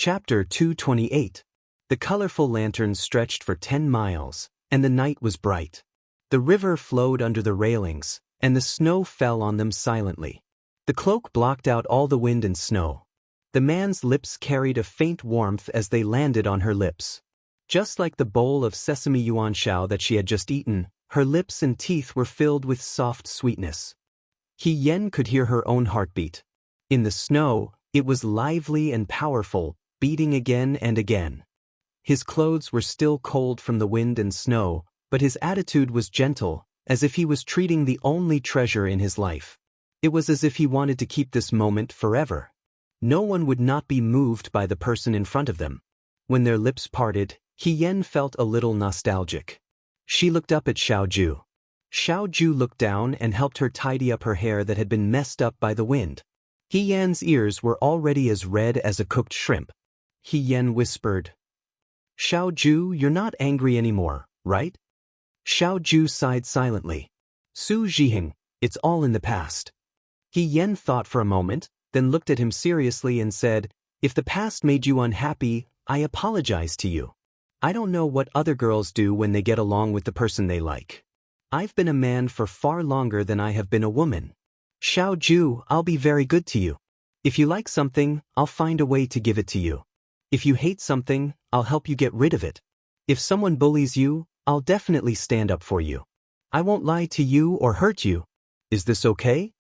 Chapter 228. The colorful lanterns stretched for 10 miles, and the night was bright. The river flowed under the railings, and the snow fell on them silently. The cloak blocked out all the wind and snow. The man's lips carried a faint warmth as they landed on her lips. Just like the bowl of sesame yuanxiao that she had just eaten, her lips and teeth were filled with soft sweetness. He Yen could hear her own heartbeat. In the snow, it was lively and powerful, beating again and again. His clothes were still cold from the wind and snow, but his attitude was gentle, as if he was treating the only treasure in his life. It was as if he wanted to keep this moment forever. No one would not be moved by the person in front of them. When their lips parted, He Yen felt a little nostalgic. She looked up at Xiaoju. Xiaoju looked down and helped her tidy up her hair that had been messed up by the wind. He Yen's ears were already as red as a cooked shrimp. He Yen whispered, "Xiaoju, you're not angry anymore, right?" Xiaoju sighed silently. "Su Zhiheng, it's all in the past." He Yen thought for a moment, then looked at him seriously and said, "If the past made you unhappy, I apologize to you. I don't know what other girls do when they get along with the person they like. I've been a man for far longer than I have been a woman. Xiaoju, I'll be very good to you. If you like something, I'll find a way to give it to you. If you hate something, I'll help you get rid of it. If someone bullies you, I'll definitely stand up for you. I won't lie to you or hurt you. Is this okay?"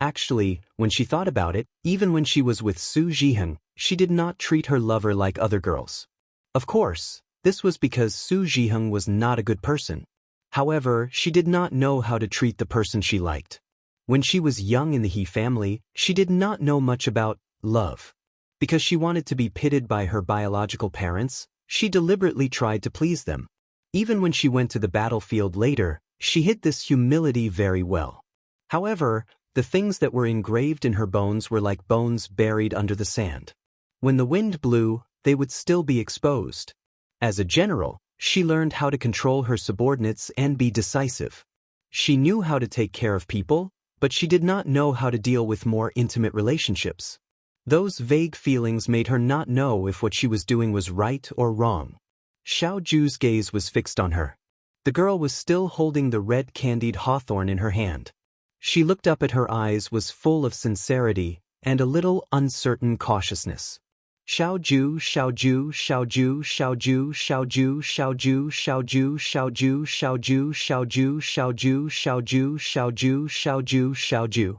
Actually, when she thought about it, even when she was with Su Zhiheng, she did not treat her lover like other girls. Of course, this was because Su Zhiheng was not a good person. However, she did not know how to treat the person she liked. When she was young in the He family, she did not know much about love. Because she wanted to be pitted by her biological parents, she deliberately tried to please them. Even when she went to the battlefield later, she hid this humility very well. However, the things that were engraved in her bones were like bones buried under the sand. When the wind blew, they would still be exposed. As a general, she learned how to control her subordinates and be decisive. She knew how to take care of people, but she did not know how to deal with more intimate relationships. Those vague feelings made her not know if what she was doing was right or wrong. Xiaoju's gaze was fixed on her. The girl was still holding the red candied hawthorn in her hand. She looked up at her eyes was full of sincerity and a little uncertain cautiousness. Xiaoju, Xiaoju, Xiaoju, Xiaoju, Xiaoju, Xiaoju, Xiaoju, Xiaoju, Xiaoju, Xiaoju, Xiaoju, Xiaoju, Xiaoju, Xiaoju, Xiaoju.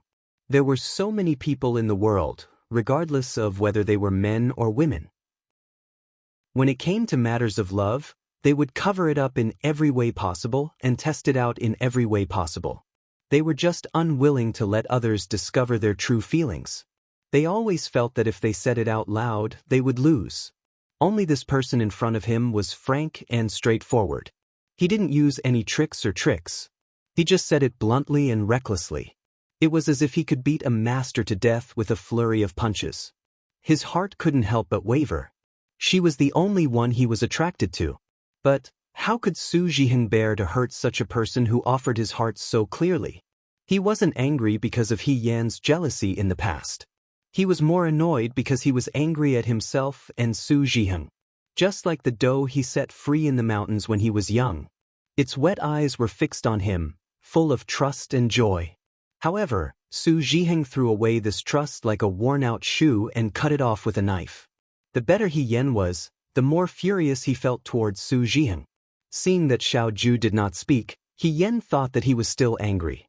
There were so many people in the world, regardless of whether they were men or women. When it came to matters of love, they would cover it up in every way possible and test it out in every way possible. They were just unwilling to let others discover their true feelings. They always felt that if they said it out loud, they would lose. Only this person in front of him was frank and straightforward. He didn't use any tricks. He just said it bluntly and recklessly. It was as if he could beat a master to death with a flurry of punches. His heart couldn't help but waver. She was the only one he was attracted to. But how could Su Zhiheng bear to hurt such a person who offered his heart so clearly? He wasn't angry because of He Yan's jealousy in the past. He was more annoyed because he was angry at himself and Su Zhiheng. Just like the doe he set free in the mountains when he was young. Its wet eyes were fixed on him, full of trust and joy. However, Su Zhiheng threw away this trust like a worn-out shoe and cut it off with a knife. The better He Yen was, the more furious he felt towards Su Zhiheng. Seeing that Xiaoju did not speak, He Yen thought that he was still angry.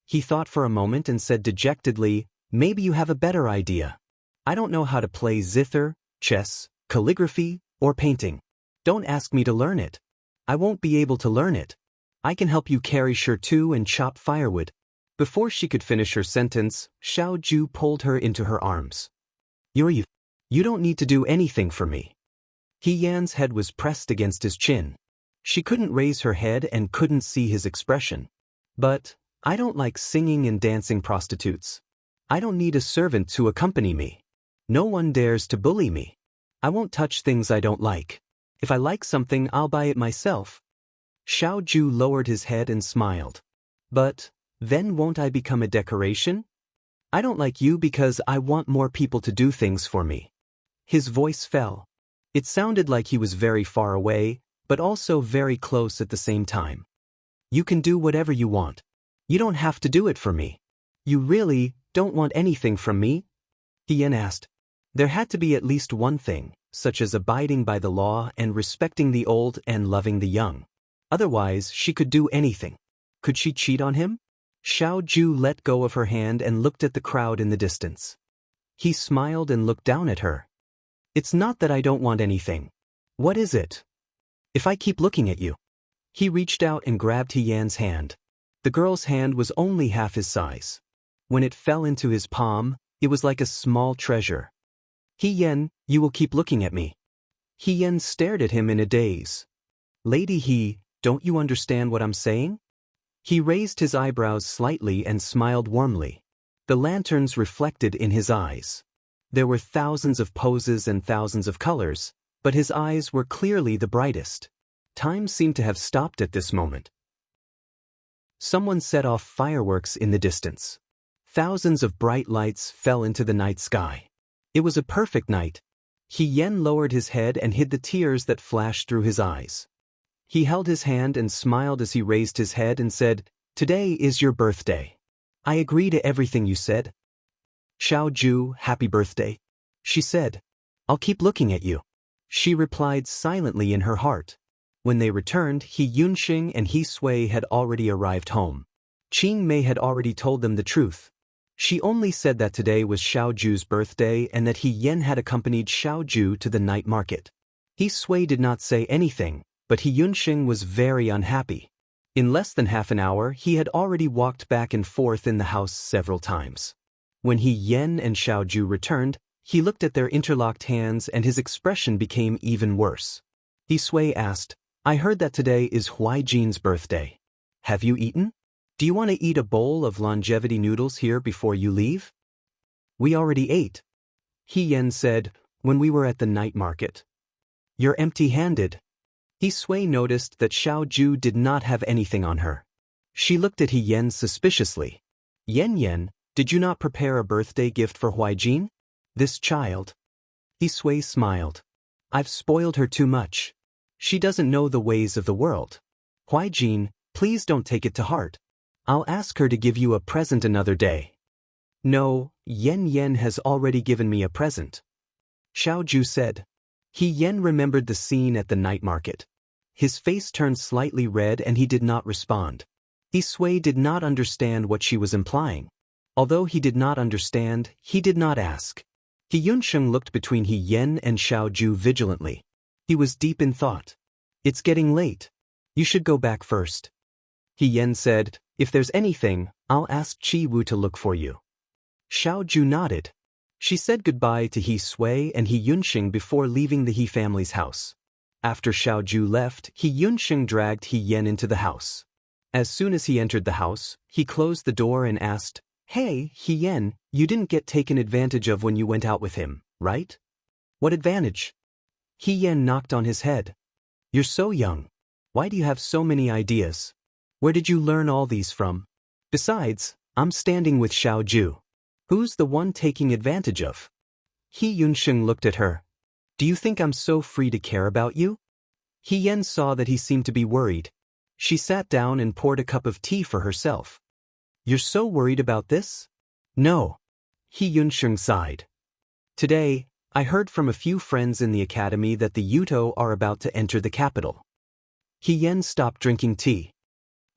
He thought for a moment and said dejectedly, "Maybe you have a better idea. I don't know how to play zither, chess, calligraphy, or painting. Don't ask me to learn it. I won't be able to learn it. I can help you carry shirtu and chop firewood." Before she could finish her sentence, Xiaoju pulled her into her arms. You don't need to do anything for me." He Yan's head was pressed against his chin. She couldn't raise her head and couldn't see his expression. "But I don't like singing and dancing prostitutes. I don't need a servant to accompany me. No one dares to bully me. I won't touch things I don't like. If I like something, I'll buy it myself." Xiaoju lowered his head and smiled. "But then won't I become a decoration? I don't like you because I want more people to do things for me." His voice fell. It sounded like he was very far away, but also very close at the same time. You can do whatever you want. You don't have to do it for me. You really don't want anything from me? Hien asked. There had to be at least one thing, such as abiding by the law and respecting the old and loving the young. Otherwise, she could do anything. Could she cheat on him? Xiao Ju let go of her hand and looked at the crowd in the distance. He smiled and looked down at her. It's not that I don't want anything. What is it? If I keep looking at you. He reached out and grabbed Hien's hand. The girl's hand was only half his size. When it fell into his palm, it was like a small treasure. Hien, you will keep looking at me. Hien stared at him in a daze. Lady He, don't you understand what I'm saying? He raised his eyebrows slightly and smiled warmly. The lanterns reflected in his eyes. There were thousands of poses and thousands of colors, but his eyes were clearly the brightest. Time seemed to have stopped at this moment. Someone set off fireworks in the distance. Thousands of bright lights fell into the night sky. It was a perfect night. Hien lowered his head and hid the tears that flashed through his eyes. He held his hand and smiled as he raised his head and said, Today is your birthday. I agree to everything you said. Xiao Ju, happy birthday. She said. I'll keep looking at you. She replied silently in her heart. When they returned, He Yunxing and He Sui had already arrived home. Qing Mei had already told them the truth. She only said that today was Xiao Ju's birthday and that He Yen had accompanied Xiao Ju to the night market. He Sui did not say anything, but He Yunxing was very unhappy. In less than half an hour, he had already walked back and forth in the house several times. When He Yen and Xiao Ju returned, he looked at their interlocked hands and his expression became even worse. He Sui asked, I heard that today is Huaijin's birthday. Have you eaten? Do you want to eat a bowl of longevity noodles here before you leave? We already ate. He Yen said, when we were at the night market. You're empty-handed. He Sui noticed that Xiao Ju did not have anything on her. She looked at He Yen suspiciously. Yen, did you not prepare a birthday gift for Huaijin? This child. He Sui smiled. I've spoiled her too much. She doesn't know the ways of the world. Huaijin, please don't take it to heart. I'll ask her to give you a present another day. No, Yen has already given me a present. Xiao Ju said. He Yen remembered the scene at the night market. His face turned slightly red and he did not respond. He Sui did not understand what she was implying. Although he did not understand, he did not ask. He Yunsheng looked between He Yen and Xiao Ju vigilantly. He was deep in thought. It's getting late. You should go back first. He Yen said, if there's anything, I'll ask Qi Wu to look for you. Xiao Ju nodded. She said goodbye to He Sui and He Yunxing before leaving the He family's house. After Xiao Ju left, He Yunxing dragged He Yen into the house. As soon as he entered the house, he closed the door and asked, Hey, He Yen, you didn't get taken advantage of when you went out with him, right? What advantage? He Yen knocked on his head. You're so young. Why do you have so many ideas? Where did you learn all these from? Besides, I'm standing with Xiao Ju. Who's the one taking advantage of? He Yunxing looked at her. Do you think I'm so free to care about you? He Yen saw that he seemed to be worried. She sat down and poured a cup of tea for herself. You're so worried about this? No. He Yunxing sighed. Today, I heard from a few friends in the academy that the Yuto are about to enter the capital. He Yen stopped drinking tea.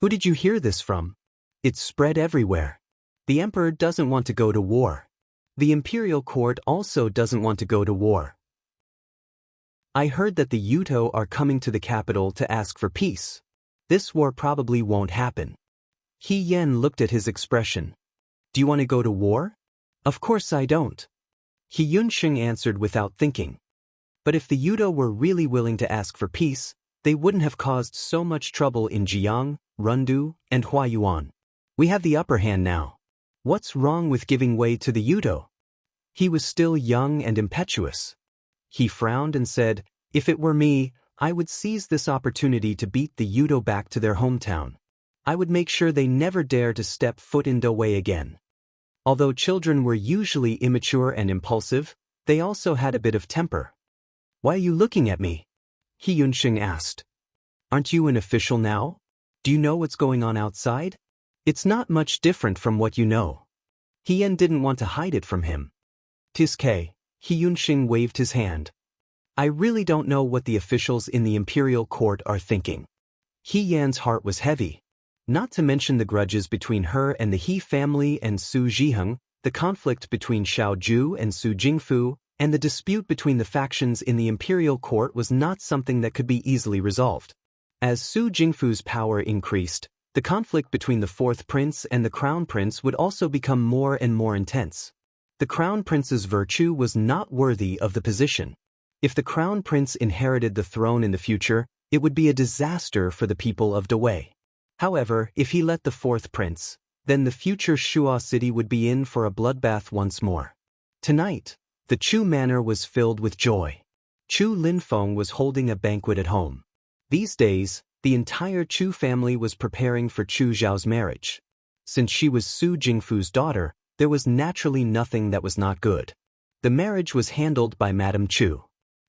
Who did you hear this from? It's spread everywhere. The emperor doesn't want to go to war. The imperial court also doesn't want to go to war. I heard that the Yuto are coming to the capital to ask for peace. This war probably won't happen. He Yen looked at his expression. Do you want to go to war? Of course I don't. He Yunxing answered without thinking. But if the Yuto were really willing to ask for peace, they wouldn't have caused so much trouble in Jiang, Rundu, and Huayuan. We have the upper hand now. What's wrong with giving way to the Yuto? He was still young and impetuous. He frowned and said, if it were me, I would seize this opportunity to beat the Yuto back to their hometown. I would make sure they never dare to step foot in Dowei again. Although children were usually immature and impulsive, They also had a bit of temper. "Why are you looking at me?" He Yunxing asked. "Aren't you an official now? Do you know what's going on outside? It's not much different from what you know." He Yan didn't want to hide it from him. "Tiske," He Yunxing waved his hand. "I really don't know what the officials in the imperial court are thinking." He Yan's heart was heavy. Not to mention the grudges between her and the He family and Su Zhiheng, the conflict between Xiao Ju and Su Jingfu, and the dispute between the factions in the imperial court was not something that could be easily resolved. As Su Jingfu's power increased, the conflict between the fourth prince and the crown prince would also become more and more intense. The crown prince's virtue was not worthy of the position. If the crown prince inherited the throne in the future, it would be a disaster for the people of Dawei. However, if he let the fourth prince, then the future Shuo city would be in for a bloodbath once more. Tonight, the Chu manor was filled with joy. Chu Linfeng was holding a banquet at home. These days, the entire Chu family was preparing for Chu Zhao's marriage. Since she was Su Jingfu's daughter, there was naturally nothing that was not good. The marriage was handled by Madame Chu.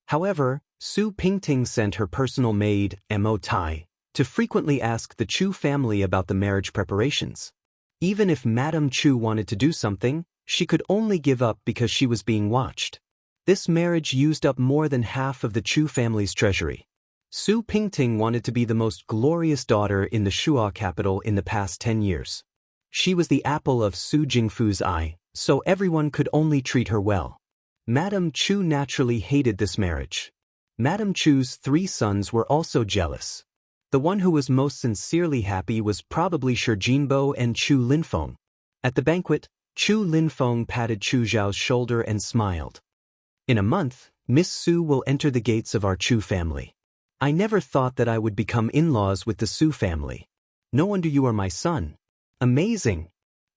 However, Su Pingting sent her personal maid, Mo Tai, to frequently ask the Chu family about the marriage preparations. Even if Madame Chu wanted to do something, she could only give up because she was being watched. This marriage used up more than half of the Chu family's treasury. Su Pingting wanted to be the most glorious daughter in the Shuo capital in the past 10 years. She was the apple of Su Jingfu's eye, so everyone could only treat her well. Madame Chu naturally hated this marriage. Madame Chu's 3 sons were also jealous. The one who was most sincerely happy was probably Shi Jinbo and Chu Linfeng. At the banquet, Chu Linfeng patted Chu Zhao's shoulder and smiled. "In a month, Miss Su will enter the gates of our Chu family. I never thought that I would become in-laws with the Su family. No wonder you are my son. Amazing."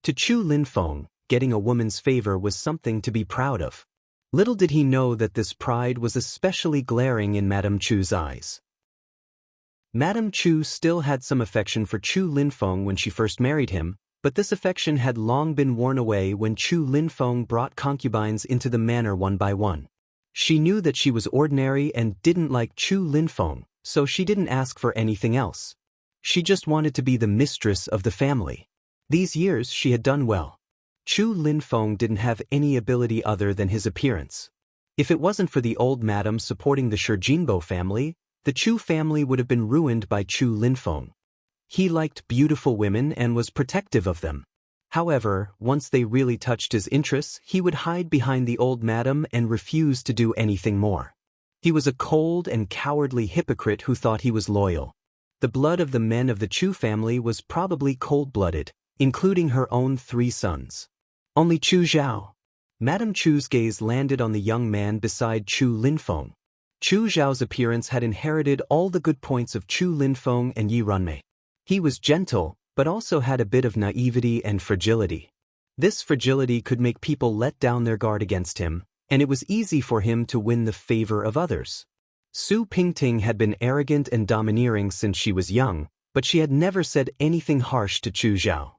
To Chu Linfeng, getting a woman's favor was something to be proud of. Little did he know that this pride was especially glaring in Madame Chu's eyes. Madame Chu still had some affection for Chu Linfeng when she first married him, but this affection had long been worn away when Chu Linfeng brought concubines into the manor one by one. She knew that she was ordinary and didn't like Chu Linfeng, so she didn't ask for anything else. She just wanted to be the mistress of the family. These years she had done well. Chu Linfeng didn't have any ability other than his appearance. If it wasn't for the old madam supporting the Shi Jinbo family, the Chu family would have been ruined by Chu Linfeng. He liked beautiful women and was protective of them. However, once they really touched his interests, he would hide behind the old madam and refuse to do anything more. He was a cold and cowardly hypocrite who thought he was loyal. The blood of the men of the Chu family was probably cold-blooded, including her own 3 sons. Only Chu Zhao. Madame Chu's gaze landed on the young man beside Chu Linfeng. Chu Zhao's appearance had inherited all the good points of Chu Linfeng and Yi Runmei. He was gentle, but also had a bit of naivety and fragility. This fragility could make people let down their guard against him, and it was easy for him to win the favor of others. Su Pingting had been arrogant and domineering since she was young, but she had never said anything harsh to Chu Zhao.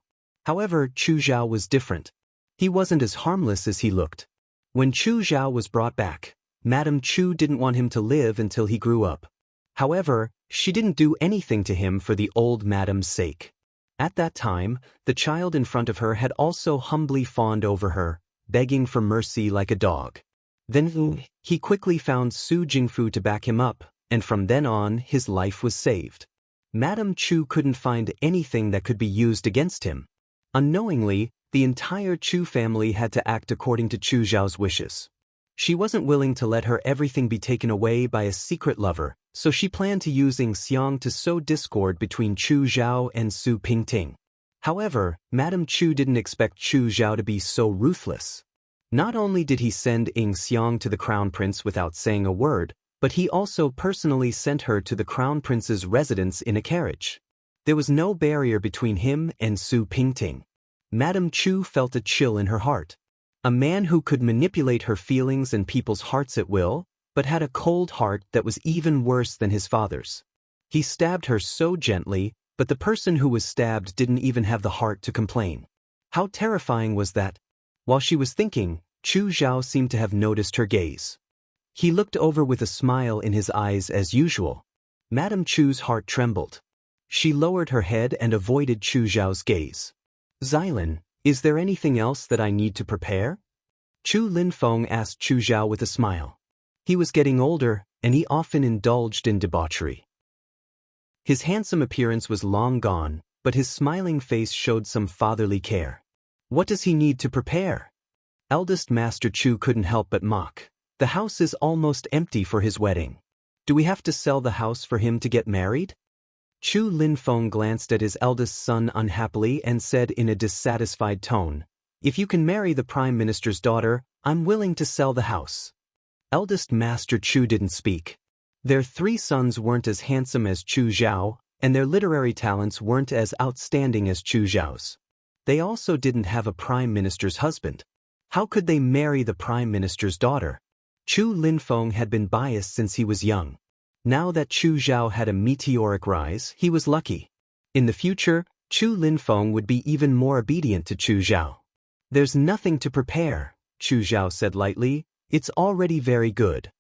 However, Chu Zhao was different. He wasn't as harmless as he looked. When Chu Zhao was brought back, Madame Chu didn't want him to live until he grew up. However, she didn't do anything to him for the old madam's sake. At that time, the child in front of her had also humbly fawned over her, begging for mercy like a dog. Then he quickly found Su Jingfu to back him up, and from then on his life was saved. Madame Chu couldn't find anything that could be used against him. Unknowingly, the entire Chu family had to act according to Chu Zhao's wishes. She wasn't willing to let her everything be taken away by a secret lover, so she planned to use Ying Xiang to sow discord between Chu Zhao and Su Pingting. However, Madame Chu didn't expect Chu Zhao to be so ruthless. Not only did he send Ying Xiang to the crown prince without saying a word, but he also personally sent her to the crown prince's residence in a carriage. There was no barrier between him and Su Pingting. Madame Chu felt a chill in her heart. A man who could manipulate her feelings and people's hearts at will, but had a cold heart that was even worse than his father's. He stabbed her so gently, but the person who was stabbed didn't even have the heart to complain. How terrifying was that? While she was thinking, Chu Zhao seemed to have noticed her gaze. He looked over with a smile in his eyes as usual. Madame Chu's heart trembled. She lowered her head and avoided Chu Zhao's gaze. Xylan, is there anything else that I need to prepare? Chu Linfeng asked Chu Zhao with a smile. He was getting older, and he often indulged in debauchery. His handsome appearance was long gone, but his smiling face showed some fatherly care. What does he need to prepare? Eldest Master Chu couldn't help but mock. The house is almost empty for his wedding. Do we have to sell the house for him to get married? Chu Linfeng glanced at his eldest son unhappily and said in a dissatisfied tone, If you can marry the Prime Minister's daughter, I'm willing to sell the house. Eldest Master Chu didn't speak. Their 3 sons weren't as handsome as Chu Zhao, and their literary talents weren't as outstanding as Chu Zhao's. They also didn't have a Prime Minister's husband. How could they marry the Prime Minister's daughter? Chu Linfeng had been biased since he was young. Now that Chu Zhao had a meteoric rise, he was lucky. In the future, Chu Linfeng would be even more obedient to Chu Zhao. There's nothing to prepare, Chu Zhao said lightly. It's already very good.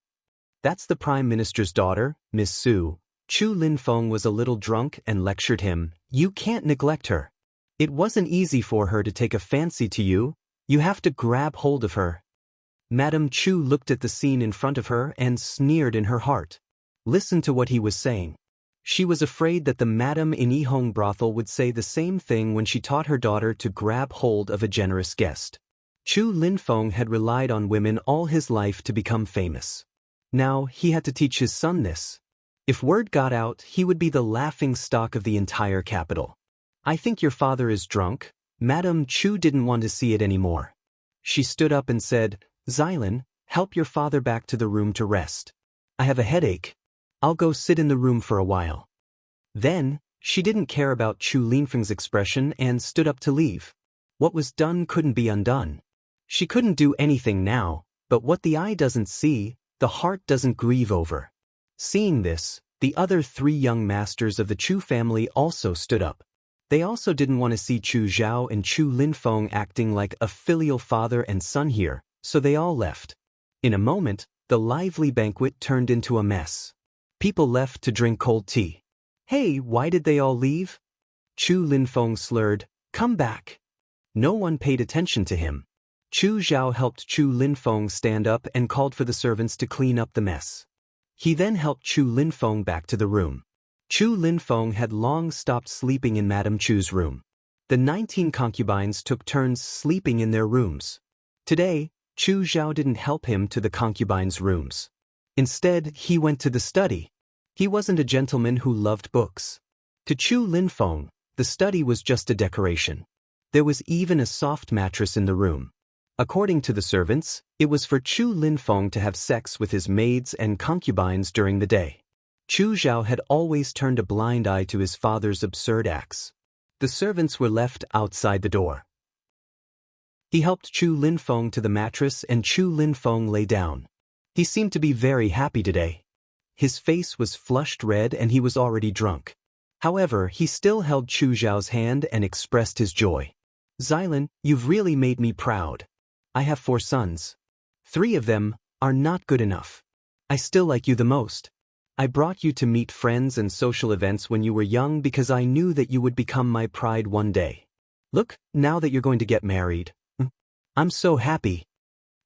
That's the Prime Minister's daughter, Miss Su. Chu Linfeng was a little drunk and lectured him. You can't neglect her. It wasn't easy for her to take a fancy to you. You have to grab hold of her. Madame Chu looked at the scene in front of her and sneered in her heart. Listen to what he was saying. She was afraid that the madam in Yihong brothel would say the same thing when she taught her daughter to grab hold of a generous guest. Chu Linfeng had relied on women all his life to become famous. Now he had to teach his son this. If word got out, he would be the laughing stock of the entire capital. I think your father is drunk. Madame Chu didn't want to see it anymore. She stood up and said, Xylan, help your father back to the room to rest. I have a headache. I'll go sit in the room for a while. Then, she didn't care about Chu Linfeng's expression and stood up to leave. What was done couldn't be undone. She couldn't do anything now, but what the eye doesn't see, the heart doesn't grieve over. Seeing this, the other 3 young masters of the Chu family also stood up. They also didn't want to see Chu Zhao and Chu Linfeng acting like a filial father and son here, so they all left. In a moment, the lively banquet turned into a mess. People left to drink cold tea. Hey, why did they all leave? Chu Linfeng slurred, Come back. No one paid attention to him. Chu Zhao helped Chu Linfeng stand up and called for the servants to clean up the mess. He then helped Chu Linfeng back to the room. Chu Linfeng had long stopped sleeping in Madame Chu's room. The 19 concubines took turns sleeping in their rooms. Today, Chu Zhao didn't help him to the concubines' rooms. Instead, he went to the study. He wasn't a gentleman who loved books. To Chu Linfeng, the study was just a decoration. There was even a soft mattress in the room. According to the servants, it was for Chu Linfeng to have sex with his maids and concubines during the day. Chu Zhao had always turned a blind eye to his father's absurd acts. The servants were left outside the door. He helped Chu Linfeng to the mattress and Chu Linfeng lay down. He seemed to be very happy today. His face was flushed red and he was already drunk. However, he still held Chu Zhao's hand and expressed his joy. Xylan, you've really made me proud. I have 4 sons. 3 of them are not good enough. I still like you the most. I brought you to meet friends and social events when you were young because I knew that you would become my pride one day. Look, now that you're going to get married. I'm so happy.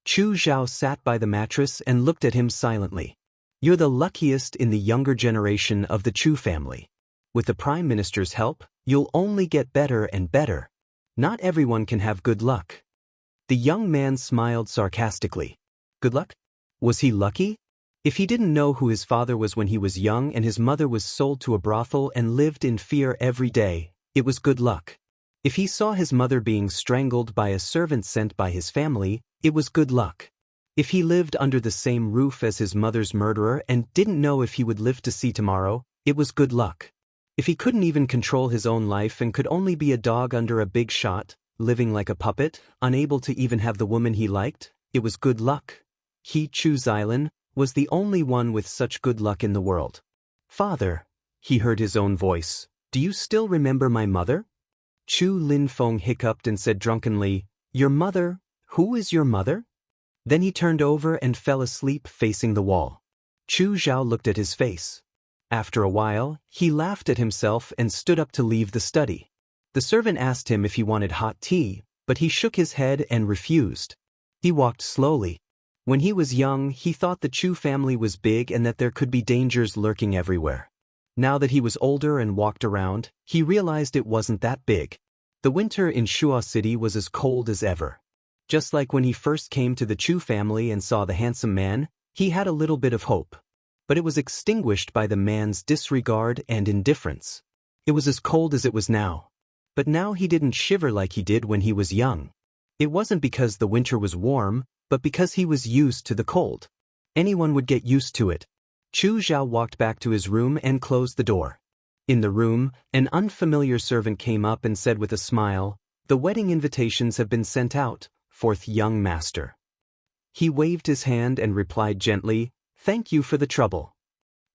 Chu Zhao sat by the mattress and looked at him silently. You're the luckiest in the younger generation of the Chu family. With the Prime Minister's help, you'll only get better and better. Not everyone can have good luck. The young man smiled sarcastically. Good luck? Was he lucky? If he didn't know who his father was when he was young and his mother was sold to a brothel and lived in fear every day, it was good luck. If he saw his mother being strangled by a servant sent by his family, it was good luck. If he lived under the same roof as his mother's murderer and didn't know if he would live to see tomorrow, it was good luck. If he couldn't even control his own life and could only be a dog under a big shot, living like a puppet, unable to even have the woman he liked, it was good luck. He, Chu Xylan, was the only one with such good luck in the world. Father, he heard his own voice, do you still remember my mother? Chu Linfeng hiccuped and said drunkenly, Your mother? Who is your mother? Then he turned over and fell asleep facing the wall. Chu Zhao looked at his face. After a while, he laughed at himself and stood up to leave the study. The servant asked him if he wanted hot tea, but he shook his head and refused. He walked slowly. When he was young, he thought the Chu family was big and that there could be dangers lurking everywhere. Now that he was older and walked around, he realized it wasn't that big. The winter in Shuo City was as cold as ever. Just like when he first came to the Chu family and saw the handsome man, he had a little bit of hope. But it was extinguished by the man's disregard and indifference. It was as cold as it was now. But now he didn't shiver like he did when he was young. It wasn't because the winter was warm, but because he was used to the cold. Anyone would get used to it. Chu Zhao walked back to his room and closed the door. In the room, an unfamiliar servant came up and said with a smile, "The wedding invitations have been sent out, fourth young master." He waved his hand and replied gently, "Thank you for the trouble."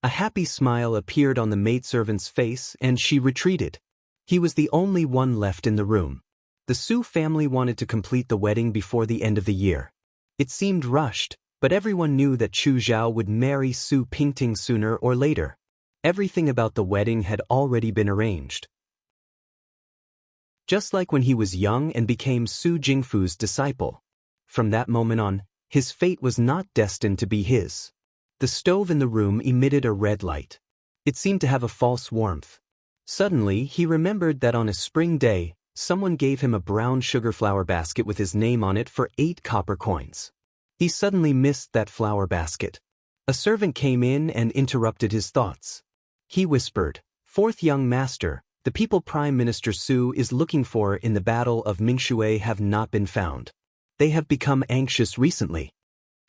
A happy smile appeared on the maidservant's face and she retreated. He was the only one left in the room. The Su family wanted to complete the wedding before the end of the year. It seemed rushed, but everyone knew that Chu Zhao would marry Su Pingting sooner or later. Everything about the wedding had already been arranged. Just like when he was young and became Su Jingfu's disciple. From that moment on, his fate was not destined to be his. The stove in the room emitted a red light. It seemed to have a false warmth. Suddenly, he remembered that on a spring day, someone gave him a brown sugar flower basket with his name on it for 8 copper coins. He suddenly missed that flower basket. A servant came in and interrupted his thoughts. He whispered, "Fourth young master, the people Prime Minister Su is looking for in the Battle of Mingshui have not been found. They have become anxious recently."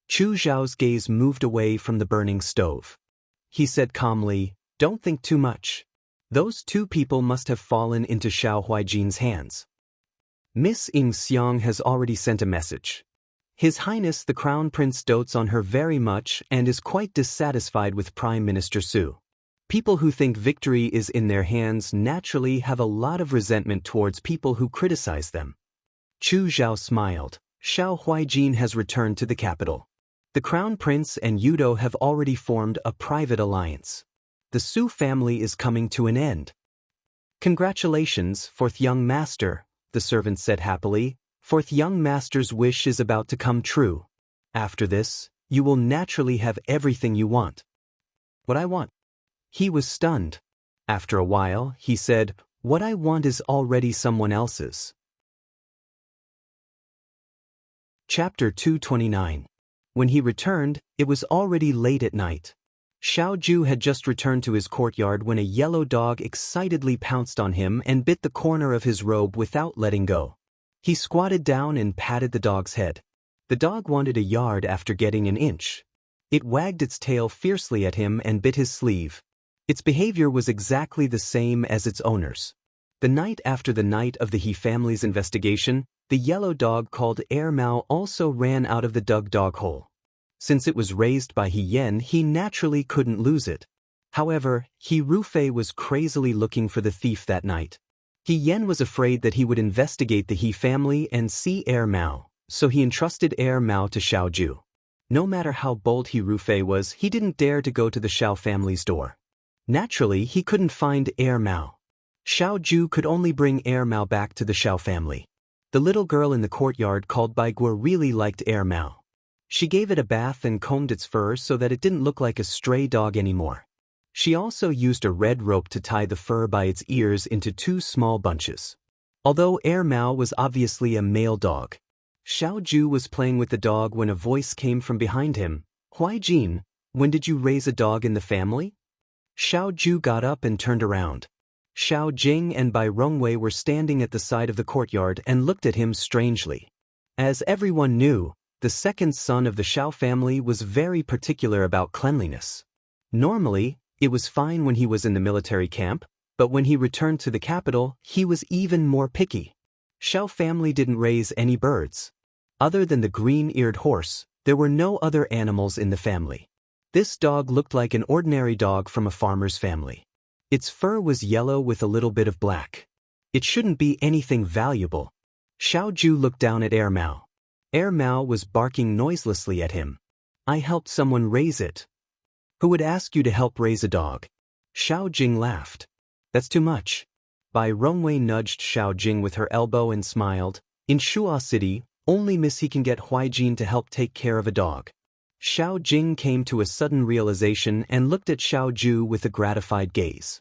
Chu Zhao's gaze moved away from the burning stove. He said calmly, "Don't think too much. Those 2 people must have fallen into Xiao Huijin's hands. Miss Ying Xiang has already sent a message. His Highness the Crown Prince dotes on her very much and is quite dissatisfied with Prime Minister Su. People who think victory is in their hands naturally have a lot of resentment towards people who criticize them." Chu Zhao smiled. "Xiao Huijin has returned to the capital. The Crown Prince and Yudo have already formed a private alliance. The Su family is coming to an end." "Congratulations, fourth young master," the servant said happily. "Fourth young master's wish is about to come true. After this, you will naturally have everything you want." "What I want?" He was stunned. After a while, he said, "What I want is already someone else's." Chapter 229. When he returned, it was already late at night. Xiao Ju had just returned to his courtyard when a yellow dog excitedly pounced on him and bit the corner of his robe without letting go. He squatted down and patted the dog's head. The dog wanted a yard after getting an inch. It wagged its tail fiercely at him and bit his sleeve. Its behavior was exactly the same as its owner's. The night after the night of the He family's investigation, the yellow dog called Air Mao also ran out of the dug dog hole. Since it was raised by He Yen, he naturally couldn't lose it. However, He Rufei was crazily looking for the thief that night. He Yen was afraid that he would investigate the He family and see Air Mao, so he entrusted Air Mao to Xiao Ju. No matter how bold He Rufei was, he didn't dare to go to the Xiao family's door. Naturally, he couldn't find Air Mao. Xiao Ju could only bring Air Mao back to the Xiao family. The little girl in the courtyard called Bai Guo really liked Air Mao. She gave it a bath and combed its fur so that it didn't look like a stray dog anymore. She also used a red rope to tie the fur by its ears into 2 small bunches. Although Air Mao was obviously a male dog, Xiao Ju was playing with the dog when a voice came from behind him. "Huijin, when did you raise a dog in the family?" Xiao Ju got up and turned around. Xiao Jing and Bai Rongwei were standing at the side of the courtyard and looked at him strangely. As everyone knew, the second son of the Xiao family was very particular about cleanliness. Normally, it was fine when he was in the military camp, but when he returned to the capital, he was even more picky. Xiao family didn't raise any birds. Other than the green-eared horse, there were no other animals in the family. This dog looked like an ordinary dog from a farmer's family. Its fur was yellow with a little bit of black. It shouldn't be anything valuable. Xiao Ju looked down at Air Mao. Air Mao was barking noiselessly at him. I helped someone raise it. Who would ask you to help raise a dog? Xiao Jing laughed. That's too much. Bai Rongwei nudged Xiao Jing with her elbow and smiled. In Shuo City, only Miss He can get Huijin to help take care of a dog. Xiao Jing came to a sudden realization and looked at Xiao Ju with a gratified gaze.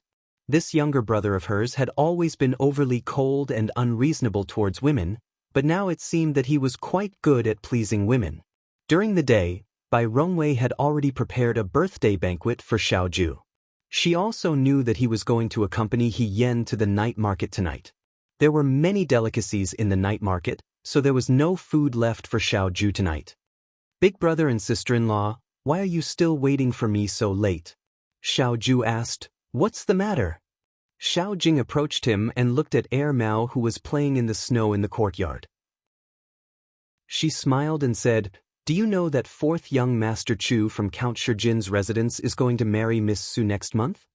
This younger brother of hers had always been overly cold and unreasonable towards women, but now it seemed that he was quite good at pleasing women. During the day, Bai Rongwei had already prepared a birthday banquet for Xiao Ju. She also knew that he was going to accompany He Yen to the night market tonight. There were many delicacies in the night market, so there was no food left for Xiao Ju tonight. Big brother and sister-in-law, why are you still waiting for me so late? Xiao Ju asked. What's the matter? Xiao Jing approached him and looked at Air Mao, who was playing in the snow in the courtyard. She smiled and said, Do you know that 4th young Master Chu from Count Shijin's residence is going to marry Miss Su next month?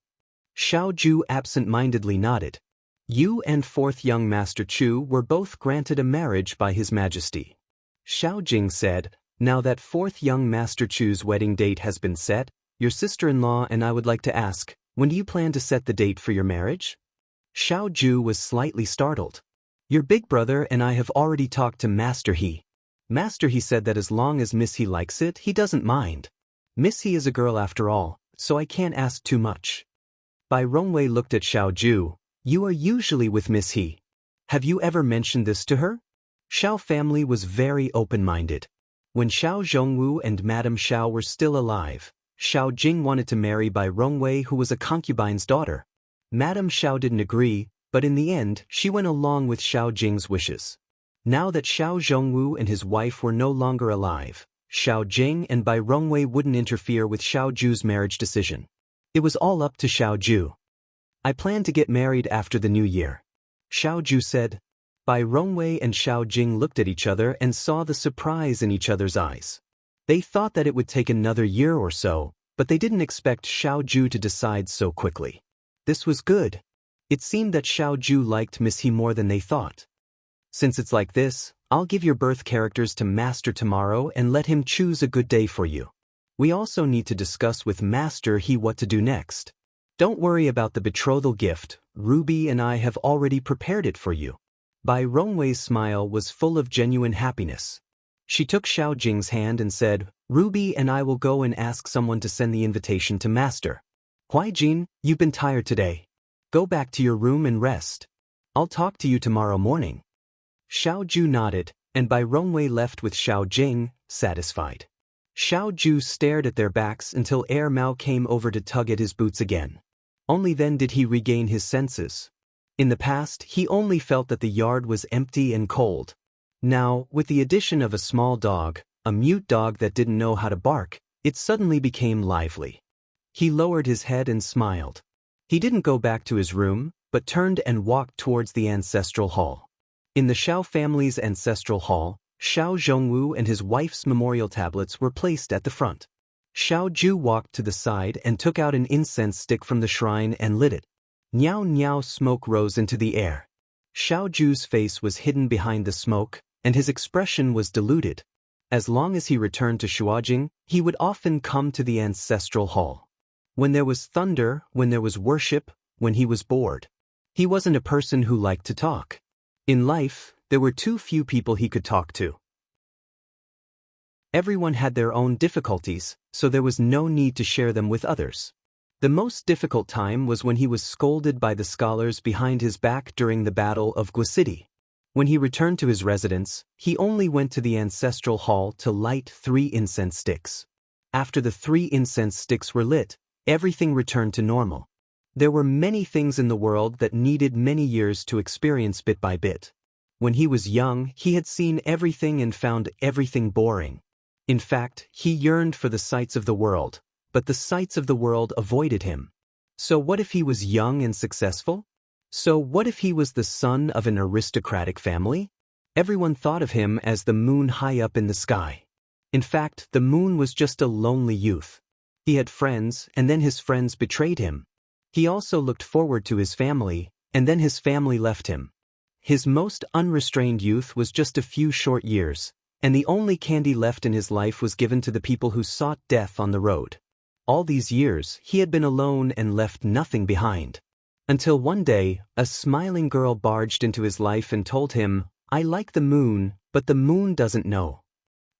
Xiao Ju absent-mindedly nodded. You and 4th young Master Chu were both granted a marriage by His Majesty. Xiao Jing said, Now that 4th young Master Chu's wedding date has been set, your sister-in-law and I would like to ask, when do you plan to set the date for your marriage? Xiao Ju was slightly startled. Your big brother and I have already talked to Master He. Master He said that as long as Miss He likes it, he doesn't mind. Miss He is a girl after all, so I can't ask too much. Bai Rongwei looked at Xiao Ju. You are usually with Miss He. Have you ever mentioned this to her? Xiao family was very open-minded. When Xiao Zhongwu and Madame Xiao were still alive, Xiao Jing wanted to marry Bai Rongwei, who was a concubine's daughter. Madame Xiao didn't agree, but in the end she went along with Xiao Jing's wishes. Now that Xiao Zhongwu and his wife were no longer alive, Xiao Jing and Bai Rongwei wouldn't interfere with Xiao Ju's marriage decision. It was all up to Xiao Ju. I plan to get married after the new year. Xiao Ju said. Bai Rongwei and Xiao Jing looked at each other and saw the surprise in each other's eyes. They thought that it would take another year or so, but they didn't expect Xiao Ju to decide so quickly. This was good. It seemed that Xiao Ju liked Miss He more than they thought. Since it's like this, I'll give your birth characters to Master tomorrow and let him choose a good day for you. We also need to discuss with Master He what to do next. Don't worry about the betrothal gift, Ruby and I have already prepared it for you. Bai Rongwei's smile was full of genuine happiness. She took Xiao Jing's hand and said, Ruby and I will go and ask someone to send the invitation to Master. Huijin, you've been tired today. Go back to your room and rest. I'll talk to you tomorrow morning. Xiao Ju nodded, and Bai Rongwei left with Xiao Jing, satisfied. Xiao Ju stared at their backs until Air Mao came over to tug at his boots again. Only then did he regain his senses. In the past, he only felt that the yard was empty and cold. Now, with the addition of a small dog, a mute dog that didn't know how to bark, it suddenly became lively. He lowered his head and smiled. He didn't go back to his room, but turned and walked towards the ancestral hall. In the Xiao family's ancestral hall, Xiao Zhongwu and his wife's memorial tablets were placed at the front. Xiao Ju walked to the side and took out an incense stick from the shrine and lit it. Niao niao, smoke rose into the air. Xiao Ju's face was hidden behind the smoke, and his expression was diluted. As long as he returned to Shuajing, he would often come to the ancestral hall. When there was thunder, when there was worship, when he was bored. He wasn't a person who liked to talk. In life, there were too few people he could talk to. Everyone had their own difficulties, so there was no need to share them with others. The most difficult time was when he was scolded by the scholars behind his back during the Battle of Gua City. When he returned to his residence, he only went to the ancestral hall to light 3 incense sticks. After the 3 incense sticks were lit, everything returned to normal. There were many things in the world that needed many years to experience bit by bit. When he was young, he had seen everything and found everything boring. In fact, he yearned for the sights of the world, but the sights of the world avoided him. So what if he was young and successful? So what if he was the son of an aristocratic family? Everyone thought of him as the moon high up in the sky. In fact, the moon was just a lonely youth. He had friends, and then his friends betrayed him. He also looked forward to his family, and then his family left him. His most unrestrained youth was just a few short years, and the only candy left in his life was given to the people who sought death on the road. All these years, he had been alone and left nothing behind. Until one day, a smiling girl barged into his life and told him, "I like the moon, but the moon doesn't know."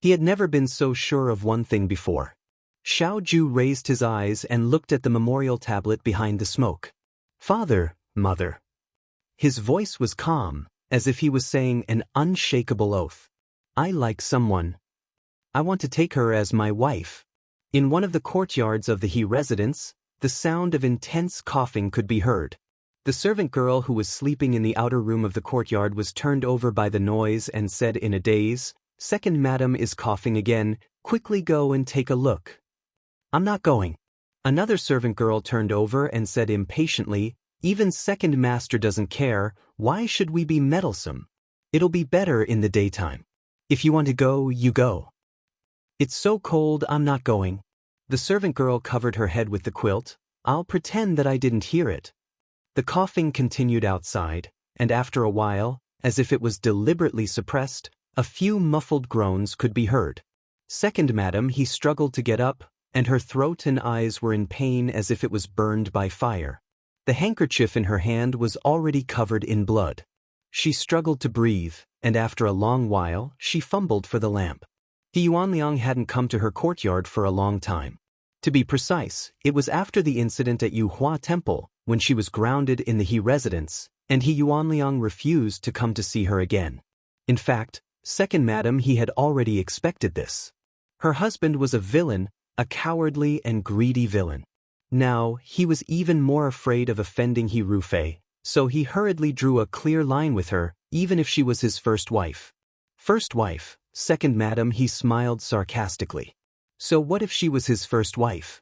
He had never been so sure of one thing before. Xiao Ju raised his eyes and looked at the memorial tablet behind the smoke. "Father, mother." His voice was calm, as if he was saying an unshakable oath. "I like someone. I want to take her as my wife." In one of the courtyards of the He residence, the sound of intense coughing could be heard. The servant girl who was sleeping in the outer room of the courtyard was turned over by the noise and said in a daze, "Second madam is coughing again, quickly go and take a look." "I'm not going." Another servant girl turned over and said impatiently, "Even second master doesn't care, why should we be meddlesome? It'll be better in the daytime. If you want to go, you go." "It's so cold, I'm not going." The servant girl covered her head with the quilt. "I'll pretend that I didn't hear it." The coughing continued outside, and after a while, as if it was deliberately suppressed, a few muffled groans could be heard. "Second madam," he struggled to get up, and her throat and eyes were in pain as if it was burned by fire. The handkerchief in her hand was already covered in blood. She struggled to breathe, and after a long while, she fumbled for the lamp. He Yuanliang hadn't come to her courtyard for a long time. To be precise, it was after the incident at Yuhua Temple, when she was grounded in the He residence, and He Yuanliang refused to come to see her again. In fact, second madam, he had already expected this. Her husband was a villain, a cowardly and greedy villain. Now, he was even more afraid of offending He Rufei, so he hurriedly drew a clear line with her, even if she was his first wife. First wife, second madam, he smiled sarcastically. So what if she was his first wife?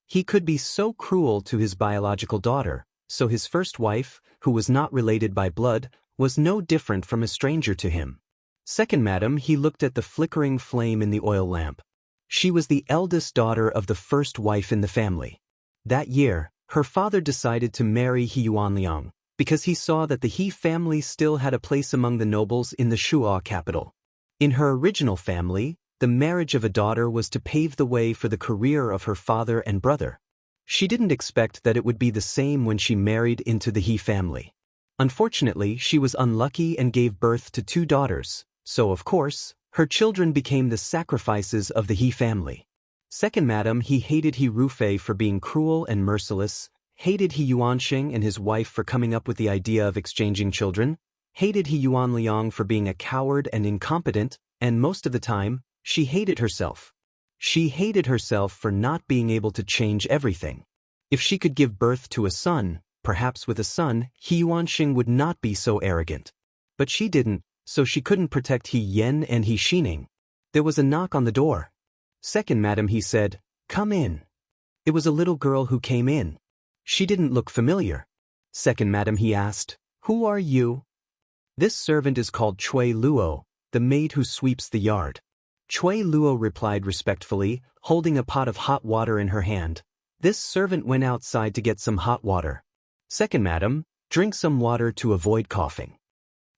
He could be so cruel to his biological daughter, so his first wife, who was not related by blood, was no different from a stranger to him. Second madam, he looked at the flickering flame in the oil lamp. She was the eldest daughter of the first wife in the family. That year, her father decided to marry He Yuanliang, because he saw that the He family still had a place among the nobles in the Shuo capital. In her original family, the marriage of a daughter was to pave the way for the career of her father and brother. She didn't expect that it would be the same when she married into the He family. Unfortunately, she was unlucky and gave birth to 2 daughters, so of course, her children became the sacrifices of the He family. Second madam, he hated He Rufei for being cruel and merciless, hated He Yuanxing and his wife for coming up with the idea of exchanging children, hated He Yuanliang for being a coward and incompetent, and most of the time, she hated herself. She hated herself for not being able to change everything. If she could give birth to a son, perhaps with a son, He Yuanxing would not be so arrogant. But she didn't, so she couldn't protect He Yen and He Xining. There was a knock on the door. "Second madam," he said, "come in." It was a little girl who came in. She didn't look familiar. "Second madam," he asked, "who are you?" "This servant is called Cui Luo, the maid who sweeps the yard." Cui Luo replied respectfully, holding a pot of hot water in her hand. This servant went outside to get some hot water. "Second madam, drink some water to avoid coughing."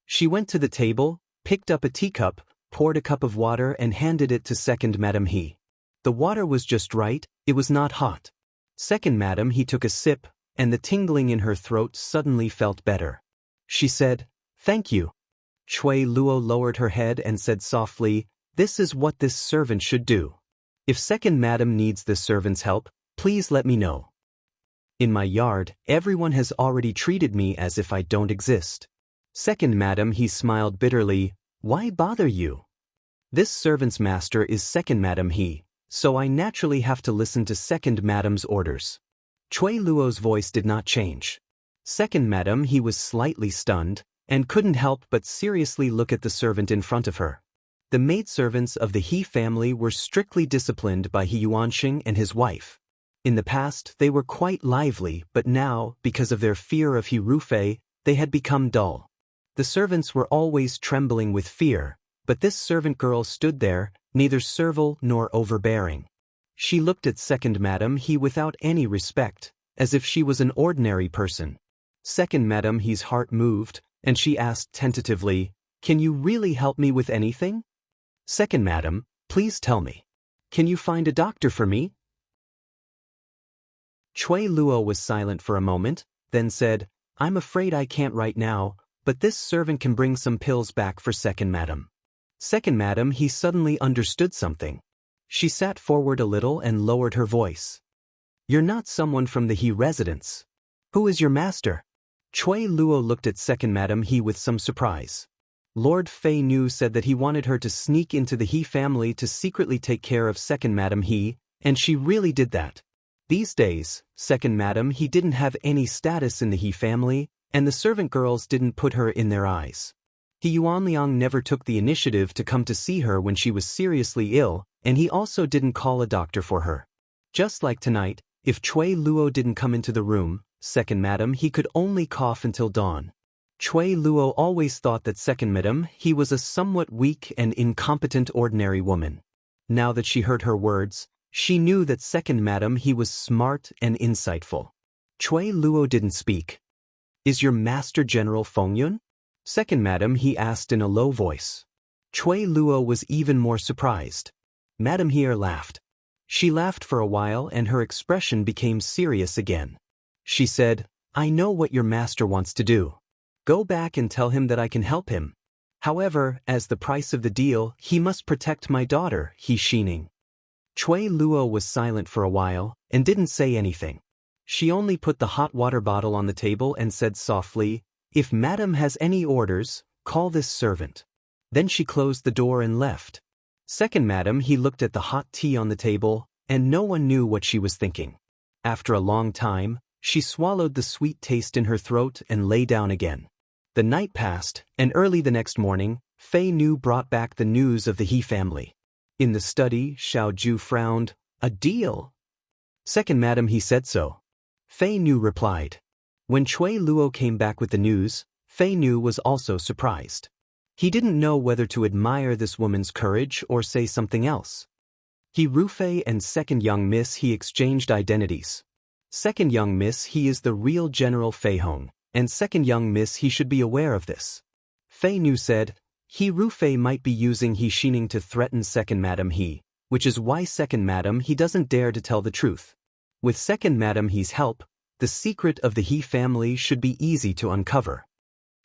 She went to the table, picked up a teacup, poured a cup of water and handed it to second madam He. The water was just right, it was not hot. Second madam, he took a sip, and the tingling in her throat suddenly felt better. She said, "Thank you." Cui Luo lowered her head and said softly, "This is what this servant should do. If second madam needs this servant's help, please let me know. In my yard, everyone has already treated me as if I don't exist." Second madam, he smiled bitterly, "Why bother you? This servant's master is second madam He, so I naturally have to listen to second madam's orders." Cui Luo's voice did not change. Second madam, he was slightly stunned, and couldn't help but seriously look at the servant in front of her. The maidservants of the He family were strictly disciplined by He Yuanxing and his wife. In the past, they were quite lively, but now, because of their fear of He Rufei, they had become dull. The servants were always trembling with fear, but this servant girl stood there, neither servile nor overbearing. She looked at second madam He without any respect, as if she was an ordinary person. Second madam He's heart moved, and she asked tentatively, Can you really help me with anything? Second madam, please tell me. Can you find a doctor for me? Chui Luo was silent for a moment, then said, I'm afraid I can't right now, but this servant can bring some pills back for second madam. Second madam, he suddenly understood something. She sat forward a little and lowered her voice. You're not someone from the He residence. Who is your master? Chui Luo looked at second madam He with some surprise. Lord Fei Nu said that he wanted her to sneak into the He family to secretly take care of second madam He, and she really did that. These days, second madam He didn't have any status in the He family, and the servant girls didn't put her in their eyes. He Yuanliang never took the initiative to come to see her when she was seriously ill, and he also didn't call a doctor for her. Just like tonight, if Chui Luo didn't come into the room, second madam He could only cough until dawn. Chui Luo always thought that second madam He was a somewhat weak and incompetent ordinary woman. Now that she heard her words, she knew that second madam He was smart and insightful. Chui Luo didn't speak. Is your master General Fengyun? Second madam He asked in a low voice. Chui Luo was even more surprised. Madam He laughed. She laughed for a while and her expression became serious again. She said, I know what your master wants to do. Go back and tell him that I can help him. However, as the price of the deal, he must protect my daughter, He Xining. Chui Luo was silent for a while and didn't say anything. She only put the hot water bottle on the table and said softly, If madam has any orders, call this servant. Then she closed the door and left. Second madam He looked at the hot tea on the table, and no one knew what she was thinking. After a long time, she swallowed the sweet taste in her throat and lay down again. The night passed, and early the next morning, Fei Nu brought back the news of the He family. In the study, Xiao Ju frowned. A deal? Second madam He said so. Fei Nu replied. When Chui Luo came back with the news, Fei Nu was also surprised. He didn't know whether to admire this woman's courage or say something else. He Rufei and second young miss He exchanged identities. Second young miss He is the real General Fei Hong, and second young miss He should be aware of this. Fei Nu said, He Rufei might be using He Xining to threaten second madam He, which is why second madam He doesn't dare to tell the truth. With second madam He's help, the secret of the He family should be easy to uncover.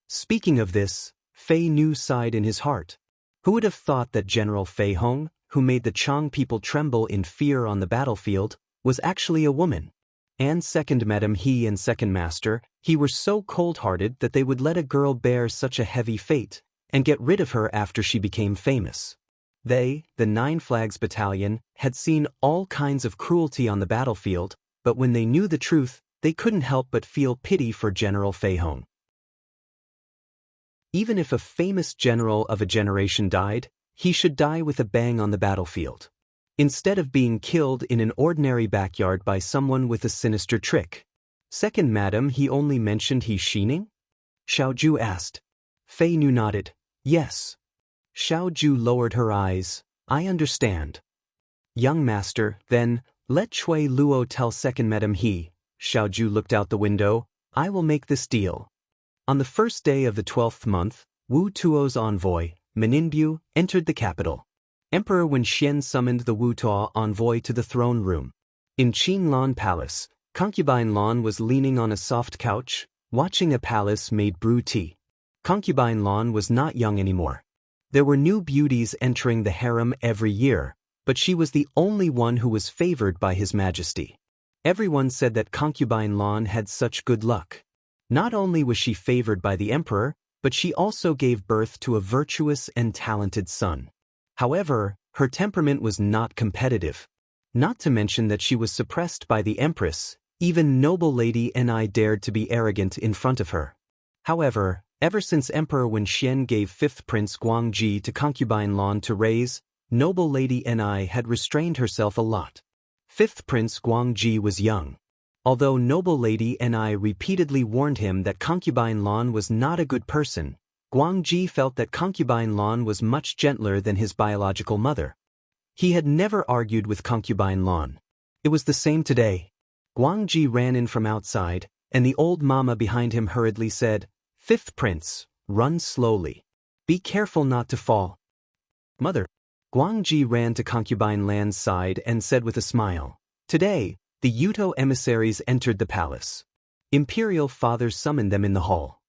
Speaking of this, Fei Nu sighed in his heart. Who would have thought that General Fei Hong, who made the Chang people tremble in fear on the battlefield, was actually a woman? And second madam He and second master He were so cold-hearted that they would let a girl bear such a heavy fate, and get rid of her after she became famous. They, the Nine Flags Battalion, had seen all kinds of cruelty on the battlefield, but when they knew the truth, they couldn't help but feel pity for General Fei Hong. Even if a famous general of a generation died, he should die with a bang on the battlefield. Instead of being killed in an ordinary backyard by someone with a sinister trick. Second madam He only mentioned He Xining? Xiao Ju asked. Fei Nu nodded. Yes. Xiao Ju lowered her eyes. I understand. Young master, then, let Chui Luo tell second madam He. Xiao Ju looked out the window. I will make this deal. On the first day of the 12th month, Wu Tuo's envoy, Meninbu, entered the capital. Emperor Wen Xian summoned the Wu Tuo envoy to the throne room. In Qin Lan Palace, Concubine Lan was leaning on a soft couch, watching a palace-made brew tea. Concubine Lan was not young anymore. There were new beauties entering the harem every year, but she was the only one who was favored by His Majesty. Everyone said that Concubine Lan had such good luck. Not only was she favored by the emperor, but she also gave birth to a virtuous and talented son. However, her temperament was not competitive. Not to mention that she was suppressed by the empress. Even noble lady Ni dared to be arrogant in front of her. However, ever since Emperor Wen Xian gave 5th Prince Guangji to Concubine Lan to raise, noble lady Ni had restrained herself a lot. 5th Prince Guangji was young. Although noble lady Ni repeatedly warned him that Concubine Lan was not a good person, Guangji felt that Concubine Lan was much gentler than his biological mother. He had never argued with Concubine Lan. It was the same today. Guangji ran in from outside, and the old mama behind him hurriedly said, "Fifth Prince, run slowly." Be careful not to fall. Mother. Guangji ran to concubine Lan's side and said with a smile, "Today, the Yuto emissaries entered the palace. Imperial father summoned them in the hall.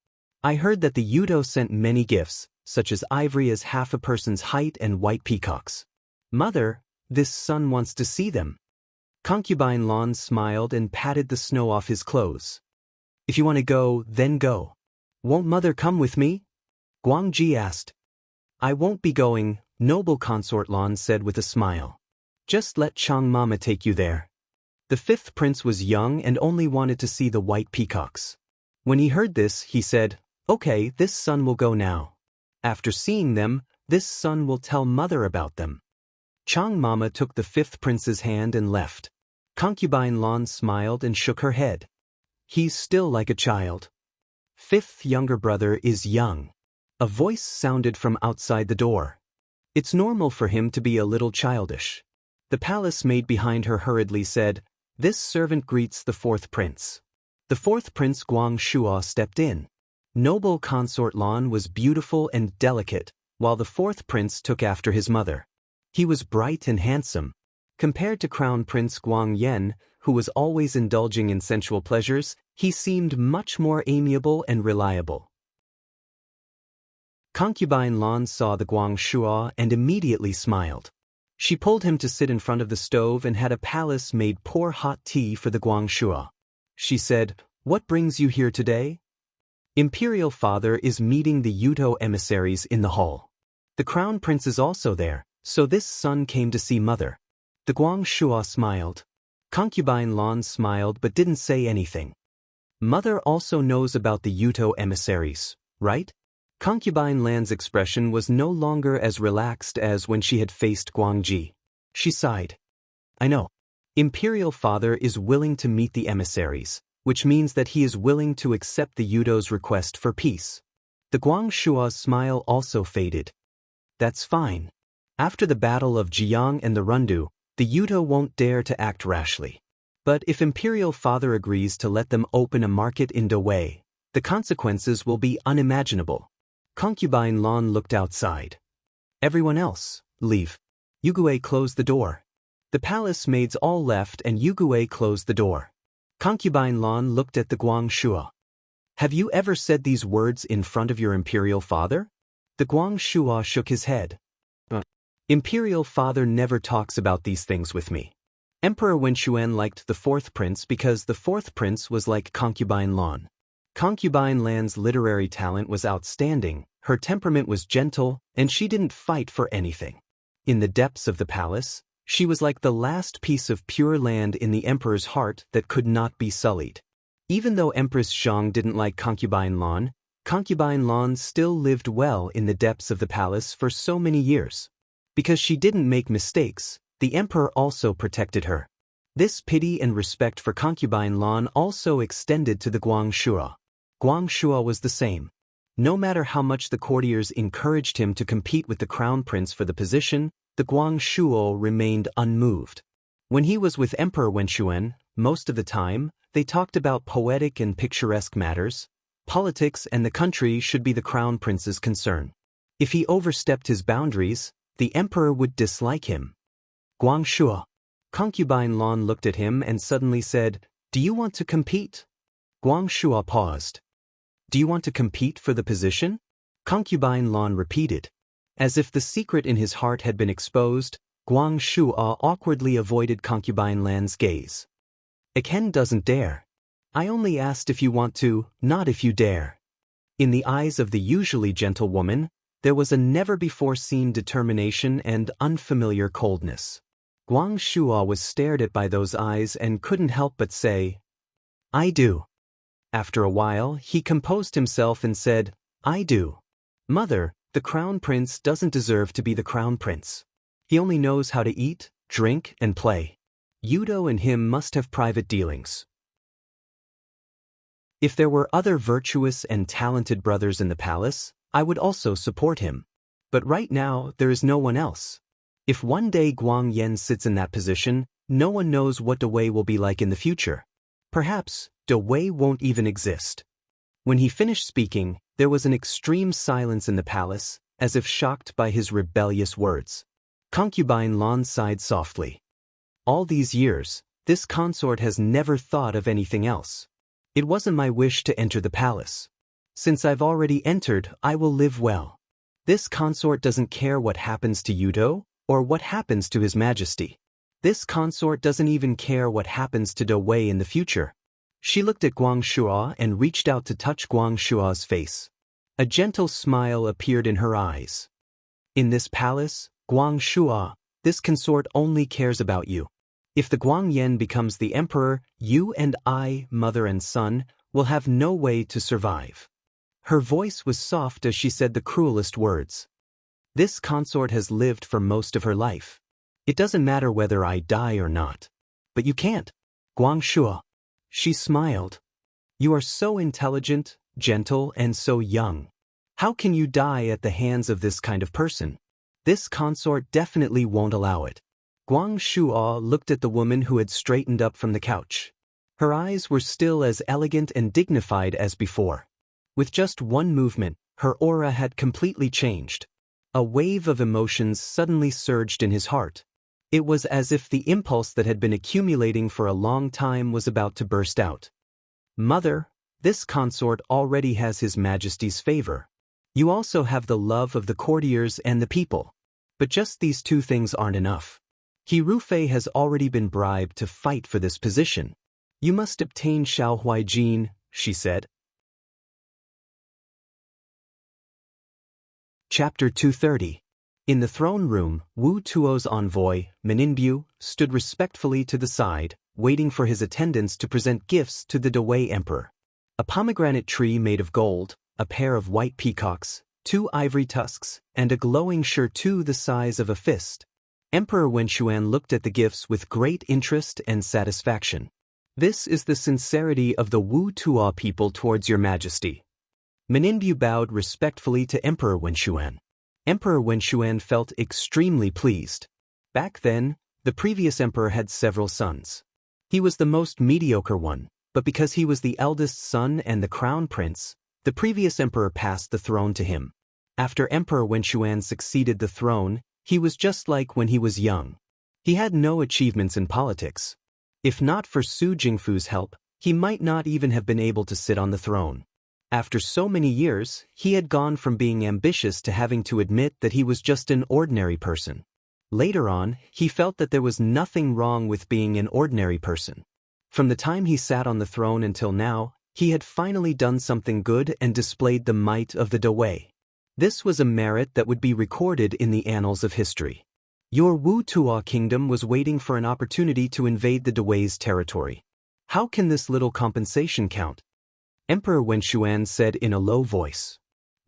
I heard that the Yuto sent many gifts, such as ivory as half a person's height and white peacocks. Mother, this son wants to see them." Concubine Lan smiled and patted the snow off his clothes. "If you want to go, then go. Won't mother come with me?" Guangji asked. "I won't be going," noble consort Lan said with a smile. "Just let Chang Mama take you there." The fifth prince was young and only wanted to see the white peacocks. When he heard this, he said, "Okay, this son will go now. After seeing them, this son will tell mother about them." Chang Mama took the fifth prince's hand and left. Concubine Lan smiled and shook her head. "He's still like a child. Fifth younger brother is young." A voice sounded from outside the door. "It's normal for him to be a little childish." The palace maid behind her hurriedly said, "This servant greets the fourth prince." The fourth prince Guang Shuo stepped in. Noble consort Lan was beautiful and delicate, while the fourth prince took after his mother. He was bright and handsome. Compared to Crown Prince Guang Yen, who was always indulging in sensual pleasures, he seemed much more amiable and reliable. Concubine Lan saw the Guang Shuo and immediately smiled. She pulled him to sit in front of the stove and had a palace maid pour hot tea for the Guang Shuo. She said, "What brings you here today?" "Imperial father is meeting the Yuto emissaries in the hall. The crown prince is also there, so this son came to see mother." The Guang Shuo smiled. Concubine Lan smiled but didn't say anything. "Mother also knows about the Yuto emissaries, right?" Concubine Lan's expression was no longer as relaxed as when she had faced Guangji. She sighed. "I know. Imperial father is willing to meet the emissaries, which means that he is willing to accept the Yuto's request for peace." The Guang Shuo's smile also faded. "That's fine. After the battle of Jiang and the Rundu, the Yuto won't dare to act rashly. But if Imperial father agrees to let them open a market in Dawei, the consequences will be unimaginable." Concubine Lan looked outside. "Everyone else, leave." Yugue closed the door. The palace maids all left and Yugue closed the door. Concubine Lan looked at the Guang Shuo. "Have you ever said these words in front of your imperial father?" The Guang Shuo shook his head. "Imperial father never talks about these things with me." Emperor Wenxuan liked the fourth prince because the fourth prince was like Concubine Lan. Concubine Lan's literary talent was outstanding, her temperament was gentle, and she didn't fight for anything. In the depths of the palace, she was like the last piece of pure land in the emperor's heart that could not be sullied. Even though Empress Zhang didn't like Concubine Lan still lived well in the depths of the palace for so many years. Because she didn't make mistakes, the emperor also protected her. This pity and respect for Concubine Lan also extended to the Guang Shuo. Guang Shuo was the same. No matter how much the courtiers encouraged him to compete with the crown prince for the position, the Guang Shuo remained unmoved. When he was with Emperor Wenxuan, most of the time, they talked about poetic and picturesque matters. Politics and the country should be the crown prince's concern. If he overstepped his boundaries, the emperor would dislike him. "Guang Shuo." Concubine Lan looked at him and suddenly said, "Do you want to compete?" Guang Shuo paused. "Do you want to compete for the position?" Concubine Lan repeated. As if the secret in his heart had been exposed, Guang Shuo awkwardly avoided Concubine Lan's gaze. "A Ken doesn't dare. I only asked if you want to, not if you dare." In the eyes of the usually gentle woman, there was a never-before-seen determination and unfamiliar coldness. Guang Shuo was stared at by those eyes and couldn't help but say, "I do." After a while, he composed himself and said, "I do. Mother, the crown prince doesn't deserve to be the crown prince. He only knows how to eat, drink, and play. Yuto and him must have private dealings. If there were other virtuous and talented brothers in the palace, I would also support him. But right now, there is no one else. If one day Guang Yen sits in that position, no one knows what Dawei will be like in the future. Perhaps Dawei won't even exist." When he finished speaking, there was an extreme silence in the palace, as if shocked by his rebellious words. Concubine Lan sighed softly. All these years, this consort has never thought of anything else. It wasn't my wish to enter the palace. Since I've already entered, I will live well. This consort doesn't care what happens to Yudo, or what happens to His Majesty. This consort doesn't even care what happens to Do Wei in the future. She looked at Guang Shuo and reached out to touch Guang Shuo's face. A gentle smile appeared in her eyes. In this palace, Guang Shuo, this consort only cares about you. If the Guang Yan becomes the emperor, you and I, mother and son, will have no way to survive. Her voice was soft as she said the cruelest words. This consort has lived for most of her life. It doesn't matter whether I die or not. But you can't. Guang Shuo. She smiled. You are so intelligent, gentle, and so young. How can you die at the hands of this kind of person? This consort definitely won't allow it. Guang Shuo looked at the woman who had straightened up from the couch. Her eyes were still as elegant and dignified as before. With just one movement, her aura had completely changed. A wave of emotions suddenly surged in his heart. It was as if the impulse that had been accumulating for a long time was about to burst out. Mother, this consort already has His Majesty's favor. You also have the love of the courtiers and the people. But just these two things aren't enough. He Rufei has already been bribed to fight for this position. You must obtain Xiao Huaijin, she said. Chapter 230. In the throne room, Wu Tuo's envoy, Meninbu, stood respectfully to the side, waiting for his attendants to present gifts to the Dawei emperor. A pomegranate tree made of gold, a pair of white peacocks, 2 ivory tusks, and a glowing shirtu the size of a fist. Emperor Wenxuan looked at the gifts with great interest and satisfaction. This is the sincerity of the Wu Tuo people towards your majesty. Meninbu bowed respectfully to Emperor Wenxuan. Emperor Wenxuan felt extremely pleased. Back then, the previous emperor had several sons. He was the most mediocre one, but because he was the eldest son and the crown prince, the previous emperor passed the throne to him. After Emperor Wenxuan succeeded the throne, he was just like when he was young. He had no achievements in politics. If not for Su Jingfu's help, he might not even have been able to sit on the throne. After so many years, he had gone from being ambitious to having to admit that he was just an ordinary person. Later on, he felt that there was nothing wrong with being an ordinary person. From the time he sat on the throne until now, he had finally done something good and displayed the might of the Dawei. This was a merit that would be recorded in the annals of history. Your Wu Tuo kingdom was waiting for an opportunity to invade the Dawei's territory. How can this little compensation count? Emperor Wenxuan said in a low voice.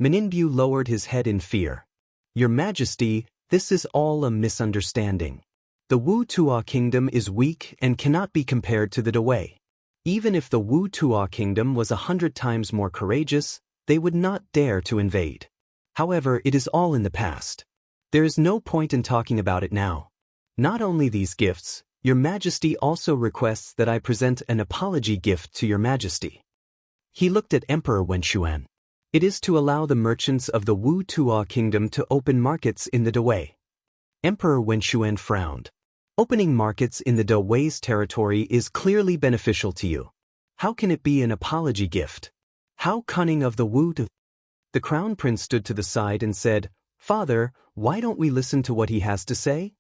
Meninbu lowered his head in fear. Your Majesty, this is all a misunderstanding. The Wu Tuo kingdom is weak and cannot be compared to the Dawei. Even if the Wu Tuo kingdom was 100 times more courageous, they would not dare to invade. However, it is all in the past. There is no point in talking about it now. Not only these gifts, Your Majesty also requests that I present an apology gift to Your Majesty. He looked at Emperor Wenxuan. It is to allow the merchants of the Wu Tuo kingdom to open markets in the Dawei. Emperor Wenxuan frowned. Opening markets in the Dawei's territory is clearly beneficial to you. How can it be an apology gift? How cunning of the Wu Tuo. The crown prince stood to the side and said, Father, why don't we listen to what he has to say?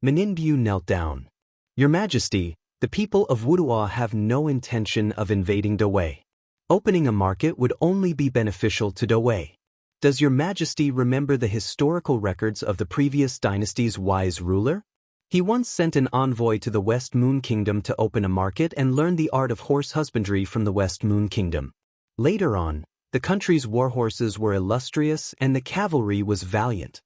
Meninbu knelt down. Your Majesty, the people of Wu Tuo have no intention of invading Dawei. Opening a market would only be beneficial to Dawei. Does Your Majesty remember the historical records of the previous dynasty's wise ruler? He once sent an envoy to the West Moon Kingdom to open a market and learn the art of horse husbandry from the West Moon Kingdom. Later on, the country's war horses were illustrious and the cavalry was valiant.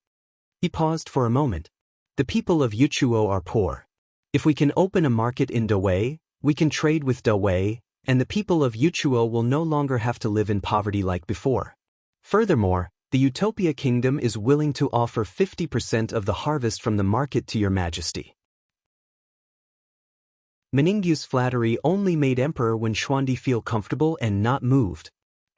He paused for a moment. The people of Yuchuo are poor. If we can open a market in Dawei, we can trade with Dawei, and the people of Yuchuo will no longer have to live in poverty like before. Furthermore, the Utopia Kingdom is willing to offer 50% of the harvest from the market to Your Majesty. Meningu's flattery only made Emperor Wenxuandi feel comfortable and not moved.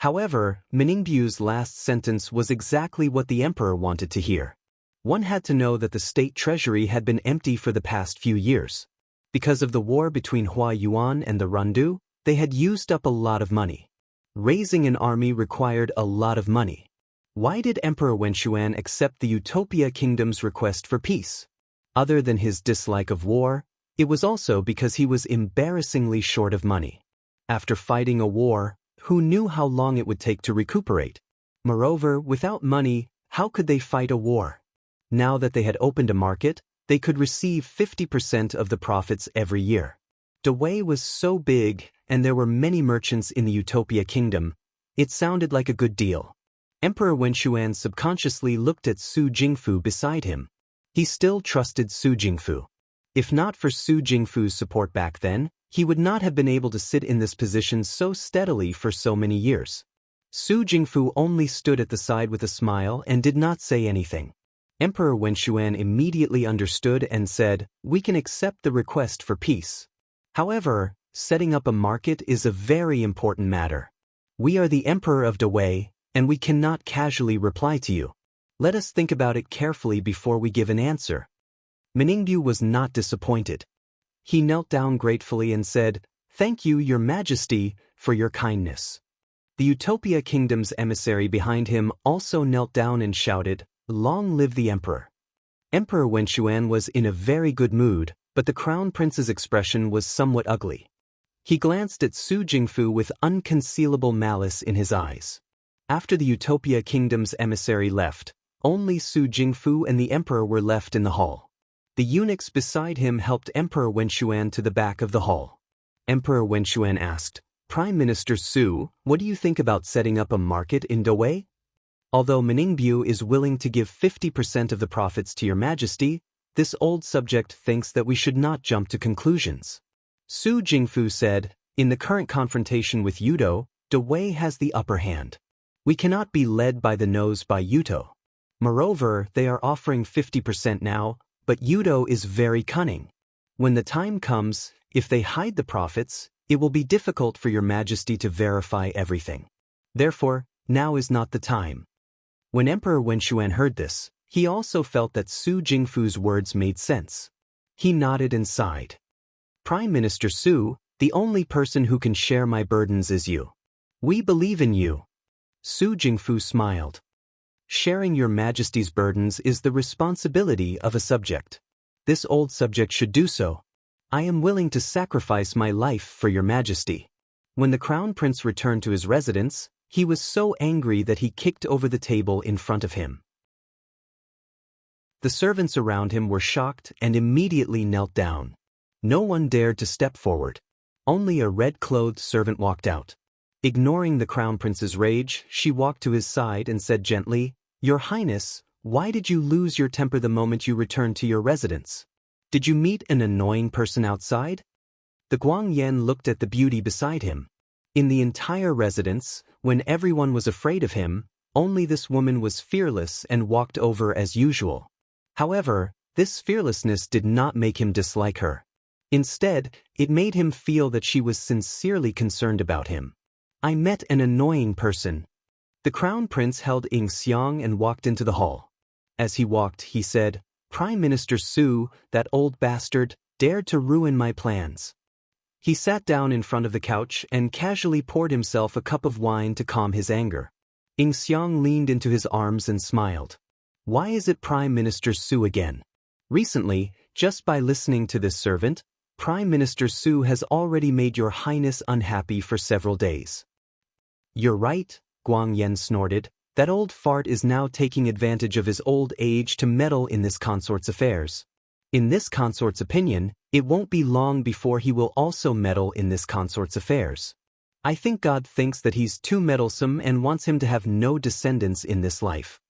However, Meningbu's last sentence was exactly what the emperor wanted to hear. One had to know that the state treasury had been empty for the past few years. Because of the war between Hua Yuan and the Randu, they had used up a lot of money. Raising an army required a lot of money. Why did Emperor Wenxuan accept the Utopia Kingdom's request for peace? Other than his dislike of war, it was also because he was embarrassingly short of money. After fighting a war, who knew how long it would take to recuperate? Moreover, without money, how could they fight a war? Now that they had opened a market, they could receive 50% of the profits every year. Dawei was so big, and there were many merchants in the Utopia Kingdom. It sounded like a good deal. Emperor Wenxuan subconsciously looked at Su Jingfu beside him. He still trusted Su Jingfu. If not for Su Jingfu's support back then, he would not have been able to sit in this position so steadily for so many years. Su Jingfu only stood at the side with a smile and did not say anything. Emperor Wenxuan immediately understood and said, "We can accept the request for peace. However, setting up a market is a very important matter. We are the Emperor of Dawei, and we cannot casually reply to you. Let us think about it carefully before we give an answer." Meningbu was not disappointed. He knelt down gratefully and said, "Thank you, Your Majesty, for your kindness." The Utopia Kingdom's emissary behind him also knelt down and shouted, "Long live the Emperor." Emperor Wenxuan was in a very good mood, but the Crown Prince's expression was somewhat ugly. He glanced at Su Jingfu with unconcealable malice in his eyes. After the Utopia Kingdom's emissary left, only Su Jingfu and the Emperor were left in the hall. The eunuchs beside him helped Emperor Wenxuan to the back of the hall. Emperor Wenxuan asked, "Prime Minister Su, what do you think about setting up a market in Dawei? Although Meningbu is willing to give 50% of the profits to Your Majesty, this old subject thinks that we should not jump to conclusions." Su Jingfu said, "In the current confrontation with Yudo, Dawei has the upper hand. We cannot be led by the nose by Yudo. Moreover, they are offering 50% now, but Yudo is very cunning. When the time comes, if they hide the profits, it will be difficult for Your Majesty to verify everything. Therefore, now is not the time." When Emperor Wenxuan heard this, he also felt that Su Jingfu's words made sense. He nodded and sighed. "Prime Minister Su, the only person who can share my burdens is you. We believe in you." Su Jingfu smiled. "Sharing Your Majesty's burdens is the responsibility of a subject. This old subject should do so. I am willing to sacrifice my life for Your Majesty." When the Crown Prince returned to his residence, he was so angry that he kicked over the table in front of him. The servants around him were shocked and immediately knelt down. No one dared to step forward. Only a red-clothed servant walked out. Ignoring the Crown Prince's rage, she walked to his side and said gently, "Your Highness, why did you lose your temper the moment you returned to your residence? Did you meet an annoying person outside?" The Guangyan looked at the beauty beside him. In the entire residence, when everyone was afraid of him, only this woman was fearless and walked over as usual. However, this fearlessness did not make him dislike her. Instead, it made him feel that she was sincerely concerned about him. "I met an annoying person." The Crown Prince held Ying Xiang and walked into the hall. As he walked, he said, "Prime Minister Su, that old bastard, dared to ruin my plans." He sat down in front of the couch and casually poured himself a cup of wine to calm his anger. Ying Xiang leaned into his arms and smiled. "Why is it Prime Minister Su again? Recently, just by listening to this servant, Prime Minister Su has already made Your Highness unhappy for several days." "You're right," Guang Yen snorted. "That old fart is now taking advantage of his old age to meddle in this consort's affairs. In this consort's opinion, it won't be long before he will also meddle in this consort's affairs. I think God thinks that he's too meddlesome and wants him to have no descendants in this life."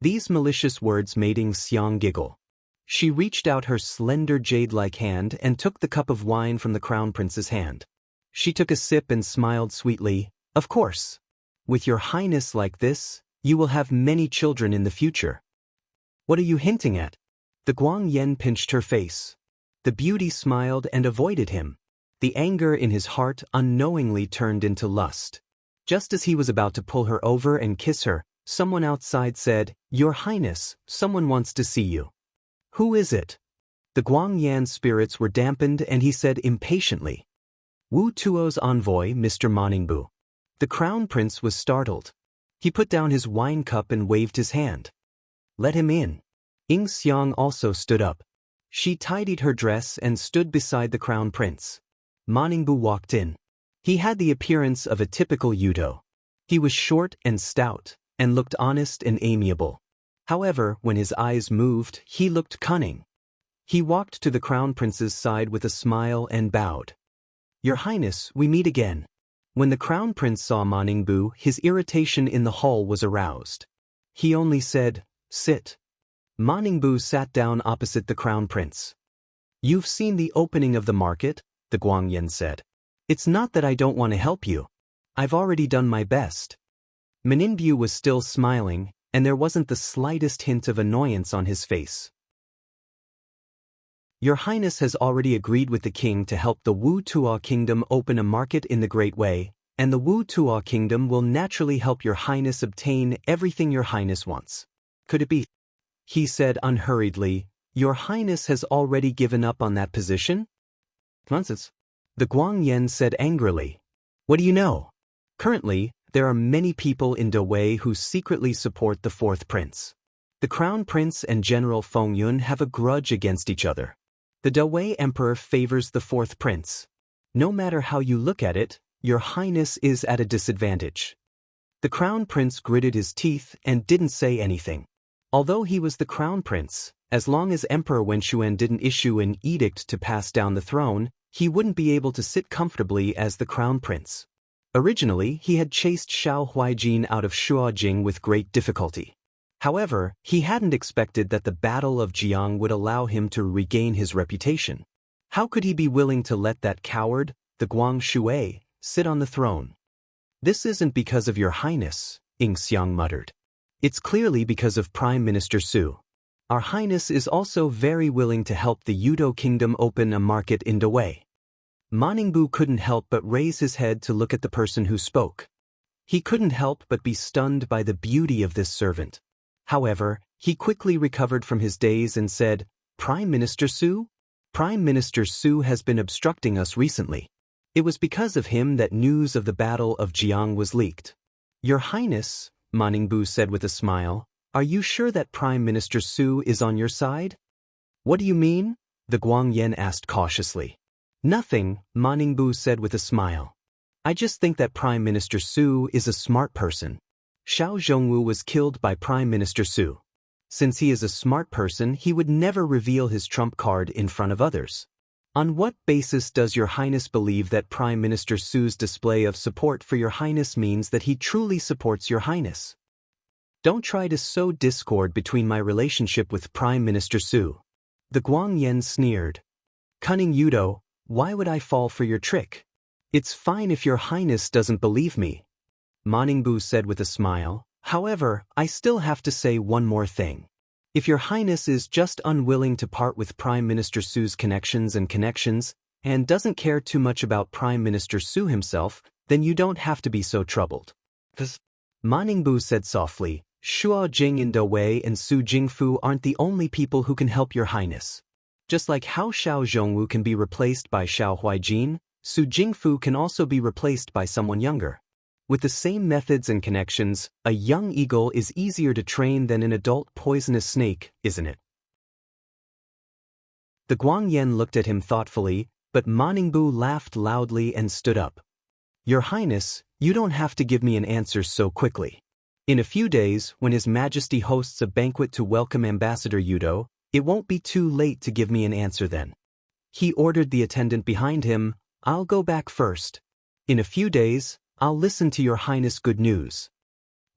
These malicious words made Ying Xiang giggle. She reached out her slender jade-like hand and took the cup of wine from the Crown Prince's hand. She took a sip and smiled sweetly. "Of course. With Your Highness like this, you will have many children in the future." "What are you hinting at?" The Guang Yen pinched her face. The beauty smiled and avoided him. The anger in his heart unknowingly turned into lust. Just as he was about to pull her over and kiss her, someone outside said, "Your Highness, someone wants to see you." "Who is it?" The Guangyan's spirits were dampened and he said impatiently, "Wu Tuo's envoy, Mr. Moningbu." The crown prince was startled. He put down his wine cup and waved his hand. "Let him in." Ying Xiang also stood up. She tidied her dress and stood beside the crown prince. Moningbu walked in. He had the appearance of a typical Yudo. He was short and stout, and looked honest and amiable. However, when his eyes moved, he looked cunning. He walked to the crown prince's side with a smile and bowed. "Your Highness, we meet again." When the crown prince saw Moningbu, his irritation in the hall was aroused. He only said, "Sit." Moningbu sat down opposite the crown prince. "You've seen the opening of the market," the Guangyan said. "It's not that I don't want to help you. I've already done my best." Moningbu was still smiling, and there wasn't the slightest hint of annoyance on his face. "Your Highness has already agreed with the king to help the Wu Tuo kingdom open a market in the Great Way, and the Wu Tuo kingdom will naturally help your Highness obtain everything your Highness wants. Could it be?" He said unhurriedly, "Your Highness has already given up on that position?" "Nonsense." The Guangyan said angrily. "What do you know? Currently, there are many people in Dawei who secretly support the fourth prince. The crown prince and General Fengyun have a grudge against each other. The Dawei emperor favors the fourth prince. No matter how you look at it, your Highness is at a disadvantage." The crown prince gritted his teeth and didn't say anything. Although he was the crown prince, as long as Emperor Wenxuan didn't issue an edict to pass down the throne, he wouldn't be able to sit comfortably as the crown prince. Originally, he had chased Xiao Huijin out of Shuajing with great difficulty. However, he hadn't expected that the Battle of Jiang would allow him to regain his reputation. How could he be willing to let that coward, the Guang Shui, sit on the throne? "This isn't because of your Highness," Ying Xiang muttered. "It's clearly because of Prime Minister Su. Our Highness is also very willing to help the Yudo kingdom open a market in Dawei." Moningbu couldn't help but raise his head to look at the person who spoke. He couldn't help but be stunned by the beauty of this servant. However, he quickly recovered from his daze and said, "Prime Minister Su? Prime Minister Su has been obstructing us recently. It was because of him that news of the Battle of Jiang was leaked." "Your Highness," Moningbu said with a smile, "are you sure that Prime Minister Su is on your side?" "What do you mean?" the Guangyan asked cautiously. "Nothing," Moningbu said with a smile. "I just think that Prime Minister Su is a smart person. Xiao Zhongwu was killed by Prime Minister Su. Since he is a smart person, he would never reveal his trump card in front of others. On what basis does your Highness believe that Prime Minister Su's display of support for your Highness means that he truly supports your Highness? Don't try to sow discord between my relationship with Prime Minister Su." The Guangyan sneered. "Cunning Yudo, why would I fall for your trick? It's fine if your Highness doesn't believe me," Moningbu said with a smile. "However, I still have to say one more thing. If your Highness is just unwilling to part with Prime Minister Su's connections and doesn't care too much about Prime Minister Su himself, then you don't have to be so troubled." Moningbu said softly, "Shuo Jing in Dawei and Su Jingfu aren't the only people who can help your Highness. Just like how Xiao Zhongwu can be replaced by Xiao Huijin, Su Jingfu can also be replaced by someone younger. With the same methods and connections, a young eagle is easier to train than an adult poisonous snake, isn't it?" The Guangyan looked at him thoughtfully, but Moningbu laughed loudly and stood up. "Your Highness, you don't have to give me an answer so quickly. In a few days, when His Majesty hosts a banquet to welcome Ambassador Yudo, it won't be too late to give me an answer then." He ordered the attendant behind him, "I'll go back first. In a few days, I'll listen to your Highness' good news."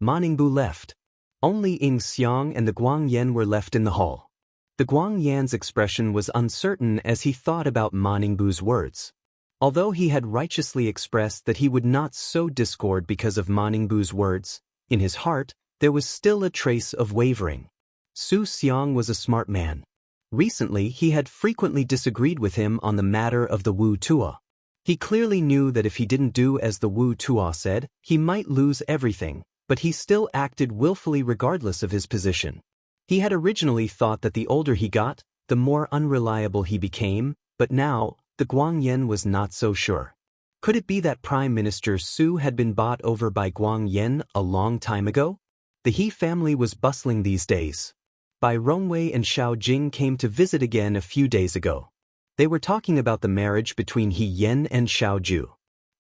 Moningbu left. Only Ying Xiang and the Guangyan were left in the hall. The Guangyan's expression was uncertain as he thought about Moningbu's words. Although he had righteously expressed that he would not sow discord because of Moningbu's words, in his heart, there was still a trace of wavering. Su Xiang was a smart man. Recently, he had frequently disagreed with him on the matter of the Wu Tuo. He clearly knew that if he didn't do as the Wu Tuo said, he might lose everything, but he still acted willfully regardless of his position. He had originally thought that the older he got, the more unreliable he became, but now, the Guangyan was not so sure. Could it be that Prime Minister Su had been bought over by Guangyan a long time ago? The He family was bustling these days. Bai Rongwei and Xiao Jing came to visit again a few days ago. They were talking about the marriage between He Yen and Xiao Ju.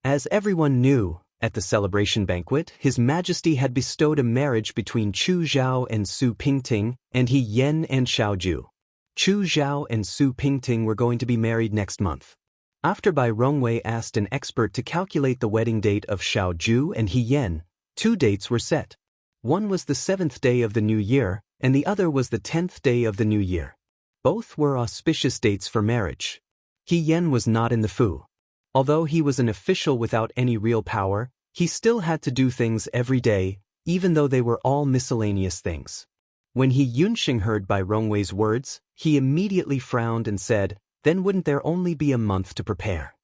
As everyone knew, at the celebration banquet, His Majesty had bestowed a marriage between Chu Zhao and Su Pingting, and He Yen and Xiao Ju. Chu Zhao and Su Pingting were going to be married next month. After Bai Rongwei asked an expert to calculate the wedding date of Xiao Ju and He Yen, 2 dates were set. One was the 7th day of the new year, and the other was the 10th day of the new year. Both were auspicious dates for marriage. He Yen was not in the Fu. Although he was an official without any real power, he still had to do things every day, even though they were all miscellaneous things. When He Yunxing heard Bai Rongwei's words, he immediately frowned and said, "Then wouldn't there only be a month to prepare?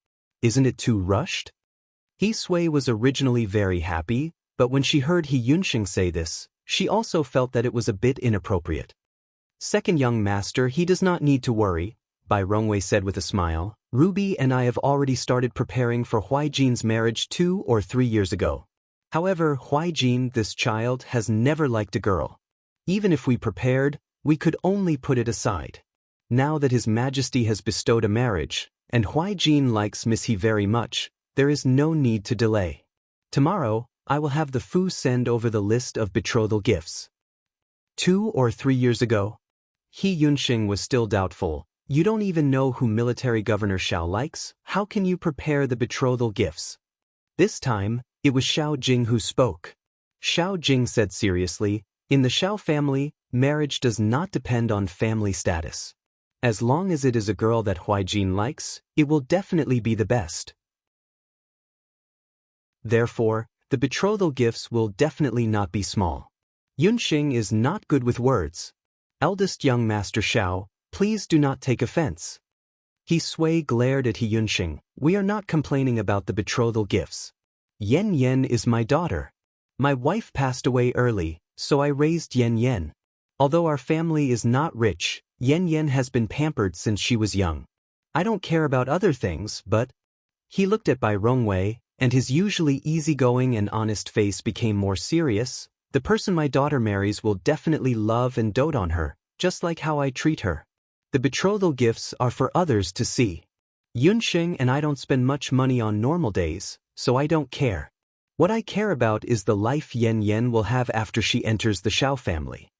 Isn't it too rushed?" He Sui was originally very happy, but when she heard He Yunxing say this, she also felt that it was a bit inappropriate. "Second young master, he does not need to worry," Bai Rongwei said with a smile. "Ruby and I have already started preparing for Huaijin's marriage 2 or 3 years ago. However, Huaijin, this child, has never liked a girl. Even if we prepared, we could only put it aside. Now that His Majesty has bestowed a marriage, and Huaijin likes Miss He very much, there is no need to delay. Tomorrow, I will have the Fu send over the list of betrothal gifts." 2 or 3 years ago? He Yunxing was still doubtful. "You don't even know who Military Governor Xiao likes? How can you prepare the betrothal gifts?" This time, it was Xiao Jing who spoke. Xiao Jing said seriously, "In the Xiao family, marriage does not depend on family status. As long as it is a girl that Huaijin likes, it will definitely be the best. Therefore, the betrothal gifts will definitely not be small." Yunxing is not good with words. "Eldest young Master Xiao, please do not take offense." He Sui glared at He Yunxing. "We are not complaining about the betrothal gifts. Yen Yen is my daughter. My wife passed away early, so I raised Yen Yen. Although our family is not rich, Yen Yen has been pampered since she was young. I don't care about other things, but—" He looked at Bai Rongwei, and his usually easygoing and honest face became more serious. "The person my daughter marries will definitely love and dote on her, just like how I treat her. The betrothal gifts are for others to see. Yunxing and I don't spend much money on normal days, so I don't care. What I care about is the life Yen Yen will have after she enters the Xiao family."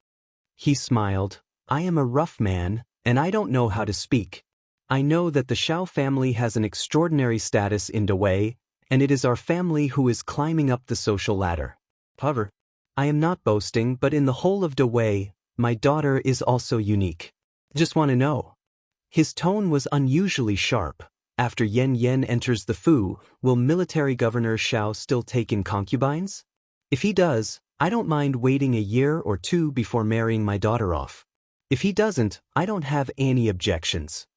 He smiled. "I am a rough man, and I don't know how to speak. I know that the Xiao family has an extraordinary status in Dawei, and it is our family who is climbing up the social ladder. However, I am not boasting, but in the whole of Dawei, my daughter is also unique. Just want to know." His tone was unusually sharp. "After Yen Yen enters the Fu, will Military Governor Xiao still take in concubines? If he does, I don't mind waiting a year or 2 before marrying my daughter off. If he doesn't, I don't have any objections."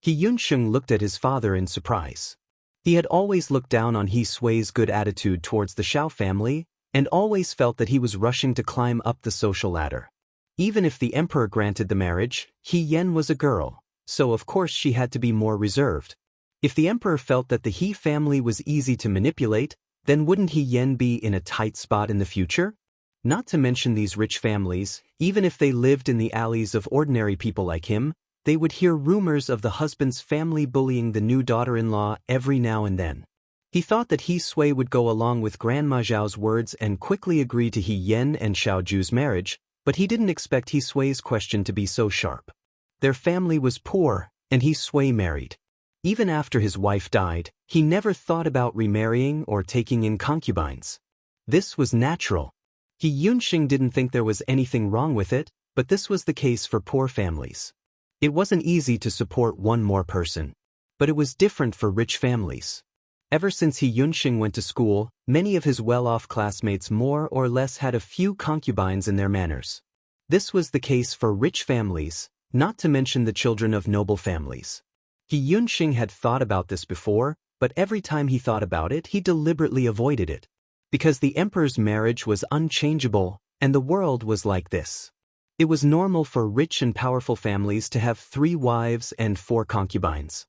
He Yunxing looked at his father in surprise. He had always looked down on He Sui's good attitude towards the Xiao family, and always felt that he was rushing to climb up the social ladder. Even if the emperor granted the marriage, He Yen was a girl, so of course she had to be more reserved. If the emperor felt that the He family was easy to manipulate, then wouldn't He Yen be in a tight spot in the future? Not to mention these rich families, even if they lived in the alleys of ordinary people like him, they would hear rumors of the husband's family bullying the new daughter-in-law every now and then. He thought that He Sui would go along with Grandma Zhao's words and quickly agree to He Yen and Xiao Ju's marriage, but he didn't expect He Sui's question to be so sharp. Their family was poor, and He Sui married. Even after his wife died, he never thought about remarrying or taking in concubines. This was natural. He Yunxing didn't think there was anything wrong with it, but this was the case for poor families. It wasn't easy to support one more person. But it was different for rich families. Ever since He Yunxing went to school, many of his well-off classmates more or less had a few concubines in their manors. This was the case for rich families, not to mention the children of noble families. He Yunxing had thought about this before, but every time he thought about it he deliberately avoided it. Because the emperor's marriage was unchangeable, and the world was like this. It was normal for rich and powerful families to have 3 wives and 4 concubines.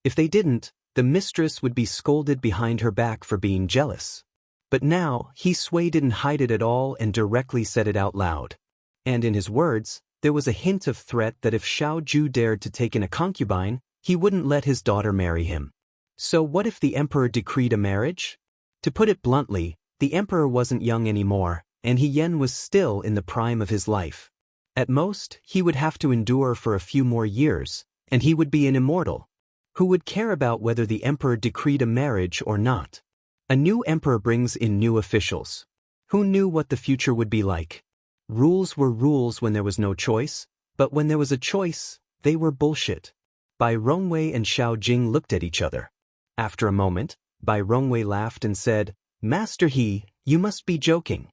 If they didn't, the mistress would be scolded behind her back for being jealous. But now, He Sui didn't hide it at all and directly said it out loud. And in his words, there was a hint of threat that if Xiao Ju dared to take in a concubine, he wouldn't let his daughter marry him. So what if the emperor decreed a marriage? To put it bluntly, the emperor wasn't young anymore, and He Yen was still in the prime of his life. At most, he would have to endure for a few more years, and he would be an immortal. Who would care about whether the emperor decreed a marriage or not? A new emperor brings in new officials. Who knew what the future would be like? Rules were rules when there was no choice, but when there was a choice, they were bullshit. Bai Rongwei and Xiao Jing looked at each other. After a moment, Bai Rongwei laughed and said, "Master He, you must be joking.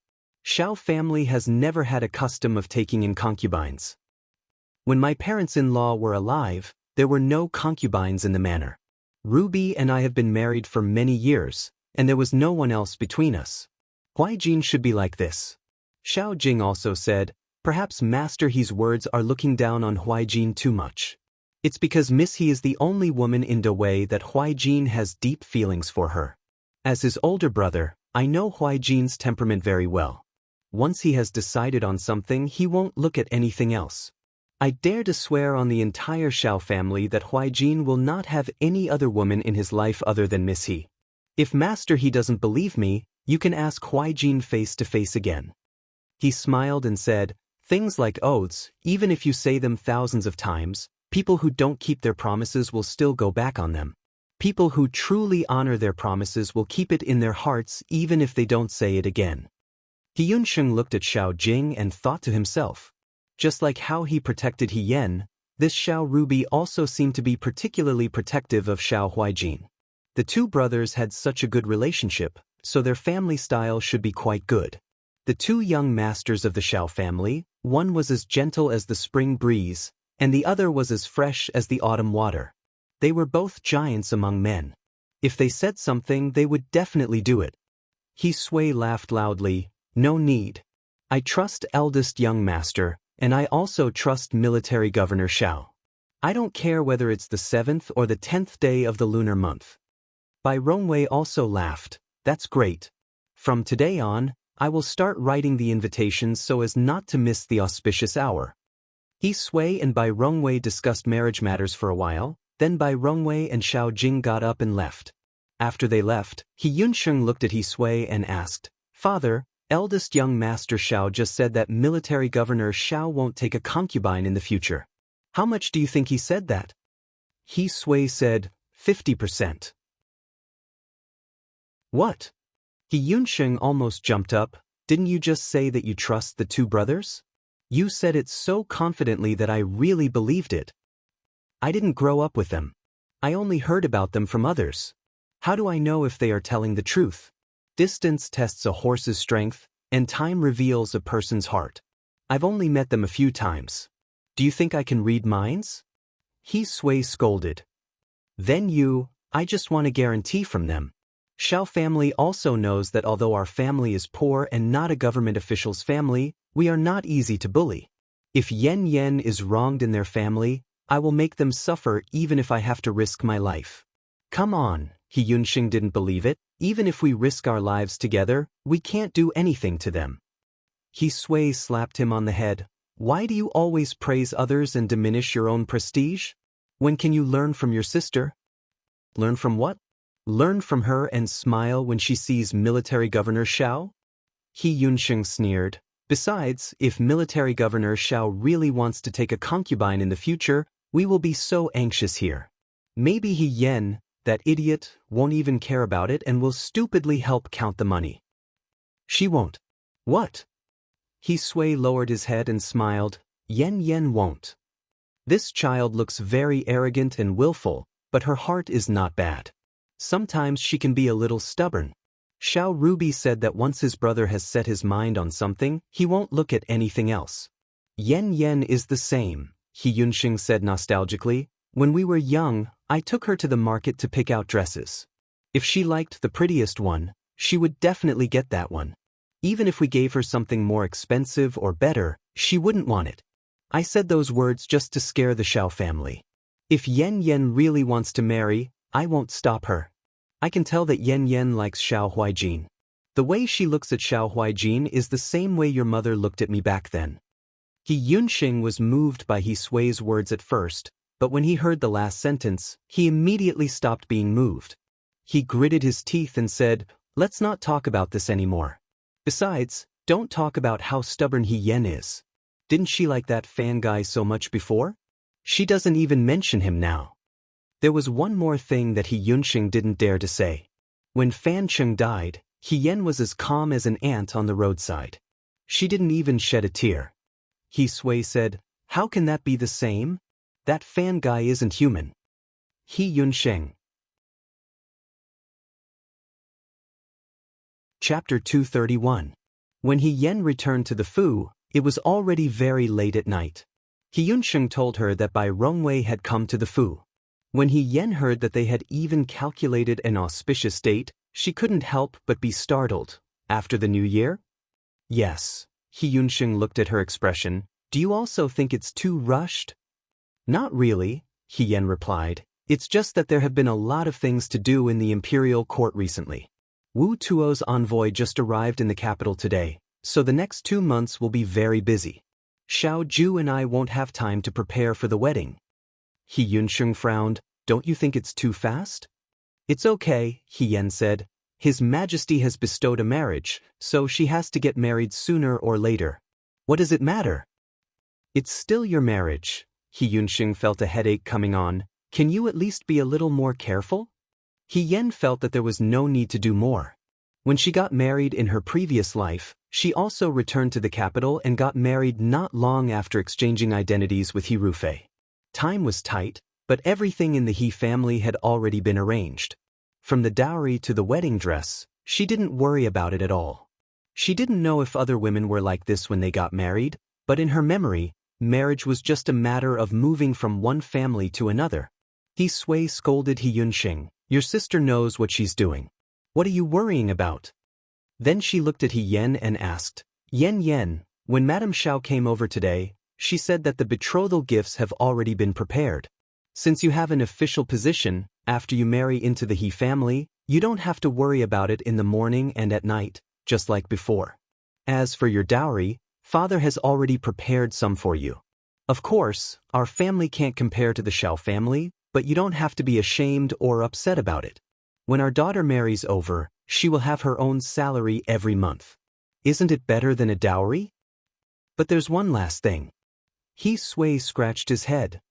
Xiao family has never had a custom of taking in concubines. When my parents-in-law were alive, there were no concubines in the manor. Ruby and I have been married for many years, and there was no one else between us. Huaijin should be like this." Xiao Jing also said, "Perhaps Master He's words are looking down on Huaijin too much. It's because Miss He is the only woman in Dawei that Huaijin has deep feelings for her. As his older brother, I know Huaijin's temperament very well. Once he has decided on something, he won't look at anything else. I dare to swear on the entire Xiao family that Huaijin will not have any other woman in his life other than Miss He. If Master He doesn't believe me, you can ask Huaijin face to face again." He smiled and said, "Things like oaths, even if you say them thousands of times, people who don't keep their promises will still go back on them. People who truly honor their promises will keep it in their hearts even if they don't say it again." He Yunsheng looked at Xiao Jing and thought to himself, just like how he protected He Yen, this Xiao Ruby also seemed to be particularly protective of Xiao Huaijin. The 2 brothers had such a good relationship, so their family style should be quite good. The 2 young masters of the Xiao family, one was as gentle as the spring breeze, and the other was as fresh as the autumn water. They were both giants among men. If they said something, they would definitely do it. He Sui laughed loudly, "No need. I trust eldest young master, and I also trust military governor Xiao. I don't care whether it's the 7th or the 10th day of the lunar month." Bai Rongwei also laughed, "That's great. From today on, I will start writing the invitations so as not to miss the auspicious hour." He Sui and Bai Rongwei discussed marriage matters for a while, then Bai Rongwei and Xiao Jing got up and left. After they left, He Yunsheng looked at He Sui and asked, "Father, eldest young master Xiao just said that military governor Xiao won't take a concubine in the future. How much do you think he said that?" He Sui said, 50%. "What?" He Yunsheng almost jumped up. "Didn't you just say that you trust the 2 brothers? You said it so confidently that I really believed it. I didn't grow up with them. I only heard about them from others. How do I know if they are telling the truth? Distance tests a horse's strength, and time reveals a person's heart. I've only met them a few times. Do you think I can read minds?" He Sui scolded. "Then I just want a guarantee from them. Xiao family also knows that although our family is poor and not a government official's family, we are not easy to bully. If Yen Yen is wronged in their family, I will make them suffer even if I have to risk my life." "Come on," He Yunsheng didn't believe it. "Even if we risk our lives together, we can't do anything to them." He Sui slapped him on the head. "Why do you always praise others and diminish your own prestige? When can you learn from your sister?" "Learn from what?" "Learn from her and smile when she sees military governor Xiao?" He Yunsheng sneered. "Besides, if military governor Xiao really wants to take a concubine in the future, we will be so anxious here. Maybe He Yen, that idiot, won't even care about it and will stupidly help count the money." "She won't." "What?" He Sui lowered his head and smiled. "Yen Yen won't. This child looks very arrogant and willful, but her heart is not bad. Sometimes she can be a little stubborn. Xiao Ruby said that once his brother has set his mind on something, he won't look at anything else. Yen Yen is the same," He Yunsheng said nostalgically. "When we were young, I took her to the market to pick out dresses. If she liked the prettiest one, she would definitely get that one. Even if we gave her something more expensive or better, she wouldn't want it. I said those words just to scare the Xiao family. If Yan Yan really wants to marry, I won't stop her. I can tell that Yan Yan likes Xiao Huijin. The way she looks at Xiao Huijin is the same way your mother looked at me back then. He Yunxing was moved by He Sui's words at first, but when he heard the last sentence, he immediately stopped being moved. He gritted his teeth and said, "Let's not talk about this anymore. Besides, don't talk about how stubborn He Yan is. Didn't she like that fan guy so much before? She doesn't even mention him now." There was one more thing that He Yunxing didn't dare to say. When Fan Cheng died, He Yan was as calm as an ant on the roadside. She didn't even shed a tear. He Sui said, "How can that be the same? That fan guy isn't human." He Yunxing. Chapter 231. When He Yan returned to the Fu, it was already very late at night. He Yunxing told her that Bai Rongwei had come to the Fu. When He Yan heard that they had even calculated an auspicious date, she couldn't help but be startled. After the new year? Yes. He Yunxing looked at her expression. Do you also think it's too rushed? Not really, He Yan replied. It's just that there have been a lot of things to do in the imperial court recently. Wu Tuo's envoy just arrived in the capital today, so the next 2 months will be very busy. Xiao Ju and I won't have time to prepare for the wedding. He Yunxing frowned. Don't you think it's too fast? It's okay, He Yan said. His Majesty has bestowed a marriage, so she has to get married sooner or later. What does it matter? It's still your marriage. He Yunxing felt a headache coming on. Can you at least be a little more careful? He Yan felt that there was no need to do more. When she got married in her previous life, she also returned to the capital and got married not long after exchanging identities with He Rufei. Time was tight, but everything in the He family had already been arranged. From the dowry to the wedding dress, she didn't worry about it at all. She didn't know if other women were like this when they got married, but in her memory, marriage was just a matter of moving from one family to another. He Sui scolded He Yunxing. Your sister knows what she's doing. What are you worrying about? Then she looked at He Yan and asked, Yan, when Madame Xiao came over today, she said that the betrothal gifts have already been prepared. Since you have an official position, after you marry into the He family, you don't have to worry about it in the morning and at night, just like before. As for your dowry, Father has already prepared some for you. Of course, our family can't compare to the Xiao family, but you don't have to be ashamed or upset about it. When our daughter marries over, she will have her own salary every month. Isn't it better than a dowry? But there's one last thing. He Sui scratched his head.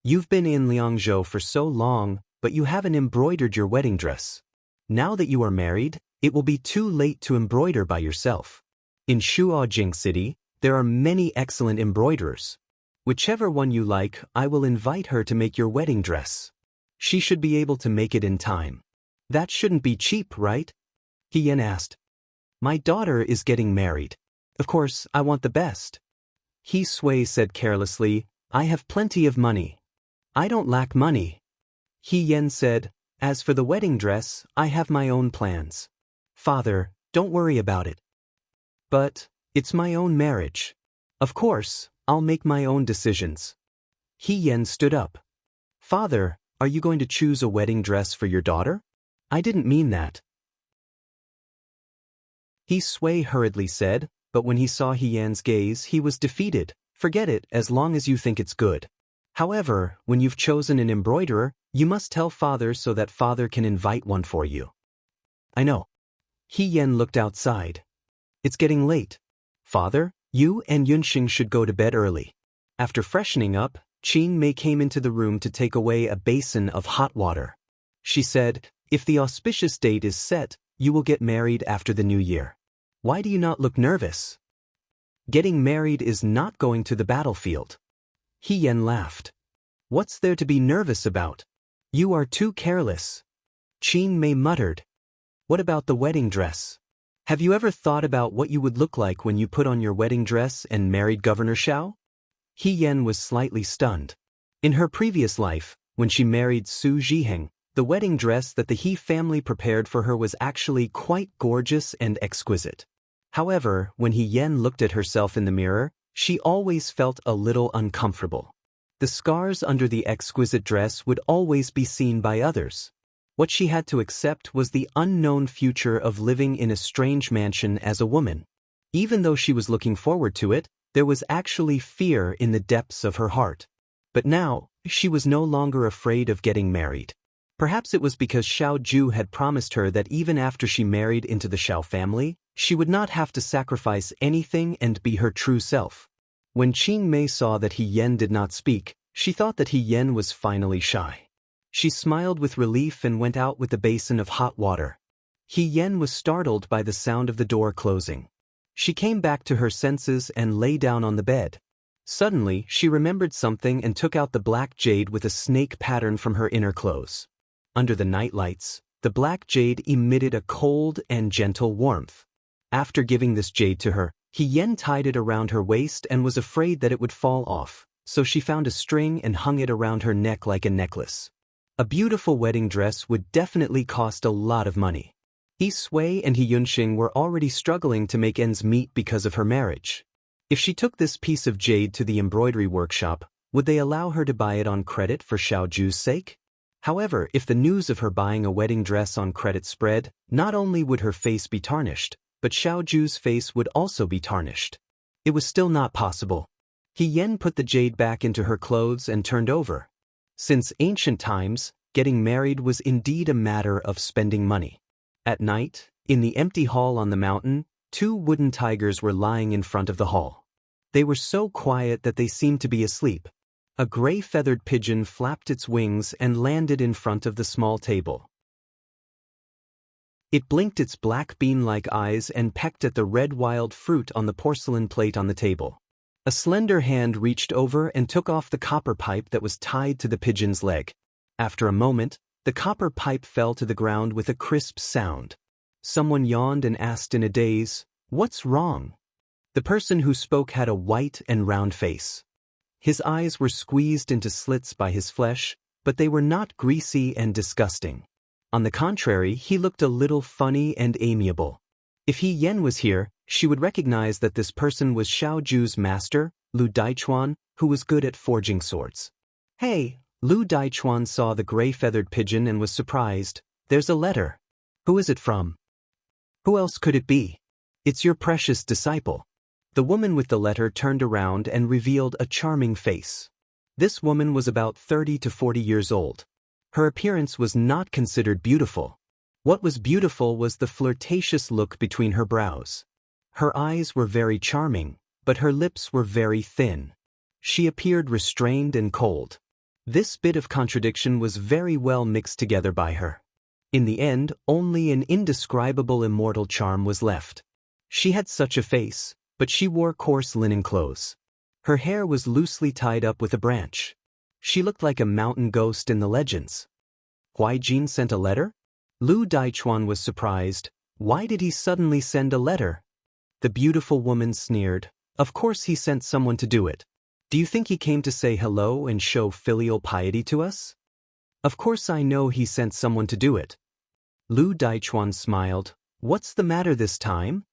You've been in Liangzhou for so long, but you haven't embroidered your wedding dress. Now that you are married, it will be too late to embroider by yourself. In Shuojing City, there are many excellent embroiderers. Whichever one you like, I will invite her to make your wedding dress. She should be able to make it in time. That shouldn't be cheap, right? He Yan asked. My daughter is getting married. Of course, I want the best. He Sui said carelessly, I have plenty of money. I don't lack money. He Yan said, as for the wedding dress, I have my own plans. Father, don't worry about it. But, it's my own marriage. Of course, I'll make my own decisions. He Yan stood up. Father, are you going to choose a wedding dress for your daughter? I didn't mean that. He Sui hurriedly said, but when he saw He Yan's gaze, he was defeated. Forget it as long as you think it's good. However, when you've chosen an embroiderer, you must tell Father so that Father can invite one for you. I know. He Yan looked outside. It's getting late. Father, you and Yunxing should go to bed early. After freshening up, Qin Mei came into the room to take away a basin of hot water. She said, if the auspicious date is set, you will get married after the new year. Why do you not look nervous? Getting married is not going to the battlefield. He Yan laughed. What's there to be nervous about? You are too careless. Qin Mei muttered. What about the wedding dress? Have you ever thought about what you would look like when you put on your wedding dress and married Governor Xiao? He Yan was slightly stunned. In her previous life, When she married Su Zhiheng, the wedding dress that the He family prepared for her was actually quite gorgeous and exquisite. However, when He Yen looked at herself in the mirror, she always felt a little uncomfortable. The scars under the exquisite dress would always be seen by others. What she had to accept was the unknown future of living in a strange mansion as a woman. Even though she was looking forward to it, there was actually fear in the depths of her heart. But now, she was no longer afraid of getting married. Perhaps it was because Xiao Ju had promised her that even after she married into the Xiao family, she would not have to sacrifice anything and be her true self. When Qing Mei saw that He Yen did not speak, she thought that He Yen was finally shy. She smiled with relief and went out with the basin of hot water. He Yen was startled by the sound of the door closing. She came back to her senses and lay down on the bed. Suddenly, she remembered something and took out the black jade with a snake pattern from her inner clothes. Under the night lights, the black jade emitted a cold and gentle warmth. After giving this jade to her, He Yen tied it around her waist and was afraid that it would fall off, so she found a string and hung it around her neck like a necklace. A beautiful wedding dress would definitely cost a lot of money. He Sui and He Yunxing were already struggling to make ends meet because of her marriage. If she took this piece of jade to the embroidery workshop, would they allow her to buy it on credit for Xiao Ju's sake? However, if the news of her buying a wedding dress on credit spread, not only would her face be tarnished, but Xiao Ju's face would also be tarnished. It was still not possible. He Yen put the jade back into her clothes and turned over. Since ancient times, getting married was indeed a matter of spending money. At night, in the empty hall on the mountain, 2 wooden tigers were lying in front of the hall. They were so quiet that they seemed to be asleep. A gray feathered pigeon flapped its wings and landed in front of the small table. It blinked its black bean-like eyes and pecked at the red wild fruit on the porcelain plate on the table. A slender hand reached over and took off the copper pipe that was tied to the pigeon's leg. After a moment, the copper pipe fell to the ground with a crisp sound. Someone yawned and asked in a daze, "What's wrong?" The person who spoke had a white and round face. His eyes were squeezed into slits by his flesh, but they were not greasy and disgusting. On the contrary, he looked a little funny and amiable. If He Yen was here, she would recognize that this person was Xiao Ju's master, Lu Daichuan, who was good at forging swords. "Hey!" Lu Daichuan saw the gray-feathered pigeon and was surprised. "There's a letter. Who is it from?" "Who else could it be? It's your precious disciple." The woman with the letter turned around and revealed a charming face. This woman was about 30 to 40 years old. Her appearance was not considered beautiful. What was beautiful was the flirtatious look between her brows. Her eyes were very charming, but her lips were very thin. She appeared restrained and cold. This bit of contradiction was very well mixed together by her. In the end, only an indescribable immortal charm was left. She had such a face, but she wore coarse linen clothes. Her hair was loosely tied up with a branch. She looked like a mountain ghost in the legends. Huaijin sent a letter? Lu Daichuan was surprised. Why did he suddenly send a letter? The beautiful woman sneered. Of course he sent someone to do it. Do you think he came to say hello and show filial piety to us? Of course I know he sent someone to do it. Lu Daichuan smiled. What's the matter this time?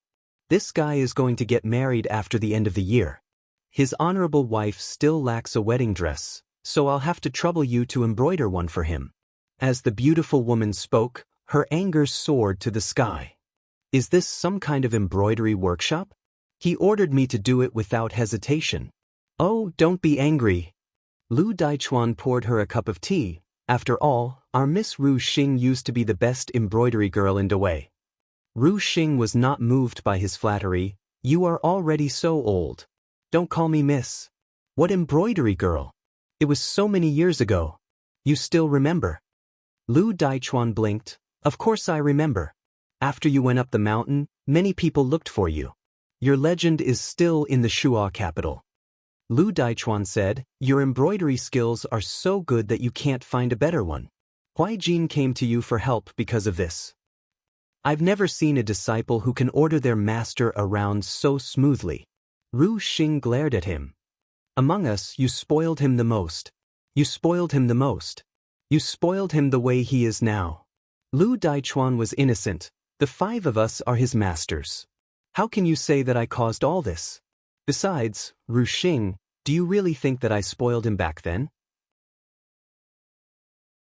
This guy is going to get married after the end of the year. His honorable wife still lacks a wedding dress, so I'll have to trouble you to embroider one for him. As the beautiful woman spoke, her anger soared to the sky. Is this some kind of embroidery workshop? He ordered me to do it without hesitation. Oh, don't be angry. Lu Daichuan poured her a cup of tea. After all, our Miss Ru Xing used to be the best embroidery girl in Dawei. Ru Xing was not moved by his flattery. You are already so old. Don't call me miss. What embroidery girl? It was so many years ago. You still remember? Lu Daichuan blinked. Of course I remember. After you went up the mountain, many people looked for you. Your legend is still in the Shuo capital. Lu Daichuan said, your embroidery skills are so good that you can't find a better one. Huaijin came to you for help because of this. I've never seen a disciple who can order their master around so smoothly. Ru Xing glared at him. Among us, you spoiled him the most. You spoiled him the most. You spoiled him the way he is now. Lu Daichuan was innocent. The 5 of us are his masters. How can you say that I caused all this? Besides, Ru Xing, do you really think that I spoiled him back then?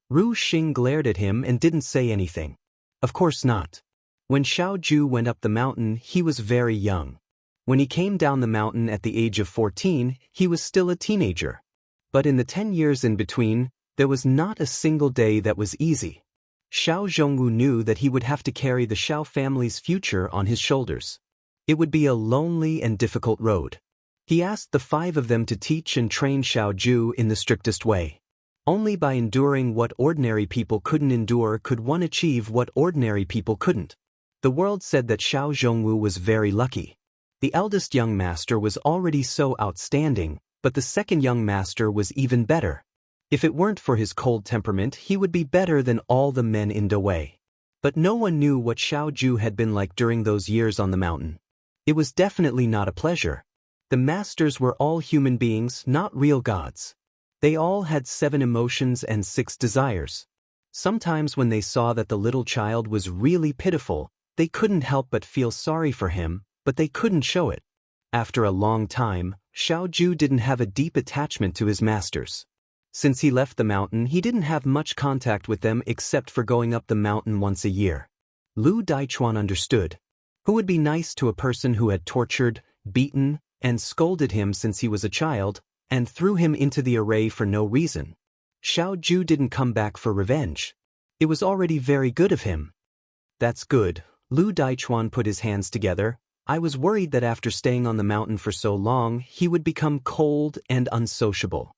Ru Xing glared at him and didn't say anything. Of course not. When Xiao Ju went up the mountain, he was very young. When he came down the mountain at the age of 14, he was still a teenager. But in the 10 years in between, there was not a single day that was easy. Xiao Zhongwu knew that he would have to carry the Xiao family's future on his shoulders. It would be a lonely and difficult road. He asked the 5 of them to teach and train Xiao Ju in the strictest way. Only by enduring what ordinary people couldn't endure could one achieve what ordinary people couldn't. The world said that Xiao Zhongwu was very lucky. The eldest young master was already so outstanding, but the second young master was even better. If it weren't for his cold temperament, he would be better than all the men in Dawei. But no one knew what Xiao Ju had been like during those years on the mountain. It was definitely not a pleasure. The masters were all human beings, not real gods. They all had 7 emotions and 6 desires. Sometimes when they saw that the little child was really pitiful, they couldn't help but feel sorry for him, but they couldn't show it. After a long time, Xiao Ju didn't have a deep attachment to his masters. Since he left the mountain, he didn't have much contact with them except for going up the mountain once a year. Lu Daichuan understood. Who would be nice to a person who had tortured, beaten, and scolded him since he was a child, and threw him into the array for no reason? Xiao Ju didn't come back for revenge. It was already very good of him. That's good. Lu Daichuan put his hands together. I was worried that after staying on the mountain for so long, he would become cold and unsociable.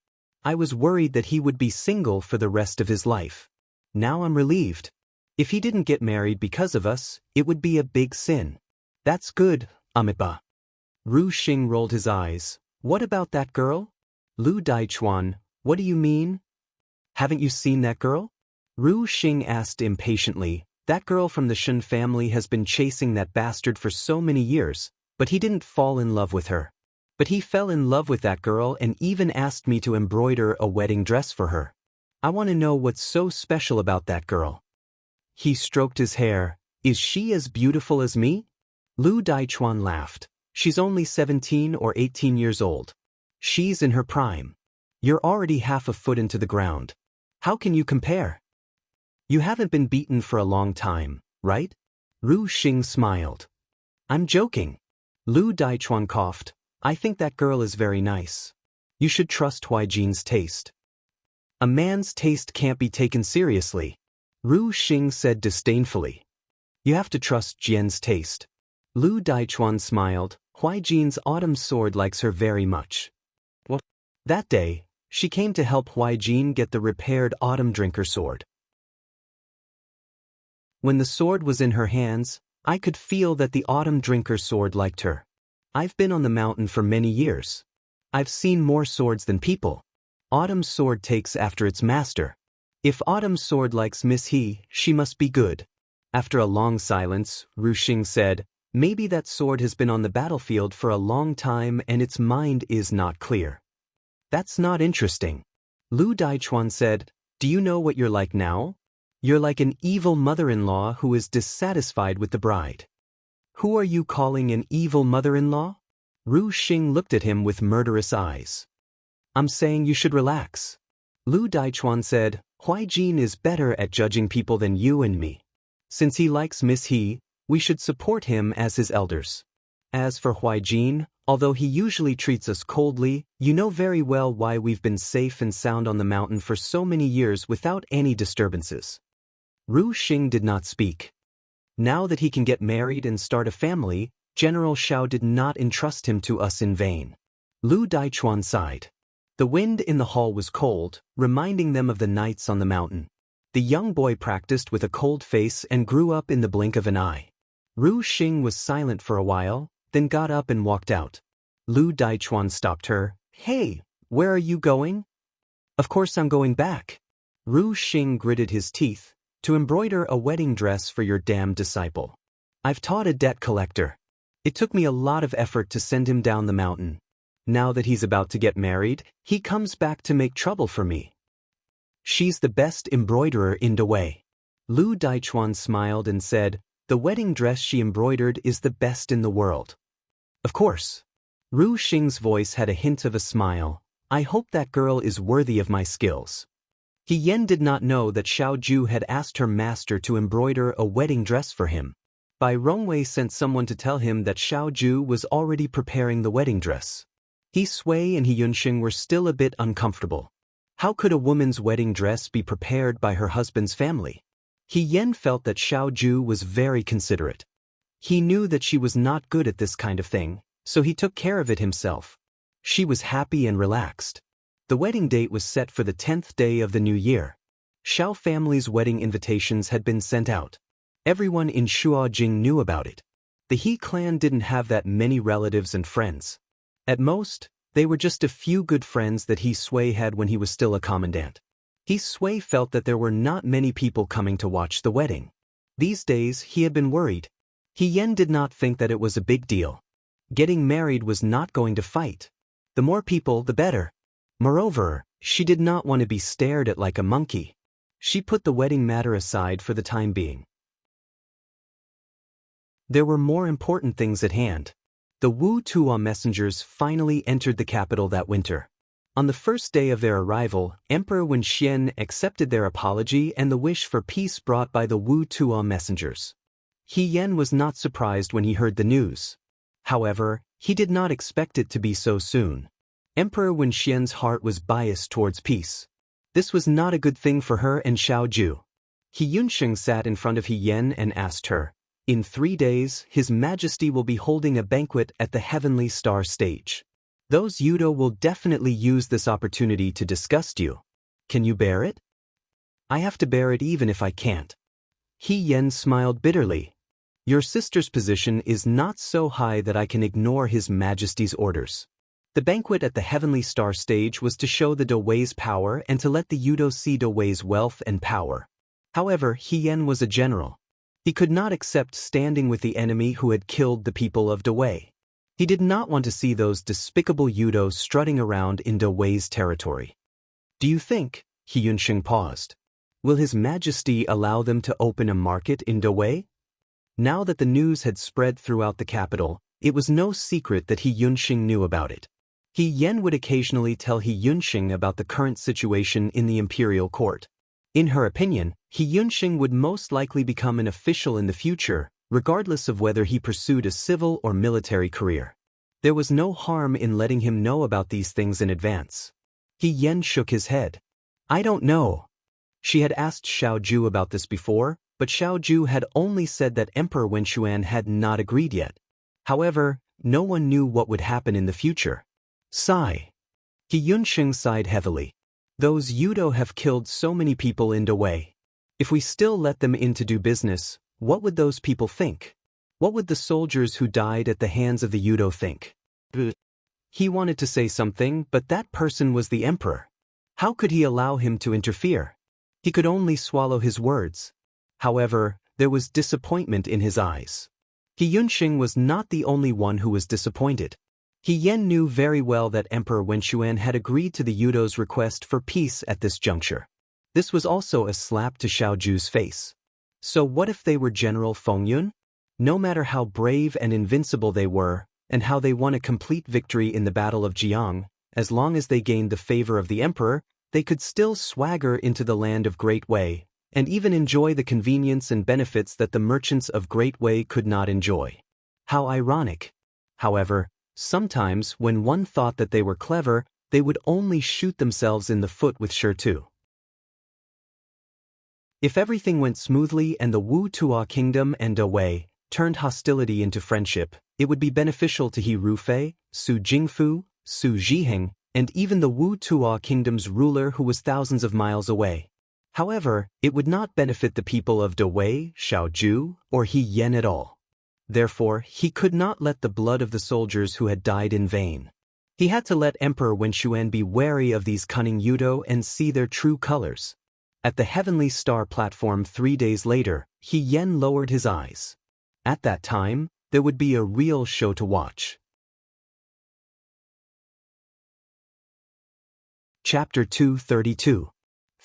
I was worried that he would be single for the rest of his life. Now I'm relieved. If he didn't get married because of us, it would be a big sin. That's good, Amitabha. Ru Xing rolled his eyes. What about that girl? Lu Daichuan, what do you mean? Haven't you seen that girl? Ru Xing asked impatiently. That girl from the Shen family has been chasing that bastard for so many years, but he didn't fall in love with her. But he fell in love with that girl and even asked me to embroider a wedding dress for her. I want to know what's so special about that girl. He stroked his hair. Is she as beautiful as me? Lu Daichuan laughed. She's only 17 or 18 years old. She's in her prime. You're already half a foot into the ground. How can you compare? You haven't been beaten for a long time, right? Ru Xing smiled. I'm joking. Lu Daichuan coughed. I think that girl is very nice. You should trust Huijin's taste. A man's taste can't be taken seriously. Ru Xing said disdainfully. You have to trust Jian's taste. Lu Daichuan smiled. Huijin's autumn sword likes her very much. What? That day, she came to help Huijin get the repaired autumn drinker sword. When the sword was in her hands, I could feel that the autumn drinker sword liked her. I've been on the mountain for many years. I've seen more swords than people. Autumn's sword takes after its master. If Autumn's sword likes Miss He, she must be good. After a long silence, Ru Xing said, maybe that sword has been on the battlefield for a long time and its mind is not clear. That's not interesting. Lu Daichuan said, do you know what you're like now? You're like an evil mother-in-law who is dissatisfied with the bride. Who are you calling an evil mother-in-law? Ru Xing looked at him with murderous eyes. I'm saying you should relax. Lu Daichuan said, Huijin is better at judging people than you and me. Since he likes Miss He, we should support him as his elders. As for Huijin, although he usually treats us coldly, you know very well why we've been safe and sound on the mountain for so many years without any disturbances. Ru Xing did not speak. Now that he can get married and start a family, General Xiao did not entrust him to us in vain. Lu Daichuan sighed. The wind in the hall was cold, reminding them of the nights on the mountain. The young boy practiced with a cold face and grew up in the blink of an eye. Ru Xing was silent for a while, then got up and walked out. Lu Daichuan stopped her. Hey, where are you going? Of course I'm going back. Ru Xing gritted his teeth. To embroider a wedding dress for your damned disciple. I've taught a debt collector. It took me a lot of effort to send him down the mountain. Now that he's about to get married, he comes back to make trouble for me. She's the best embroiderer in Dawei. Lu Daichuan smiled and said, "The wedding dress she embroidered is the best in the world." "Of course." Ru Xing's voice had a hint of a smile. "I hope that girl is worthy of my skills." He Yen did not know that Xiao Ju had asked her master to embroider a wedding dress for him. Bai Rongwei sent someone to tell him that Xiao Ju was already preparing the wedding dress. He Sui and He Yunxing were still a bit uncomfortable. How could a woman's wedding dress be prepared by her husband's family? He Yen felt that Xiao Ju was very considerate. He knew that she was not good at this kind of thing, so he took care of it himself. She was happy and relaxed. The wedding date was set for the 10th day of the new year. Xiao family's wedding invitations had been sent out. Everyone in Shuajing knew about it. The He clan didn't have that many relatives and friends. At most, they were just a few good friends that He Sui had when he was still a commandant. He Sui felt that there were not many people coming to watch the wedding. These days, he had been worried. He Yen did not think that it was a big deal. Getting married was not going to fight. The more people, the better. Moreover, she did not want to be stared at like a monkey. She put the wedding matter aside for the time being. There were more important things at hand. The Wu Tuo messengers finally entered the capital that winter. On the first day of their arrival, Emperor Wenxian accepted their apology and the wish for peace brought by the Wu Tuo messengers. He Yen was not surprised when he heard the news. However, he did not expect it to be so soon. Emperor Wenxian's heart was biased towards peace. This was not a good thing for her and Xiao Ju. He Yunxing sat in front of He Yen and asked her, "In 3 days, His Majesty will be holding a banquet at the Heavenly Star stage. Those Yudo will definitely use this opportunity to disgust you. Can you bear it?" "I have to bear it even if I can't." He Yen smiled bitterly. "Your sister's position is not so high that I can ignore His Majesty's orders." The banquet at the Heavenly Star stage was to show the Dawei's power and to let the Yudo see Dawei's wealth and power. However, He Yen was a general. He could not accept standing with the enemy who had killed the people of Dawei. He did not want to see those despicable Yudo strutting around in Dawei's territory. "Do you think," He Yunxing paused, "will His Majesty allow them to open a market in Dawei?" Now that the news had spread throughout the capital, it was no secret that He Yunxing knew about it. He Yen would occasionally tell He Yunxing about the current situation in the imperial court. In her opinion, He Yunxing would most likely become an official in the future, regardless of whether he pursued a civil or military career. There was no harm in letting him know about these things in advance. He Yen shook his head. "I don't know." She had asked Xiao Ju about this before, but Xiao Ju had only said that Emperor Wenxuan had not agreed yet. However, no one knew what would happen in the future. Sigh. He Yunxing sighed heavily. "Those Yudo have killed so many people in Dawei. If we still let them in to do business, what would those people think? What would the soldiers who died at the hands of the Yudo think?" He wanted to say something, but that person was the emperor. How could he allow him to interfere? He could only swallow his words. However, there was disappointment in his eyes. He Yunxing was not the only one who was disappointed. He Yen knew very well that Emperor Wenxuan had agreed to the Yudo's request for peace at this juncture. This was also a slap to Xiao Ju's face. So what if they were General Fengyun? No matter how brave and invincible they were, and how they won a complete victory in the Battle of Jiang, as long as they gained the favor of the emperor, they could still swagger into the land of Great Wei, and even enjoy the convenience and benefits that the merchants of Great Wei could not enjoy. How ironic. However, sometimes when one thought that they were clever, they would only shoot themselves in the foot with Shirtu. If everything went smoothly and the Wu Tuo kingdom and Dawei turned hostility into friendship, it would be beneficial to He Rufei, Su Jingfu, Su Zhiheng, and even the Wu Tuo kingdom's ruler who was thousands of miles away. However, it would not benefit the people of Dawei, Xiao Ju, or He Yen at all. Therefore, he could not let the blood of the soldiers who had died in vain. He had to let Emperor Wenxuan be wary of these cunning Yudo and see their true colors. At the Heavenly Star platform 3 days later, He Yen lowered his eyes. At that time, there would be a real show to watch. Chapter 232.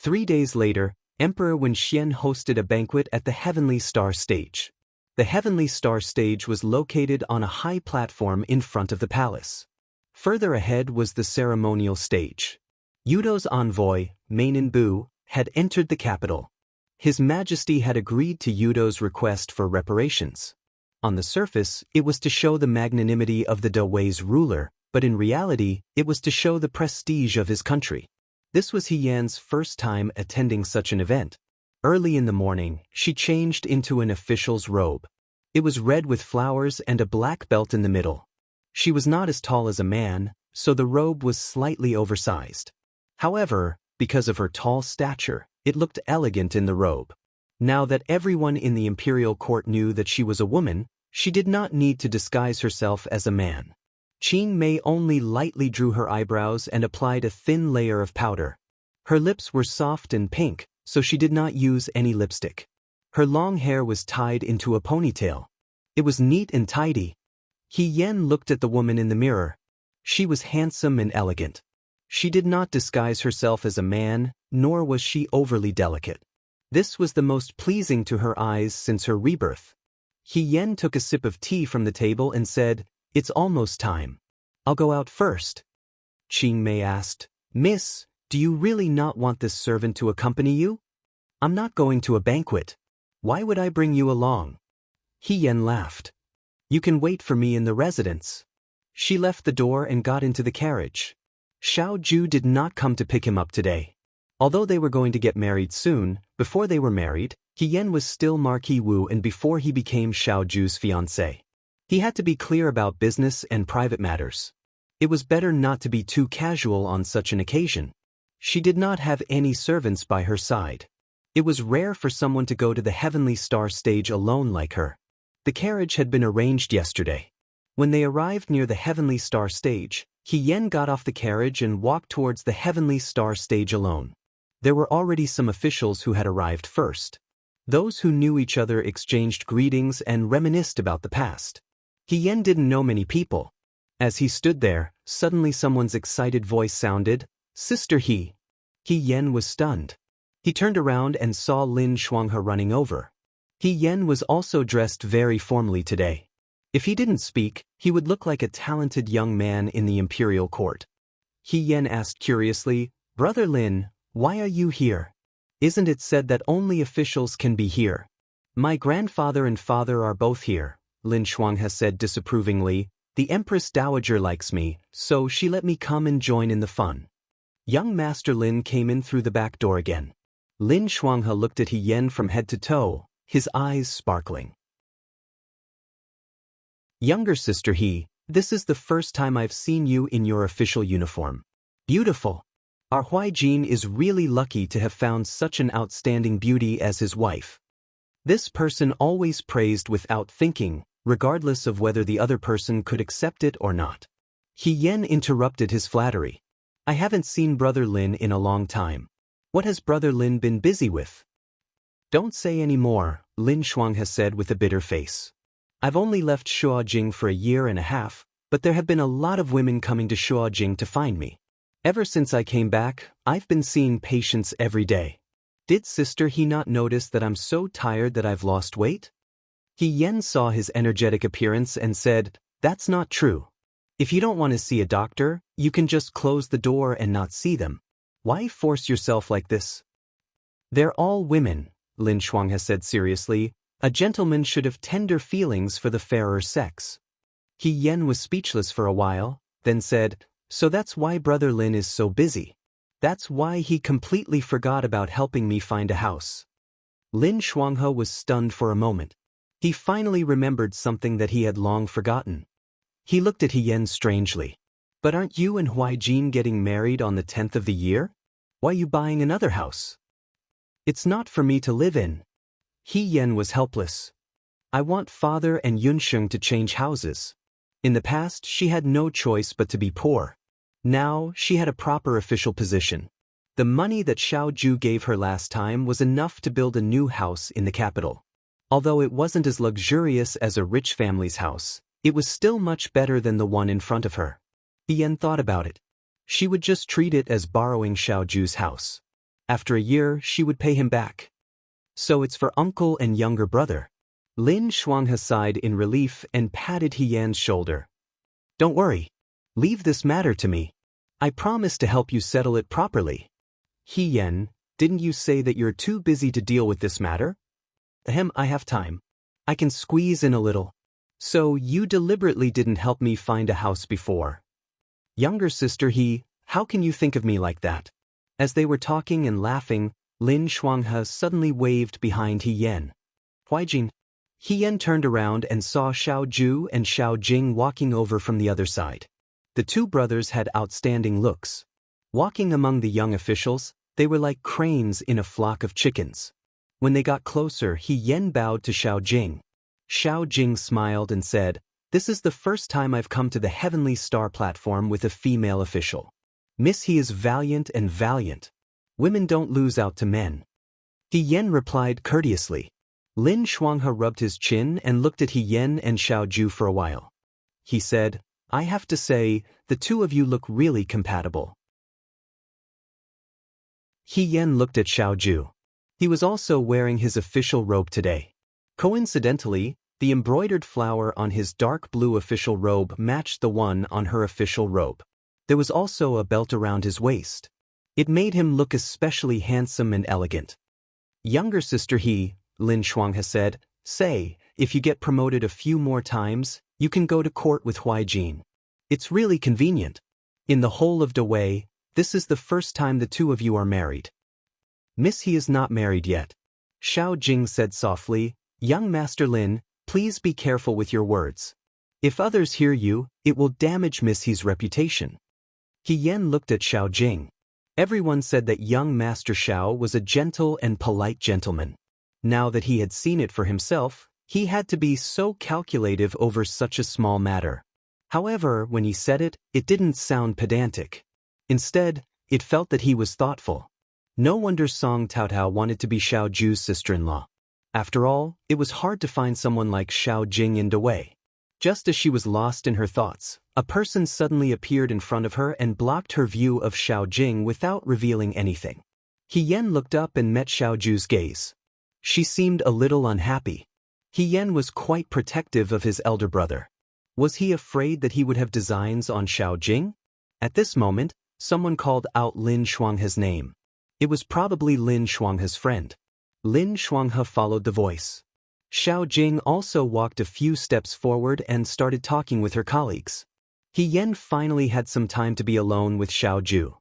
3 days later, Emperor Wenxian hosted a banquet at the Heavenly Star Stage. The Heavenly Star Stage was located on a high platform in front of the palace. Further ahead was the ceremonial stage. Yudo's envoy, Mainin Bu, had entered the capital. His Majesty had agreed to Yudo's request for reparations. On the surface, it was to show the magnanimity of the Dawei's ruler, but in reality, it was to show the prestige of his country. This was He Yan's first time attending such an event. Early in the morning, she changed into an official's robe. It was red with flowers and a black belt in the middle. She was not as tall as a man, so the robe was slightly oversized. However, because of her tall stature, it looked elegant in the robe. Now that everyone in the imperial court knew that she was a woman, she did not need to disguise herself as a man. Qing Mei only lightly drew her eyebrows and applied a thin layer of powder. Her lips were soft and pink, so she did not use any lipstick. Her long hair was tied into a ponytail. It was neat and tidy. He Yan looked at the woman in the mirror. She was handsome and elegant. She did not disguise herself as a man, nor was she overly delicate. This was the most pleasing to her eyes since her rebirth. He Yan took a sip of tea from the table and said, "It's almost time. I'll go out first." Qing Mei asked, "Miss, do you really not want this servant to accompany you?" "I'm not going to a banquet. Why would I bring you along?" He Yan laughed. "You can wait for me in the residence." She left the door and got into the carriage. Xiao Ju did not come to pick him up today. Although they were going to get married soon, before they were married, He Yan was still Marquis Wu, and before he became Xiao Ju's fiancé. He had to be clear about business and private matters. It was better not to be too casual on such an occasion. She did not have any servants by her side. It was rare for someone to go to the Heavenly Star Stage alone like her. The carriage had been arranged yesterday. When they arrived near the Heavenly Star Stage, He Yan got off the carriage and walked towards the Heavenly Star Stage alone. There were already some officials who had arrived first. Those who knew each other exchanged greetings and reminisced about the past. He Yan didn't know many people. As he stood there, suddenly someone's excited voice sounded, "Sister He." He Yan was stunned. He turned around and saw Lin Shuanghe running over. He Yan was also dressed very formally today. If he didn't speak, he would look like a talented young man in the imperial court. He Yan asked curiously, "Brother Lin, why are you here? Isn't it said that only officials can be here?" "My grandfather and father are both here," Lin Shuanghe said disapprovingly. "The Empress Dowager likes me, so she let me come and join in the fun." Young Master Lin came in through the back door again. Lin Shuanghe looked at He Yan from head to toe, his eyes sparkling. "Younger sister He, this is the first time I've seen you in your official uniform. Beautiful. Our Huaijin is really lucky to have found such an outstanding beauty as his wife." This person always praised without thinking, regardless of whether the other person could accept it or not. He Yan interrupted his flattery. "I haven't seen Brother Lin in a long time. What has Brother Lin been busy with?" "Don't say any more," Lin Shuanghe said with a bitter face. "I've only left Shuojing for a year and a half, but there have been a lot of women coming to Shuojing to find me. Ever since I came back, I've been seeing patients every day. Did Sister He not notice that I'm so tired that I've lost weight?" He Yan saw his energetic appearance and said, "That's not true. If you don't want to see a doctor, you can just close the door and not see them. Why force yourself like this?" "They're all women," Lin Shuanghe said seriously. "A gentleman should have tender feelings for the fairer sex." He Yan was speechless for a while, then said, "So that's why Brother Lin is so busy. That's why he completely forgot about helping me find a house." Lin Shuanghe was stunned for a moment. He finally remembered something that he had long forgotten. He looked at He Yan strangely. "But aren't you and Huaijin getting married on the 10th of the year? Why are you buying another house?" "It's not for me to live in." He Yan was helpless. "I want Father and Yunsheng to change houses." In the past, she had no choice but to be poor. Now, she had a proper official position. The money that Xiao Ju gave her last time was enough to build a new house in the capital. Although it wasn't as luxurious as a rich family's house, it was still much better than the one in front of her. He Yan thought about it. She would just treat it as borrowing Xiao Ju's house. After a year, she would pay him back. So it's for uncle and younger brother. Lin Shuanghe sighed in relief and patted He Yan's shoulder. Don't worry. Leave this matter to me. I promise to help you settle it properly. He Yan, didn't you say that you're too busy to deal with this matter? I have time. I can squeeze in a little. So you deliberately didn't help me find a house before. Younger sister how can you think of me like that? As they were talking and laughing, Lin Shuanghe suddenly waved behind He Yan. Huaijin. He Yan turned around and saw Xiao Ju and Xiao Jing walking over from the other side. The two brothers had outstanding looks. Walking among the young officials, they were like cranes in a flock of chickens. When they got closer, He Yan bowed to Xiao Jing. Xiao Jing smiled and said, "This is the first time I've come to the Heavenly Star platform with a female official. Miss He is valiant and valiant. Women don't lose out to men." He Yan replied courteously. Lin Shuanghe rubbed his chin and looked at He Yan and Xiao Ju for a while. He said, "I have to say, the two of you look really compatible." He Yan looked at Xiao Ju. He was also wearing his official robe today. Coincidentally, the embroidered flower on his dark blue official robe matched the one on her official robe. There was also a belt around his waist. It made him look especially handsome and elegant. Younger sister Lin Shuanghe said, "Say, if you get promoted a few more times, you can go to court with Huaijin. It's really convenient. In the whole of Dawei, this is the first time the two of you are married." Miss He is not married yet. Xiao Jing said softly, "Young Master Lin, please be careful with your words. If others hear you, it will damage Miss He's reputation." He Yan looked at Xiao Jing. Everyone said that young Master Xiao was a gentle and polite gentleman. Now that he had seen it for himself, he had to be so calculative over such a small matter. However, when he said it, it didn't sound pedantic. Instead, it felt that he was thoughtful. No wonder Song Taotao wanted to be Xiao Ju's sister-in-law. After all, it was hard to find someone like Xiao Jing in Dawei. Just as she was lost in her thoughts, a person suddenly appeared in front of her and blocked her view of Xiao Jing without revealing anything. He Yan looked up and met Xiao Ju's gaze. She seemed a little unhappy. He Yan was quite protective of his elder brother. Was he afraid that he would have designs on Xiao Jing? At this moment, someone called out Lin Shuanghe's name. It was probably Lin Shuanghe's friend. Lin Shuanghe followed the voice. Xiao Jing also walked a few steps forward and started talking with her colleagues. He Yan finally had some time to be alone with Xiao Ju.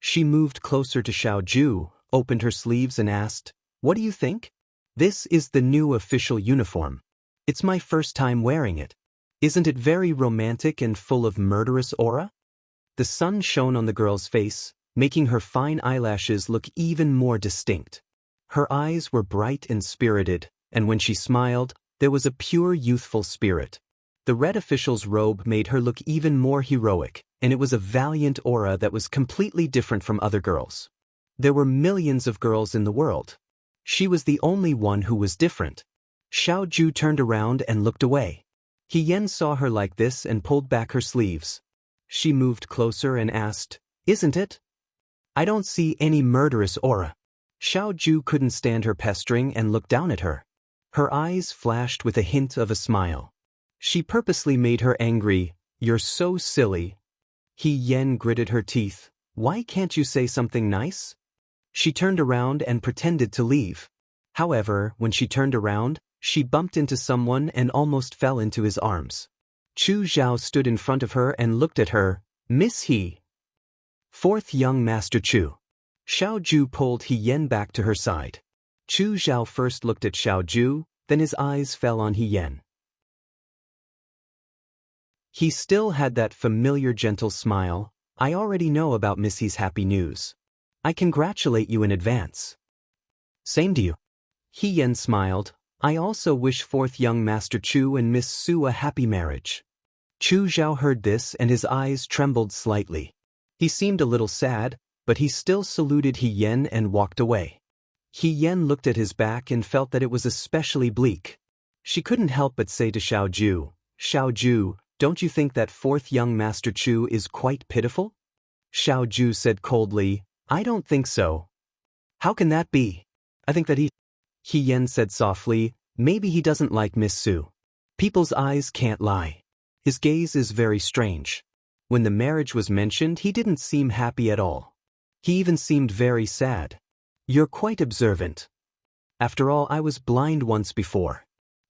She moved closer to Xiao Ju, opened her sleeves and asked, "What do you think? This is the new official uniform. It's my first time wearing it. Isn't it very romantic and full of murderous aura?" The sun shone on the girl's face, making her fine eyelashes look even more distinct. Her eyes were bright and spirited, and when she smiled, there was a pure youthful spirit. The red official's robe made her look even more heroic, and it was a valiant aura that was completely different from other girls. There were millions of girls in the world. She was the only one who was different. Xiao Ju turned around and looked away. He Yan saw her like this and pulled back her sleeves. She moved closer and asked, "Isn't it? I don't see any murderous aura." Xiao Ju couldn't stand her pestering and looked down at her. Her eyes flashed with a hint of a smile. She purposely made her angry. "You're so silly." He Yan gritted her teeth. "Why can't you say something nice?" She turned around and pretended to leave. However, when she turned around, she bumped into someone and almost fell into his arms. Chu Zhao stood in front of her and looked at her. "Miss He." Fourth young Master Chu. Xiao Ju pulled He Yan back to her side. Chu Zhao first looked at Xiao Ju, then his eyes fell on He Yan. He still had that familiar gentle smile. "I already know about Miss He's happy news. I congratulate you in advance." "Same to you." He Yan smiled. "I also wish fourth young Master Chu and Miss Su a happy marriage." Chu Zhao heard this and his eyes trembled slightly. He seemed a little sad, but he still saluted He Yan and walked away. He Yan looked at his back and felt that it was especially bleak. She couldn't help but say to Xiao Ju, "Xiao Ju, don't you think that fourth young Master Chu is quite pitiful?" Xiao Ju said coldly, "I don't think so." How can that be? I think that He Yen said softly, maybe he doesn't like Miss Su. People's eyes can't lie. His gaze is very strange. When the marriage was mentioned, he didn't seem happy at all. He even seemed very sad. You're quite observant. After all, I was blind once before.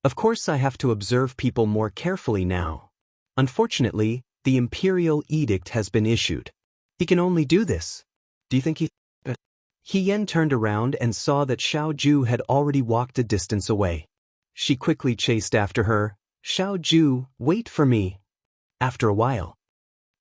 Of course I have to observe people more carefully now. Unfortunately, the imperial edict has been issued. He can only do this. Do you think He Yen turned around and saw that Xiao Ju had already walked a distance away. She quickly chased after her. Xiao Ju, wait for me. After a while.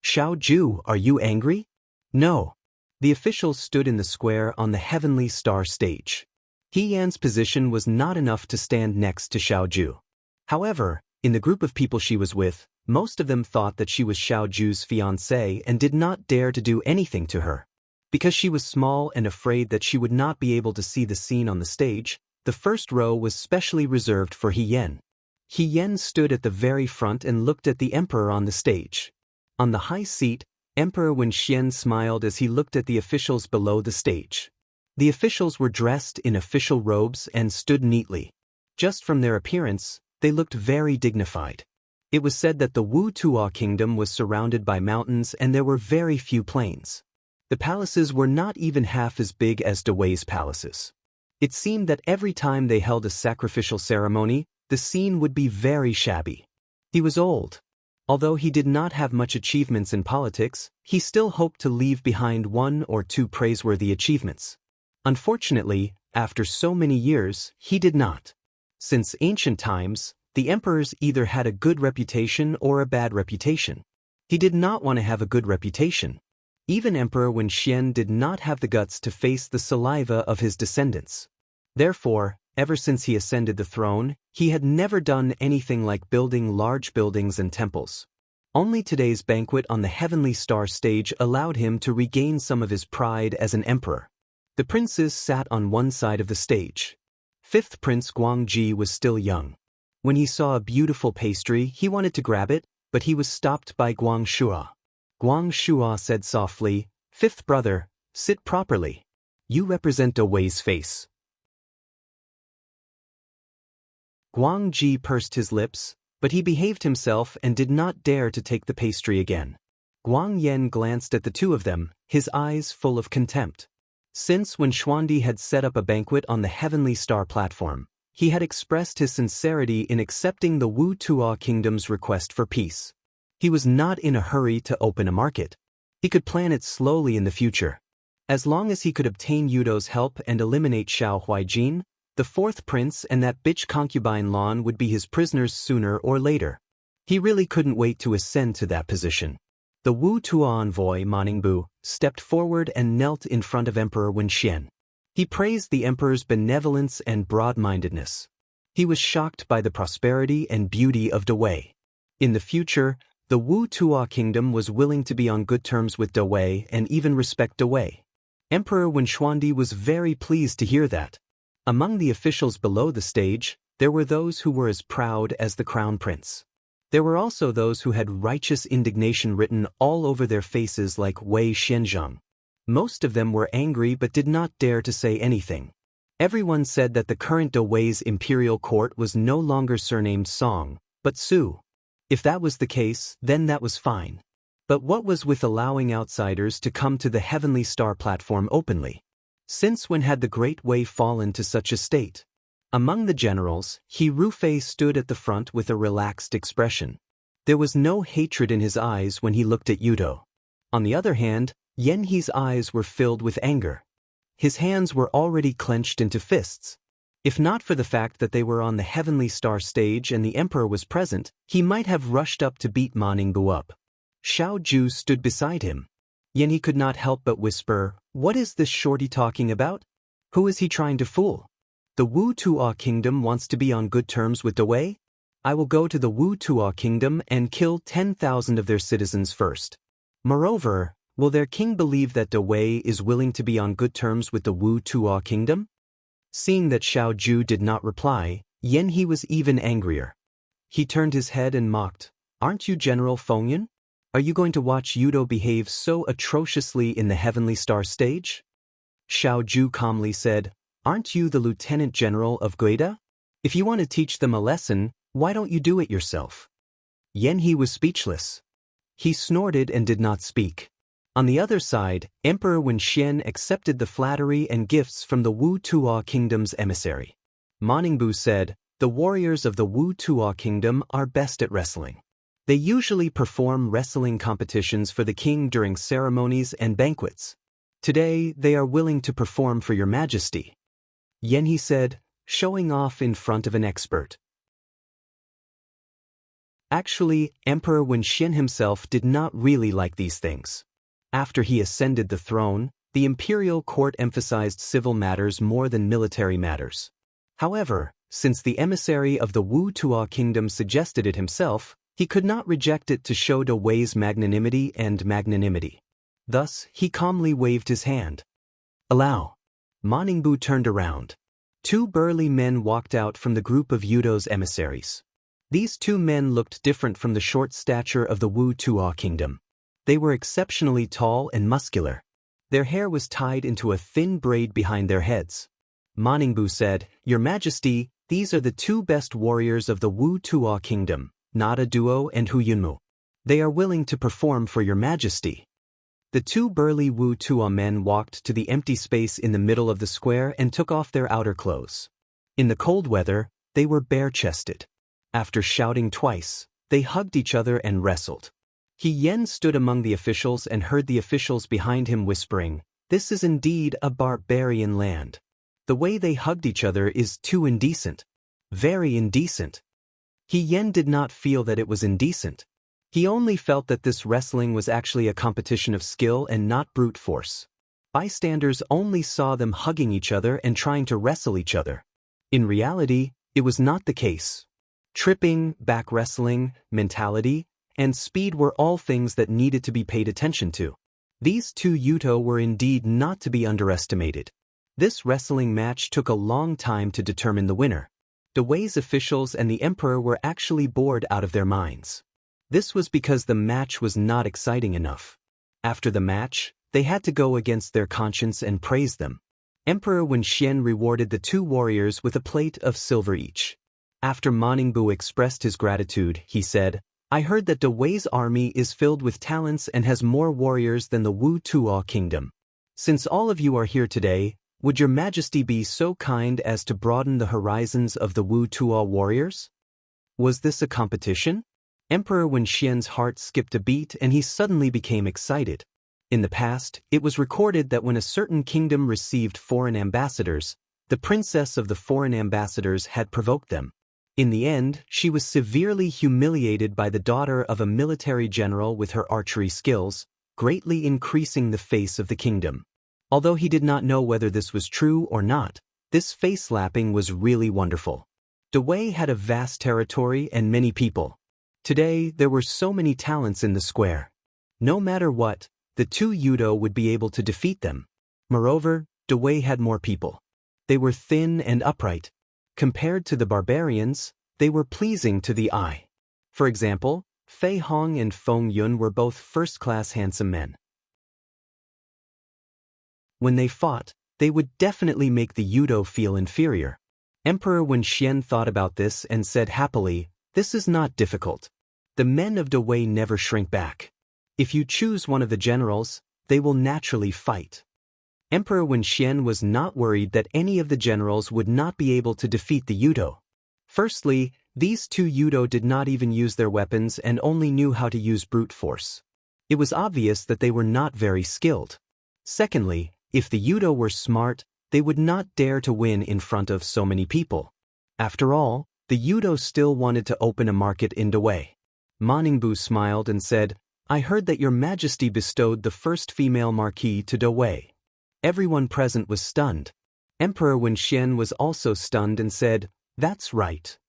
Xiao Ju, are you angry? No. The officials stood in the square on the Heavenly Star stage. He Yan's position was not enough to stand next to Xiao Ju. However, in the group of people she was with, most of them thought that she was Xiao Ju's fiancée and did not dare to do anything to her. Because she was small and afraid that she would not be able to see the scene on the stage, the first row was specially reserved for He Yen. He Yen stood at the very front and looked at the emperor on the stage. On the high seat, Emperor Wen Xian smiled as he looked at the officials below the stage. The officials were dressed in official robes and stood neatly. Just from their appearance, they looked very dignified. It was said that the Wu Tuo kingdom was surrounded by mountains and there were very few plains. The palaces were not even half as big as Dawei's palaces. It seemed that every time they held a sacrificial ceremony, the scene would be very shabby. He was old. Although he did not have much achievements in politics, he still hoped to leave behind 1 or 2 praiseworthy achievements. Unfortunately, after so many years, he did not. Since ancient times, the emperors either had a good reputation or a bad reputation. He did not want to have a good reputation. Even Emperor Wen Xian did not have the guts to face the saliva of his descendants. Therefore, ever since he ascended the throne, he had never done anything like building large buildings and temples. Only today's banquet on the Heavenly Star stage allowed him to regain some of his pride as an emperor. The princes sat on one side of the stage. 5th Prince Guangji was still young. When he saw a beautiful pastry, he wanted to grab it, but he was stopped by Guang Shua. Guang Shua said softly, 5th brother, sit properly. You represent Dawei's face. Guang Ji pursed his lips, but he behaved himself and did not dare to take the pastry again. Guang Yen glanced at the two of them, his eyes full of contempt. Since when Xuandi had set up a banquet on the Heavenly Star platform, he had expressed his sincerity in accepting the Wu Tuo kingdom's request for peace. He was not in a hurry to open a market. He could plan it slowly in the future. As long as he could obtain Yudo's help and eliminate Xiao Huijin, the 4th prince and that bitch concubine Lan would be his prisoners sooner or later. He really couldn't wait to ascend to that position. The Wu Tuo envoy Ma Ningbu stepped forward and knelt in front of Emperor Wen Xian. He praised the emperor's benevolence and broad-mindedness. He was shocked by the prosperity and beauty of Dawei. In the future, the Wu Tuo kingdom was willing to be on good terms with Dawei and even respect Dawei. Emperor Wen Xuandi was very pleased to hear that. Among the officials below the stage, there were those who were as proud as the crown prince. There were also those who had righteous indignation written all over their faces like Wei Xianzhang. Most of them were angry but did not dare to say anything. Everyone said that the current Dawei's imperial court was no longer surnamed Song, but Su. If that was the case, then that was fine. But what was with allowing outsiders to come to the Heavenly Star platform openly? Since when had the Great Wei fallen to such a state? Among the generals, He Rufei stood at the front with a relaxed expression. There was no hatred in his eyes when he looked at Yudo. On the other hand, Yan He's eyes were filled with anger. His hands were already clenched into fists. If not for the fact that they were on the Heavenly Star stage and the emperor was present, he might have rushed up to beat Ma Ningbu up. Xiao Ju stood beside him. Yan He could not help but whisper, "What is this shorty talking about? Who is he trying to fool? The Wu Tuo kingdom wants to be on good terms with Dawei? I will go to the Wu Tuo kingdom and kill 10,000 of their citizens first. Moreover, will their king believe that Dawei is willing to be on good terms with the Wu Tuo kingdom?" Seeing that Xiao Ju did not reply, Yan He was even angrier. He turned his head and mocked, "Aren't you General Fengyun? Are you going to watch Yudo behave so atrociously in the Heavenly Star stage?" Xiao Ju calmly said, "Aren't you the Lieutenant General of Guida? If you want to teach them a lesson, why don't you do it yourself?" Yan He was speechless. He snorted and did not speak. On the other side, Emperor Wenxian accepted the flattery and gifts from the Wu Tuo Kingdom's emissary. Ma Ningbu said, "The warriors of the Wu Tuo Kingdom are best at wrestling. They usually perform wrestling competitions for the king during ceremonies and banquets. Today, they are willing to perform for your majesty." Yan He said, showing off in front of an expert. Actually, Emperor Wenxian himself did not really like these things. After he ascended the throne, the imperial court emphasized civil matters more than military matters. However, since the emissary of the Wu Tuo Kingdom suggested it himself, he could not reject it to show Dou Wei's magnanimity and magnanimity. Thus, he calmly waved his hand. "Allow." Ma Ningbu turned around. Two burly men walked out from the group of Yudo's emissaries. These two men looked different from the short stature of the Wu Tuo Kingdom. They were exceptionally tall and muscular. Their hair was tied into a thin braid behind their heads. Ma Ningbu said, "Your Majesty, these are the two best warriors of the Wu Tuo Kingdom, Nada Duo and Hu Yunmu. They are willing to perform for your Majesty." The two burly Wu Tuo men walked to the empty space in the middle of the square and took off their outer clothes. In the cold weather, they were bare-chested. After shouting twice, they hugged each other and wrestled. He Yen stood among the officials and heard the officials behind him whispering, "This is indeed a barbarian land. The way they hugged each other is too indecent. Very indecent." He Yen did not feel that it was indecent. He only felt that this wrestling was actually a competition of skill and not brute force. Bystanders only saw them hugging each other and trying to wrestle each other. In reality, it was not the case. Tripping, back wrestling, mentality, and speed were all things that needed to be paid attention to. These two Yuto were indeed not to be underestimated. This wrestling match took a long time to determine the winner. Dou Wei's officials and the emperor were actually bored out of their minds. This was because the match was not exciting enough. After the match, they had to go against their conscience and praise them. Emperor Wenxian rewarded the two warriors with a plate of silver each. After Ma Ningbu expressed his gratitude, he said, "I heard that Dou Wei's army is filled with talents and has more warriors than the Wu Tuo Kingdom. Since all of you are here today, would your Majesty be so kind as to broaden the horizons of the Wu Tuo warriors?" Was this a competition? Emperor Wenxian's heart skipped a beat and he suddenly became excited. In the past, it was recorded that when a certain kingdom received foreign ambassadors, the princess of the foreign ambassadors had provoked them. In the end, she was severely humiliated by the daughter of a military general with her archery skills, greatly increasing the face of the kingdom. Although he did not know whether this was true or not, this face-slapping was really wonderful. Dou Wei had a vast territory and many people. Today, there were so many talents in the square. No matter what, the two Yudo would be able to defeat them. Moreover, Dou Wei had more people. They were thin and upright. Compared to the barbarians, they were pleasing to the eye. For example, Fei Hong and Feng Yun were both first-class handsome men. When they fought, they would definitely make the Yudo feel inferior. Emperor Wenxian thought about this and said happily, "This is not difficult. The men of Dou Wei never shrink back. If you choose one of the generals, they will naturally fight." Emperor Wenxian was not worried that any of the generals would not be able to defeat the Yudo. Firstly, these two Yudo did not even use their weapons and only knew how to use brute force. It was obvious that they were not very skilled. Secondly, if the Yudo were smart, they would not dare to win in front of so many people. After all, the Yudo still wanted to open a market in Dou Wei. Ma Ningbu smiled and said, "I heard that your Majesty bestowed the first female marquis to Dou Wei." Everyone present was stunned. Emperor Wenxian was also stunned and said, "That's right.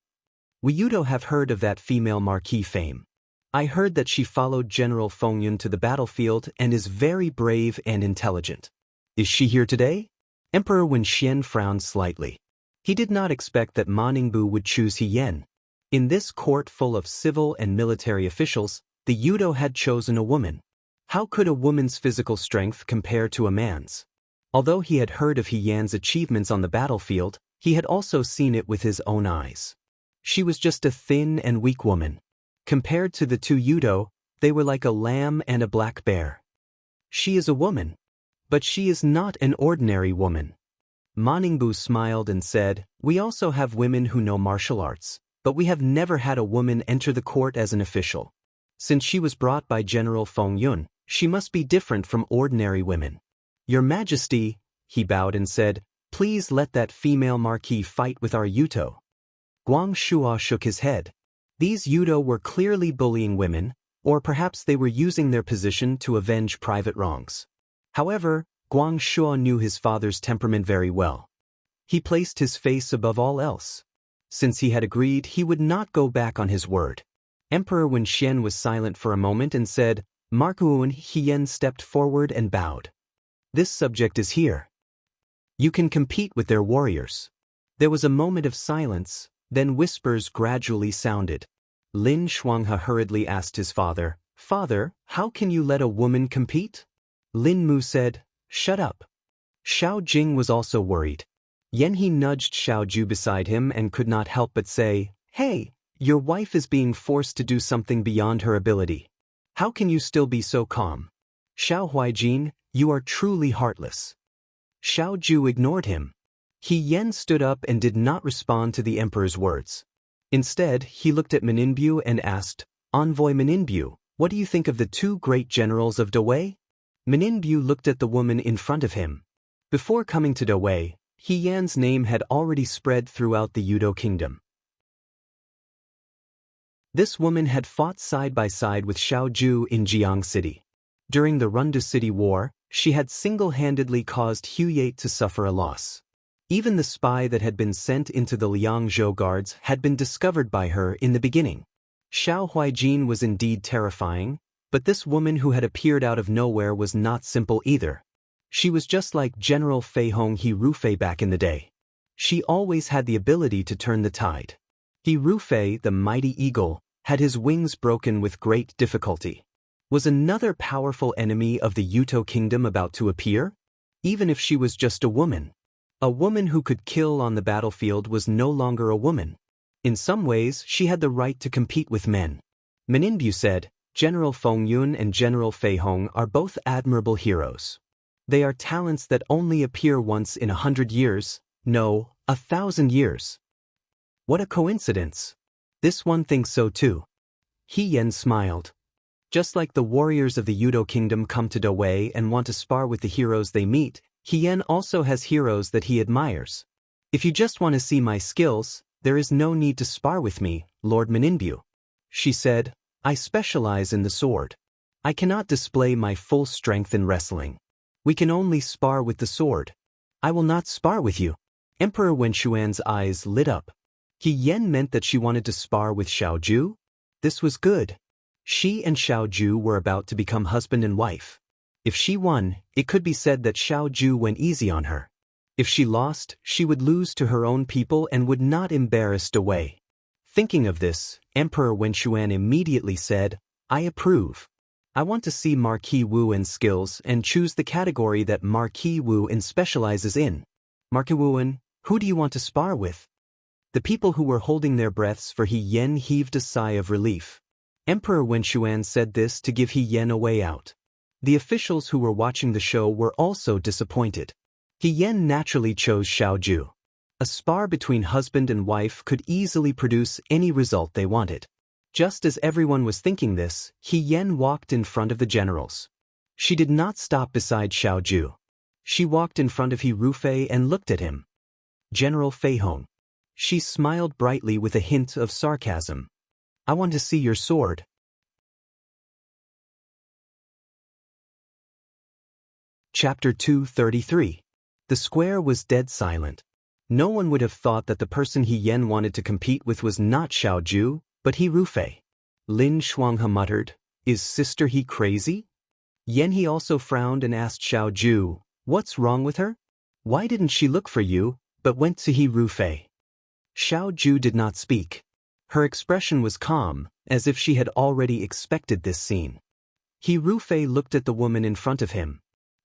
We Yudo have heard of that female marquis fame. I heard that she followed General Feng Yun to the battlefield and is very brave and intelligent. Is she here today?" Emperor Wenxian frowned slightly. He did not expect that Ma Ningbu would choose He Yen. In this court full of civil and military officials, the Yudo had chosen a woman. How could a woman's physical strength compare to a man's? Although he had heard of He Yan's achievements on the battlefield, he had also seen it with his own eyes. She was just a thin and weak woman. Compared to the two Yudo, they were like a lamb and a black bear. She is a woman. But she is not an ordinary woman. Maningbu smiled and said, "We also have women who know martial arts, but we have never had a woman enter the court as an official. Since she was brought by General Feng Yun, she must be different from ordinary women. Your Majesty," he bowed and said, "please let that female marquis fight with our Yuto." Guang Shuo shook his head. These Yudo were clearly bullying women, or perhaps they were using their position to avenge private wrongs. However, Guang Shuo knew his father's temperament very well. He placed his face above all else. Since he had agreed, he would not go back on his word. Emperor Wen Xian was silent for a moment and said, "Markuun." He Yan stepped forward and bowed. "This subject is here. You can compete with their warriors." There was a moment of silence, then whispers gradually sounded. Lin Shuanghe hurriedly asked his father, "Father, how can you let a woman compete?" Lin Mu said, "Shut up." Xiao Jing was also worried. Yan He nudged Xiao Ju beside him and could not help but say, "Hey, your wife is being forced to do something beyond her ability. How can you still be so calm? Xiao Huijin, you are truly heartless." Xiao Ju ignored him. He Yan stood up and did not respond to the emperor's words. Instead, he looked at Maninbu and asked, "Envoy Maninbu, what do you think of the two great generals of Dawei?" Maninbu looked at the woman in front of him. Before coming to Dawei, He Yan's name had already spread throughout the Yudo kingdom. This woman had fought side by side with Xiao Ju in Jiang City. During the Rundu City War, she had single-handedly caused Huyate to suffer a loss. Even the spy that had been sent into the Liangzhou guards had been discovered by her in the beginning. Xiao Huijin was indeed terrifying, but this woman who had appeared out of nowhere was not simple either. She was just like General Fei Hong He Rufei back in the day. She always had the ability to turn the tide. He Rufei, the mighty eagle, had his wings broken with great difficulty. Was another powerful enemy of the Yuto kingdom about to appear? Even if she was just a woman who could kill on the battlefield was no longer a woman. In some ways, she had the right to compete with men. Maninbu said, "General Feng Yun and General Fei Hong are both admirable heroes. They are talents that only appear once in 100 years, no, 1,000 years. What a coincidence. This one thinks so too." He Yan smiled. Just like the warriors of the Yudo kingdom come to Dawei and want to spar with the heroes they meet, He Yan also has heroes that he admires. "If you just want to see my skills, there is no need to spar with me, Lord Maninbu," she said. "I specialize in the sword. I cannot display my full strength in wrestling. We can only spar with the sword. I will not spar with you." Emperor Wenshuan's eyes lit up. He Yan meant that she wanted to spar with Xiao Ju? This was good. She and Xiao Ju were about to become husband and wife. If she won, it could be said that Xiao Ju went easy on her. If she lost, she would lose to her own people and would not embarrass Dawei. Thinking of this, Emperor Wenshuan immediately said, "I approve. I want to see Marquis Wu and skills and choose the category that Marquis Wu and specializes in. Marquis Wu, who do you want to spar with?" The people who were holding their breaths for He Yan heaved a sigh of relief. Emperor Wenshuan said this to give He Yan a way out. The officials who were watching the show were also disappointed. He Yan naturally chose Xiao Ju. A spar between husband and wife could easily produce any result they wanted. Just as everyone was thinking this, He Yan walked in front of the generals. She did not stop beside Xiao Ju. She walked in front of He Rufei and looked at him. "General Fei Hong." She smiled brightly with a hint of sarcasm. "I want to see your sword." Chapter 233. The square was dead silent. No one would have thought that the person He Yan wanted to compete with was not Xiao Ju, but He Rufei. Lin Shuanghe muttered, "Is Sister He crazy?" Yan He also frowned and asked Xiao Ju, "What's wrong with her? Why didn't she look for you, but went to He Rufei?" Xiao Ju did not speak. Her expression was calm, as if she had already expected this scene. He Rufei looked at the woman in front of him.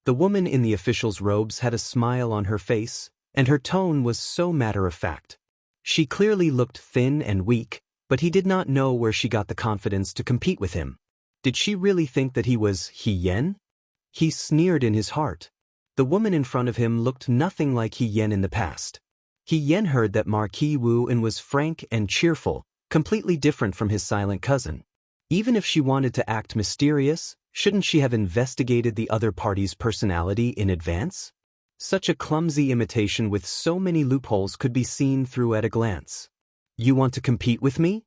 The woman in the official's robes had a smile on her face, and her tone was so matter-of-fact. She clearly looked thin and weak, but he did not know where she got the confidence to compete with him. Did she really think that he was He Yen? He sneered in his heart. The woman in front of him looked nothing like He Yen in the past. He Yen heard that Marquis Wu and was frank and cheerful, completely different from his silent cousin. Even if she wanted to act mysterious, shouldn't she have investigated the other party's personality in advance? Such a clumsy imitation with so many loopholes could be seen through at a glance. You want to compete with me?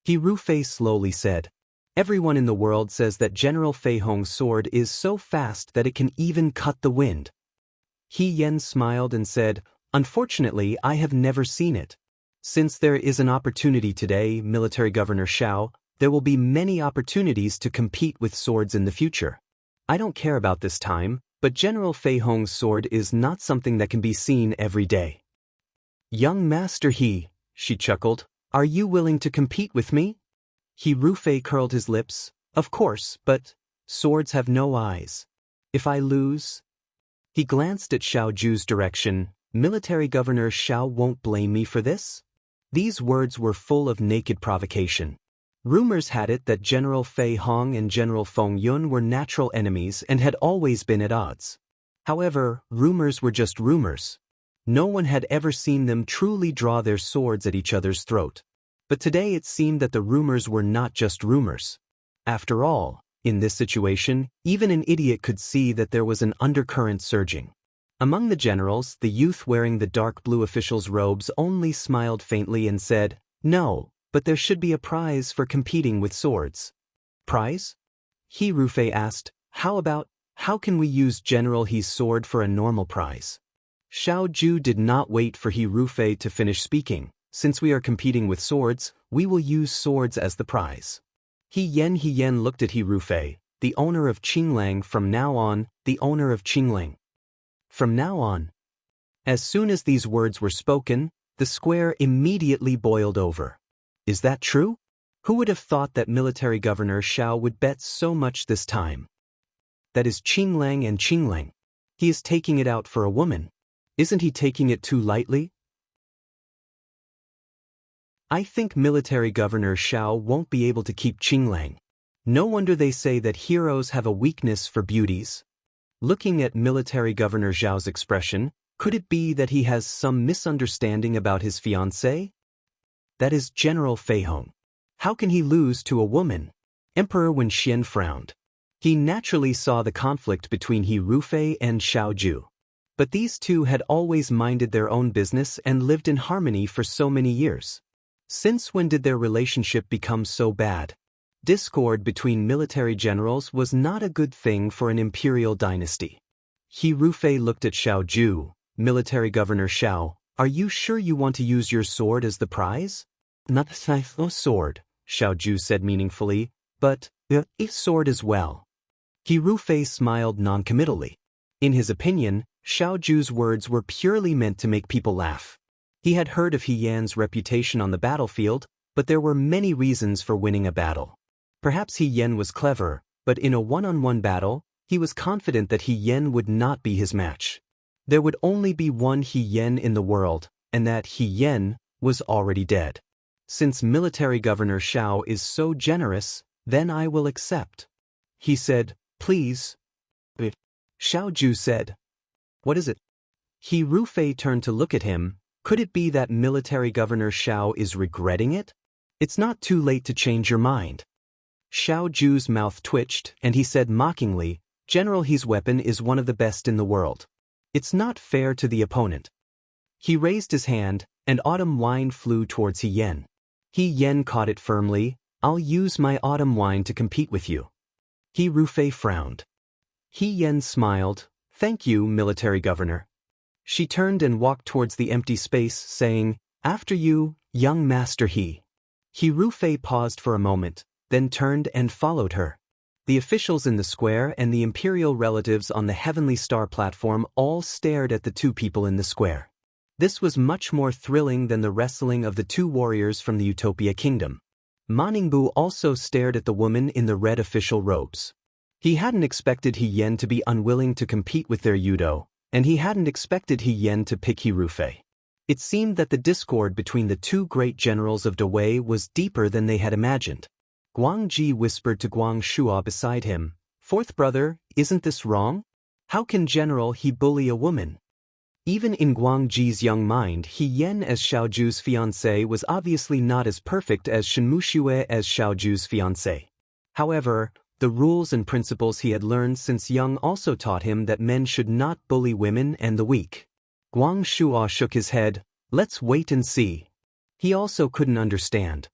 He Rufei slowly said. Everyone in the world says that General Fei Hong's sword is so fast that it can even cut the wind. He Yen smiled and said, Unfortunately, I have never seen it. Since there is an opportunity today, Military Governor Xiao, there will be many opportunities to compete with swords in the future. I don't care about this time, but General Fei Hong's sword is not something that can be seen every day. Young Master He, she chuckled, are you willing to compete with me? He Rufei curled his lips, of course, but swords have no eyes. If I lose? He glanced at Xiao Ju's direction. Military Governor Xiao won't blame me for this? These words were full of naked provocation. Rumors had it that General Fei Hong and General Feng Yun were natural enemies and had always been at odds. However, rumors were just rumors. No one had ever seen them truly draw their swords at each other's throat. But today it seemed that the rumors were not just rumors. After all, in this situation, even an idiot could see that there was an undercurrent surging. Among the generals, the youth wearing the dark blue official's robes only smiled faintly and said, No, but there should be a prize for competing with swords. Prize? He Rufei asked, how can we use General He's sword for a normal prize? Xiao Ju did not wait for He Rufei to finish speaking. Since we are competing with swords, we will use swords as the prize. He Yen looked at He Rufei, the owner of Qinglang from now on, the owner of Qinglang. From now on. As soon as these words were spoken, the square immediately boiled over. Is that true? Who would have thought that Military Governor Xiao would bet so much this time? That is Qinglang and Qinglang. He is taking it out for a woman. Isn't he taking it too lightly? I think Military Governor Xiao won't be able to keep Qinglang. No wonder they say that heroes have a weakness for beauties. Looking at Military Governor Xiao's expression, could it be that he has some misunderstanding about his fiancée? That is General Fei Hong. How can he lose to a woman? Emperor Wen Xian frowned. He naturally saw the conflict between He Rufei and Xiao Ju. But these two had always minded their own business and lived in harmony for so many years. Since when did their relationship become so bad? Discord between military generals was not a good thing for an imperial dynasty. He Rufei looked at Xiao Ju. Military Governor Xiao, are you sure you want to use your sword as the prize? Not a sword, Xiao Ju said meaningfully, but a sword as well. He Rufei smiled noncommittally. In his opinion, Xiao Ju's words were purely meant to make people laugh. He had heard of He Yan's reputation on the battlefield, but there were many reasons for winning a battle. Perhaps He Yan was clever, but in a one-on-one battle, he was confident that He Yan would not be his match. There would only be one He Yan in the world, and that He Yan was already dead. Since Military Governor Xiao is so generous, then I will accept. He said, Please. Xiao Ju said, What is it? He Rufei turned to look at him. Could it be that Military Governor Xiao is regretting it? It's not too late to change your mind. Xiao Ju's mouth twitched, and he said mockingly, General He's weapon is one of the best in the world. It's not fair to the opponent. He raised his hand, and autumn wine flew towards He Yan. He Yan caught it firmly. I'll use my autumn wine to compete with you. He Rufei frowned. He Yan smiled. Thank you, Military Governor. She turned and walked towards the empty space, saying, After you, young Master He. He Rufei paused for a moment, then turned and followed her. The officials in the square and the imperial relatives on the Heavenly Star platform all stared at the two people in the square. This was much more thrilling than the wrestling of the two warriors from the Utopia Kingdom. Ma Ningbu also stared at the woman in the red official robes. He hadn't expected He Yen to be unwilling to compete with their judo, and he hadn't expected He Yen to pick Hirufei. It seemed that the discord between the two great generals of Dawei was deeper than they had imagined. Guang Ji whispered to Guang Shuo beside him, "Fourth brother, isn't this wrong? How can General He bully a woman?" Even in Guang Ji's young mind, He Yen as Xiaoju's fiancé was obviously not as perfect as Shenmu Xue as Xiaoju's fiancé. However, the rules and principles he had learned since young also taught him that men should not bully women and the weak. Guang Shuo shook his head. "Let's wait and see." He also couldn't understand.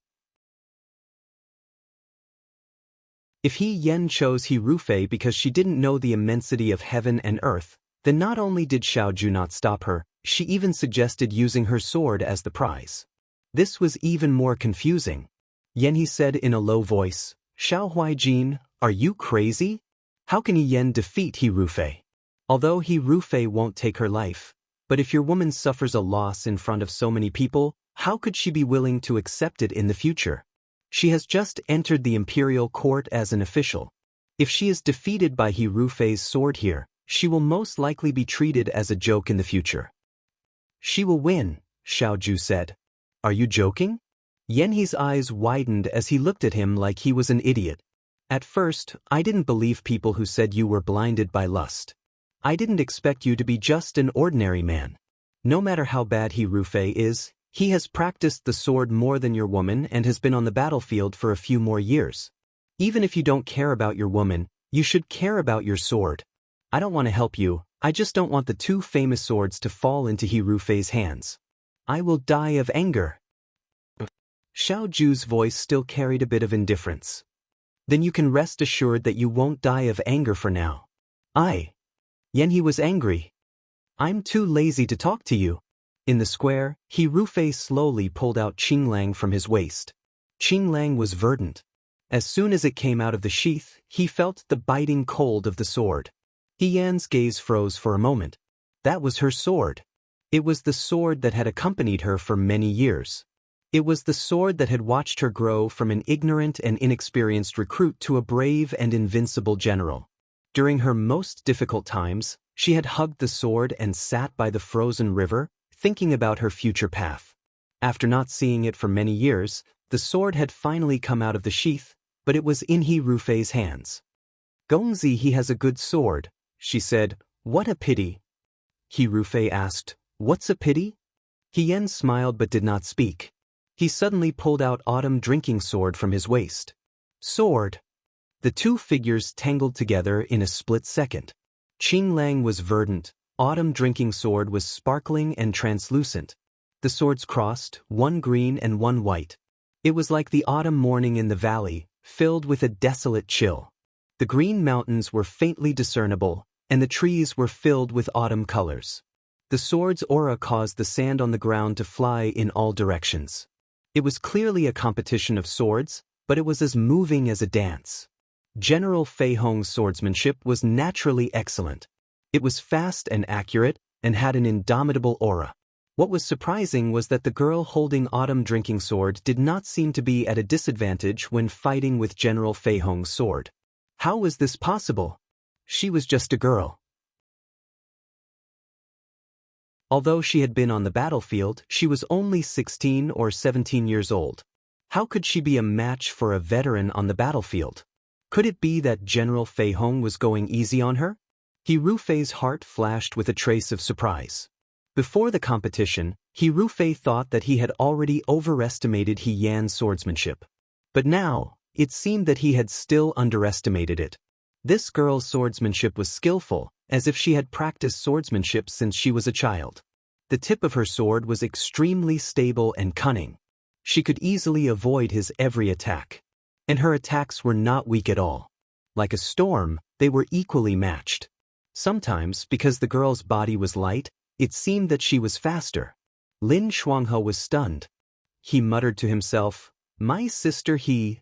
If He Yen chose Hirufei because she didn't know the immensity of heaven and earth, then not only did Xiaoju not stop her, she even suggested using her sword as the prize. This was even more confusing. "Yen," he said in a low voice, "Xiao Huaijin, are you crazy? How can He Yen defeat Hirufei? Although Hirufei won't take her life, but if your woman suffers a loss in front of so many people, how could she be willing to accept it in the future? She has just entered the imperial court as an official. If she is defeated by Hirufei's sword here, she will most likely be treated as a joke in the future." "She will win," Xiaoju said. "Are you joking?" Yanhe's eyes widened as he looked at him like he was an idiot. "At first, I didn't believe people who said you were blinded by lust. I didn't expect you to be just an ordinary man. No matter how bad Hirufei is, he has practiced the sword more than your woman and has been on the battlefield for a few more years. Even if you don't care about your woman, you should care about your sword. I don't want to help you, I just don't want the two famous swords to fall into Hirufei's hands. I will die of anger." Xiaoju's voice still carried a bit of indifference. "Then you can rest assured that you won't die of anger for now." Yanhe was angry. "I'm too lazy to talk to you." In the square, Hirufei slowly pulled out Qinglang from his waist. Qinglang was verdant. As soon as it came out of the sheath, he felt the biting cold of the sword. He Yan's gaze froze for a moment. That was her sword. It was the sword that had accompanied her for many years. It was the sword that had watched her grow from an ignorant and inexperienced recruit to a brave and invincible general. During her most difficult times, she had hugged the sword and sat by the frozen river, thinking about her future path. After not seeing it for many years, the sword had finally come out of the sheath, but it was in Hirufei's hands. "Gongzi, he has a good sword," she said. "What a pity." Hirufei asked, "What's a pity?" He Yen smiled but did not speak. He suddenly pulled out Autumn Drinking Sword from his waist. "Sword!" The two figures tangled together in a split second. Qinglang was verdant, Autumn Drinking Sword was sparkling and translucent. The swords crossed, one green and one white. It was like the autumn morning in the valley, filled with a desolate chill. The green mountains were faintly discernible, and the trees were filled with autumn colors. The sword's aura caused the sand on the ground to fly in all directions. It was clearly a competition of swords, but it was as moving as a dance. General Fei Hong's swordsmanship was naturally excellent. It was fast and accurate, and had an indomitable aura. What was surprising was that the girl holding Autumn Drinking Sword did not seem to be at a disadvantage when fighting with General Fei Hong's sword. How was this possible? She was just a girl. Although she had been on the battlefield, she was only 16 or 17 years old. How could she be a match for a veteran on the battlefield? Could it be that General Fei Hong was going easy on her? Hirufei's heart flashed with a trace of surprise. Before the competition, Hirufei thought that he had already overestimated He Yan's swordsmanship. But now, it seemed that he had still underestimated it. This girl's swordsmanship was skillful, as if she had practiced swordsmanship since she was a child. The tip of her sword was extremely stable and cunning. She could easily avoid his every attack. And her attacks were not weak at all. Like a storm, they were equally matched. Sometimes, because the girl's body was light, it seemed that she was faster. Lin Shuanghe was stunned. He muttered to himself, "My sister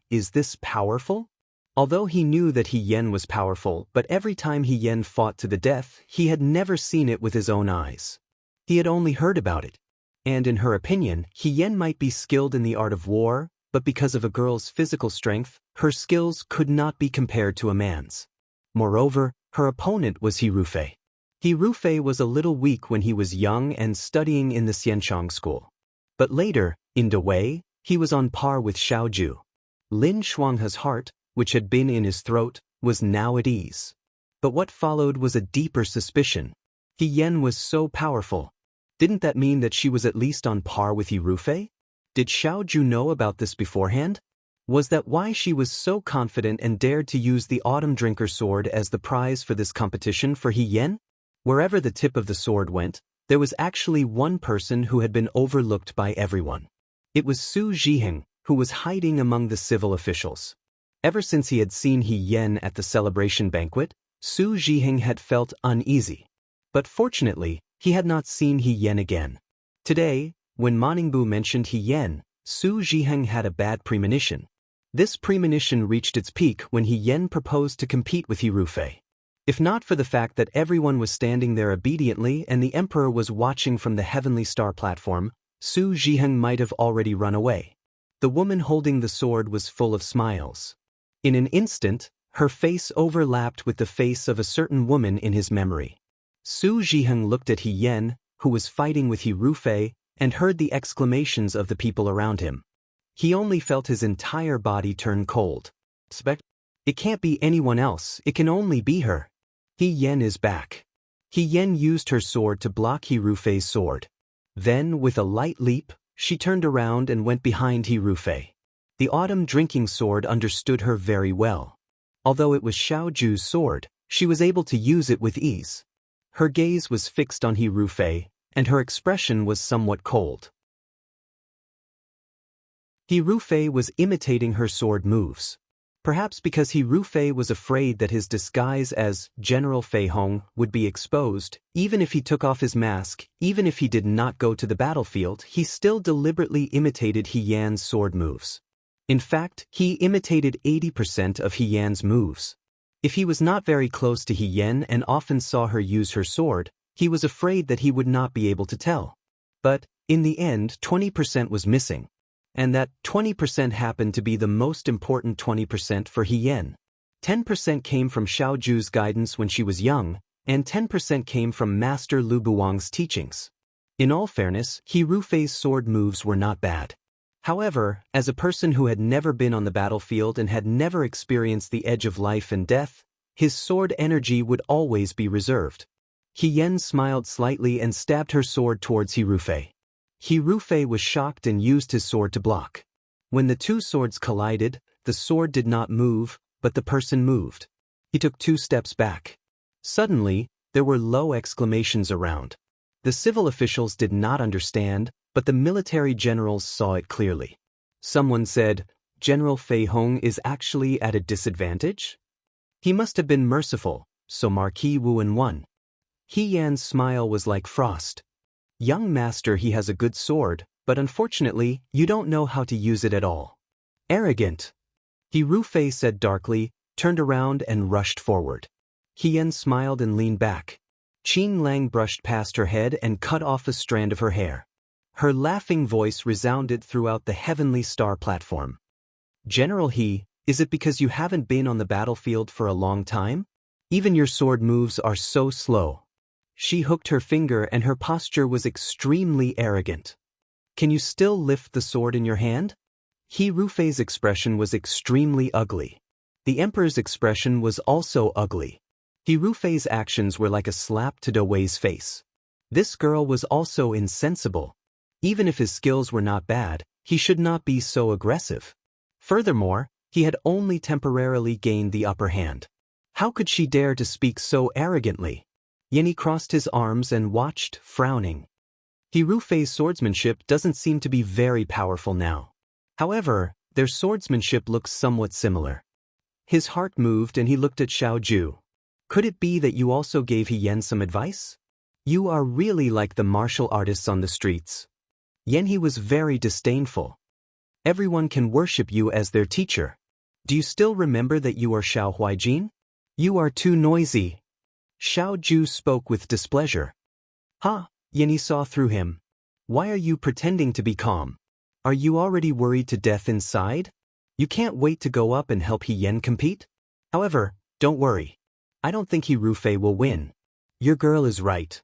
is this powerful?" Although he knew that He Yen was powerful, but every time He Yen fought to the death, he had never seen it with his own eyes. He had only heard about it. And in her opinion, He Yen might be skilled in the art of war, but because of a girl's physical strength, her skills could not be compared to a man's. Moreover, her opponent was Hirufei. Hirufei was a little weak when he was young and studying in the Xianchang school. But later, in Dawei, he was on par with Xiaoju. Lin Shuanghe's heart, which had been in his throat, was now at ease. But what followed was a deeper suspicion. He Yan was so powerful. Didn't that mean that she was at least on par with Hirufei? Did Xiaoju know about this beforehand? Was that why she was so confident and dared to use the Autumn Drinker sword as the prize for this competition for He Yan? Wherever the tip of the sword went, there was actually one person who had been overlooked by everyone. It was Su Zhiheng, who was hiding among the civil officials. Ever since he had seen He Yan at the celebration banquet, Su Zhiheng had felt uneasy. But fortunately, he had not seen He Yan again. Today, when Moningbu mentioned He Yan, Su Zhiheng had a bad premonition. This premonition reached its peak when He Yan proposed to compete with Hirufei. If not for the fact that everyone was standing there obediently and the emperor was watching from the Heavenly Star platform, Su Zhiheng might have already run away. The woman holding the sword was full of smiles. In an instant, her face overlapped with the face of a certain woman in his memory. Su Zhiheng looked at He Yan, who was fighting with Hirufei, and heard the exclamations of the people around him. He only felt his entire body turn cold. It can't be anyone else, it can only be her. He Yan is back. He Yan used her sword to block Hirufei's sword. Then, with a light leap, she turned around and went behind Hirufei. The Autumn Drinking sword understood her very well. Although it was Xiaoju's sword, she was able to use it with ease. Her gaze was fixed on Hirufei, and her expression was somewhat cold. Hirufei was imitating her sword moves. Perhaps because Hirufei was afraid that his disguise as General Fei Hong would be exposed, even if he took off his mask, even if he did not go to the battlefield, he still deliberately imitated He Yan's sword moves. In fact, he imitated 80% of He Yan's moves. If he was not very close to He Yan and often saw her use her sword, he was afraid that he would not be able to tell. But, in the end, 20% was missing. And that 20% happened to be the most important 20% for He Yan. 10% came from Xiaoju's guidance when she was young, and 10% came from Master Lu Buwang's teachings. In all fairness, Hirufei's sword moves were not bad. However, as a person who had never been on the battlefield and had never experienced the edge of life and death, his sword energy would always be reserved. He Yan smiled slightly and stabbed her sword towards Hirufei. Hirufei was shocked and used his sword to block. When the two swords collided, the sword did not move, but the person moved. He took 2 steps back. Suddenly, there were low exclamations around. The civil officials did not understand, but the military generals saw it clearly. Someone said, "General Fei Hong is actually at a disadvantage?" He must have been merciful, so Marquis Wuan won. He Yan's smile was like frost. "Young master, he has a good sword, but unfortunately, you don't know how to use it at all." "Arrogant," Hirufei said darkly, turned around and rushed forward. He Yan smiled and leaned back. Qing Lang brushed past her head and cut off a strand of her hair. Her laughing voice resounded throughout the Heavenly Star platform. "General He, is it because you haven't been on the battlefield for a long time? Even your sword moves are so slow." She hooked her finger and her posture was extremely arrogant. "Can you still lift the sword in your hand?" Hirufei's expression was extremely ugly. The emperor's expression was also ugly. Hirufei's actions were like a slap to Dawei's face. This girl was also insensible. Even if his skills were not bad, he should not be so aggressive. Furthermore, he had only temporarily gained the upper hand. How could she dare to speak so arrogantly? Yenny crossed his arms and watched, frowning. Hirufei's swordsmanship doesn't seem to be very powerful now. However, their swordsmanship looks somewhat similar. His heart moved and he looked at Xiaoju. "Could it be that you also gave He Yan some advice? You are really like the martial artists on the streets." Yanhi was very disdainful. "Everyone can worship you as their teacher. Do you still remember that you are Xiao Huaijin? You are too noisy." Xiaoju spoke with displeasure. "Ha!" Yanni saw through him. "Why are you pretending to be calm? Are you already worried to death inside? You can't wait to go up and help He Yan compete? However, don't worry. I don't think He Rufei will win. Your girl is right.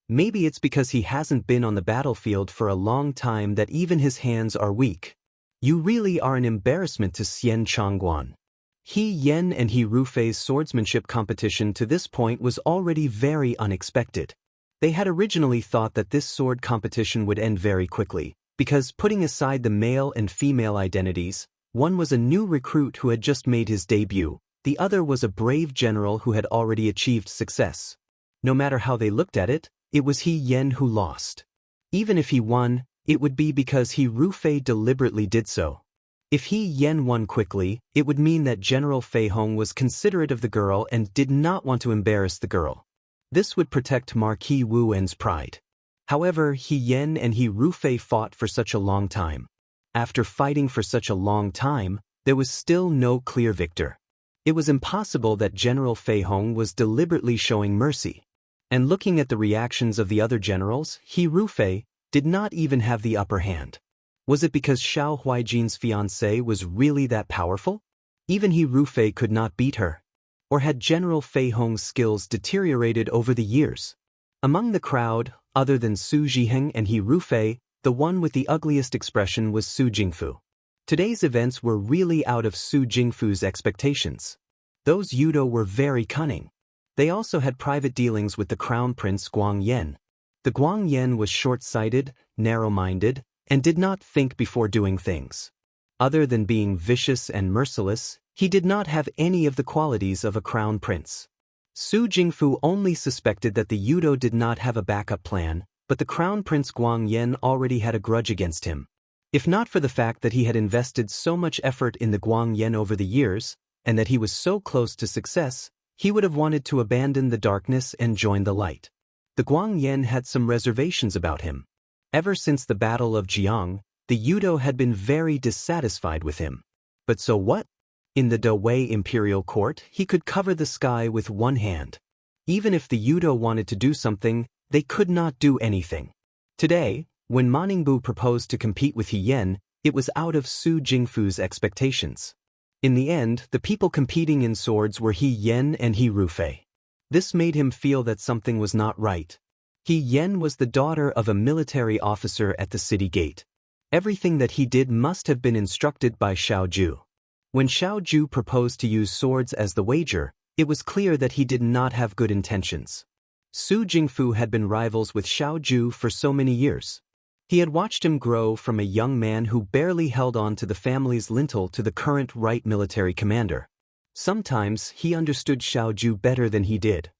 Maybe it's because he hasn't been on the battlefield for a long time that even his hands are weak. You really are an embarrassment to Xian Changguan. He Yen and He Rufei's swordsmanship competition to this point was already very unexpected. They had originally thought that this sword competition would end very quickly, because putting aside the male and female identities, one was a new recruit who had just made his debut, the other was a brave general who had already achieved success. No matter how they looked at it, it was He Yen who lost. Even if he won, it would be because He Rufei deliberately did so. If He Yen won quickly, it would mean that General Fei Hong was considerate of the girl and did not want to embarrass the girl. This would protect Marquis Wu En's pride. However, He Yen and He Rufei fought for such a long time. After fighting for such a long time, there was still no clear victor. It was impossible that General Fei Hong was deliberately showing mercy. And looking at the reactions of the other generals, He Rufei did not even have the upper hand. Was it because Xiao Huaijin's fiancée was really that powerful? Even He Rufei could not beat her. Or had General Fei Hong's skills deteriorated over the years? Among the crowd, other than Su Zhiheng and He Rufei, the one with the ugliest expression was Su Jingfu. Today's events were really out of Su Jingfu's expectations. Those Yudo were very cunning. They also had private dealings with the Crown Prince Guang Yan. The Guang Yan was short-sighted, narrow-minded, and did not think before doing things. Other than being vicious and merciless, he did not have any of the qualities of a crown prince. Su Jingfu only suspected that the Yudo did not have a backup plan, but the Crown Prince Guang Yan already had a grudge against him. If not for the fact that he had invested so much effort in the Guang Yan over the years, and that he was so close to success, he would have wanted to abandon the darkness and join the light. The Guang Yan had some reservations about him. Ever since the Battle of Jiang, the Yudo had been very dissatisfied with him. But so what? In the Dawei imperial court, he could cover the sky with one hand. Even if the Yudo wanted to do something, they could not do anything. Today, when Ma Ningbu proposed to compete with He Yen, it was out of Su Jingfu's expectations. In the end, the people competing in swords were He Yen and He Rufei. This made him feel that something was not right. He Yen was the daughter of a military officer at the city gate. Everything that he did must have been instructed by Xiao Ju. When Xiao Ju proposed to use swords as the wager, it was clear that he did not have good intentions. Su Jingfu had been rivals with Xiao Ju for so many years. He had watched him grow from a young man who barely held on to the family's lintel to the current right military commander. Sometimes he understood Xiao Ju better than he did.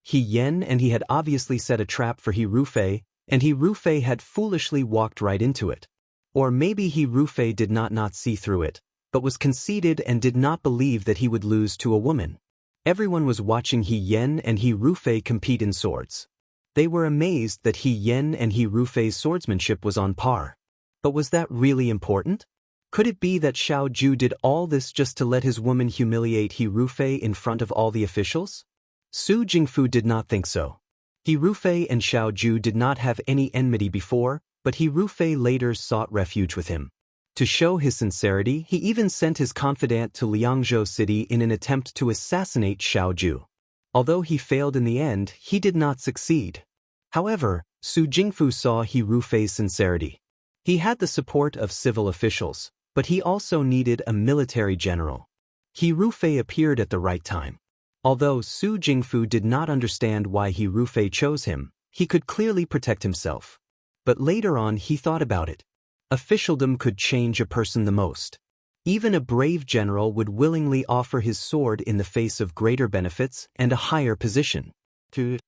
He Yen and he had obviously set a trap for He Rufei, and He Rufei had foolishly walked right into it. Or maybe He Rufei did not see through it, but was conceited and did not believe that he would lose to a woman. Everyone was watching He Yen and He Rufei compete in swords. They were amazed that He Yen and He Rufei's swordsmanship was on par. But was that really important? Could it be that Xiao Ju did all this just to let his woman humiliate He Rufei in front of all the officials? Su Jingfu did not think so. He Rufei and Xiao Ju did not have any enmity before, but He Rufei later sought refuge with him. To show his sincerity, he even sent his confidant to Liangzhou City in an attempt to assassinate Xiao Ju. Although he failed in the end, he did not succeed. However, Su Jingfu saw He Rufei's sincerity. He had the support of civil officials, but he also needed a military general. He Rufei appeared at the right time. Although Su Jingfu did not understand why He Rufei chose him, he could clearly protect himself. But later on he thought about it. Officialdom could change a person the most. Even a brave general would willingly offer his sword in the face of greater benefits and a higher position. Su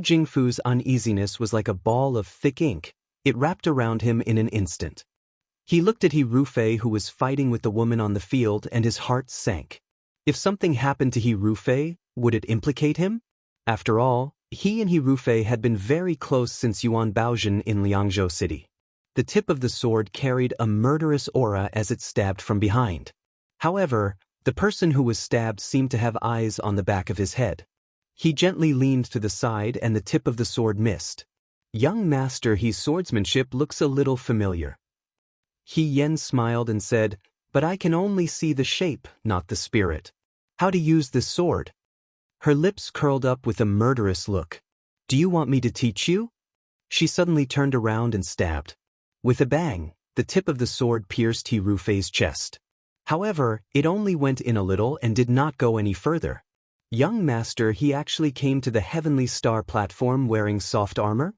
Jingfu's uneasiness was like a ball of thick ink. It wrapped around him in an instant. He looked at He Rufei who was fighting with the woman on the field and his heart sank. If something happened to He Rufei, would it implicate him? After all, he and He Rufei had been very close since Yuan Baozhen in Liangzhou City. The tip of the sword carried a murderous aura as it stabbed from behind. However, the person who was stabbed seemed to have eyes on the back of his head. He gently leaned to the side and the tip of the sword missed. Young master, his swordsmanship looks a little familiar. He Yen smiled and said, But I can only see the shape, not the spirit. How to use this sword? Her lips curled up with a murderous look. Do you want me to teach you? She suddenly turned around and stabbed. With a bang, the tip of the sword pierced Hirufei's chest. However, it only went in a little and did not go any further. Young master, he actually came to the heavenly star platform wearing soft armor?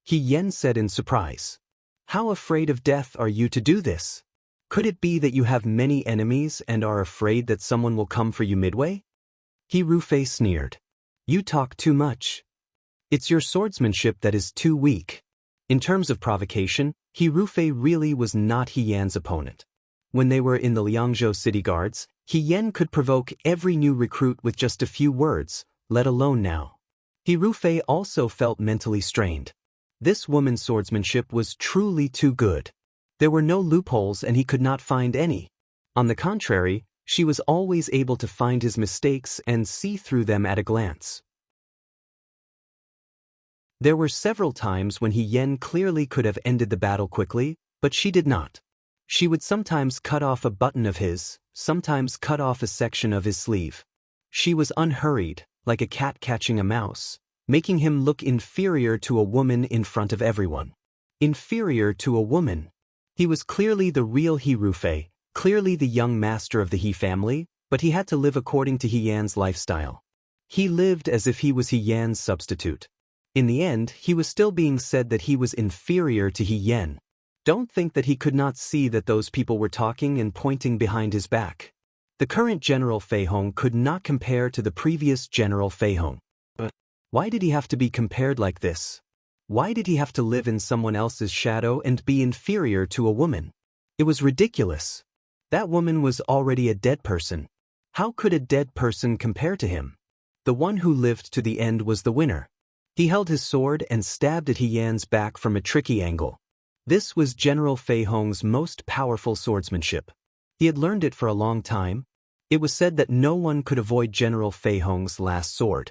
Yen said in surprise. How afraid of death are you to do this? Could it be that you have many enemies and are afraid that someone will come for you midway? Hirufei sneered. You talk too much. It's your swordsmanship that is too weak. In terms of provocation, Hirufei really was not Yan's opponent. When they were in the Liangzhou city guards, Yan could provoke every new recruit with just a few words, let alone now. Hirufei also felt mentally strained. This woman's swordsmanship was truly too good. There were no loopholes and he could not find any. On the contrary, she was always able to find his mistakes and see through them at a glance. There were several times when Yen clearly could have ended the battle quickly, but she did not. She would sometimes cut off a button of his, sometimes cut off a section of his sleeve. She was unhurried, like a cat catching a mouse, making him look inferior to a woman in front of everyone. Inferior to a woman. He was clearly the real Hirufei, clearly the young master of the He family, but he had to live according to Yan's lifestyle. He lived as if he was Yan's substitute. In the end, he was still being said that he was inferior to Yen. Don't think that he could not see that those people were talking and pointing behind his back. The current General Feihong could not compare to the previous General Feihong. But why did he have to be compared like this? Why did he have to live in someone else's shadow and be inferior to a woman? It was ridiculous. That woman was already a dead person. How could a dead person compare to him? The one who lived to the end was the winner. He held his sword and stabbed at Yan's back from a tricky angle. This was General Feihong's most powerful swordsmanship. He had learned it for a long time. It was said that no one could avoid General Feihong's last sword.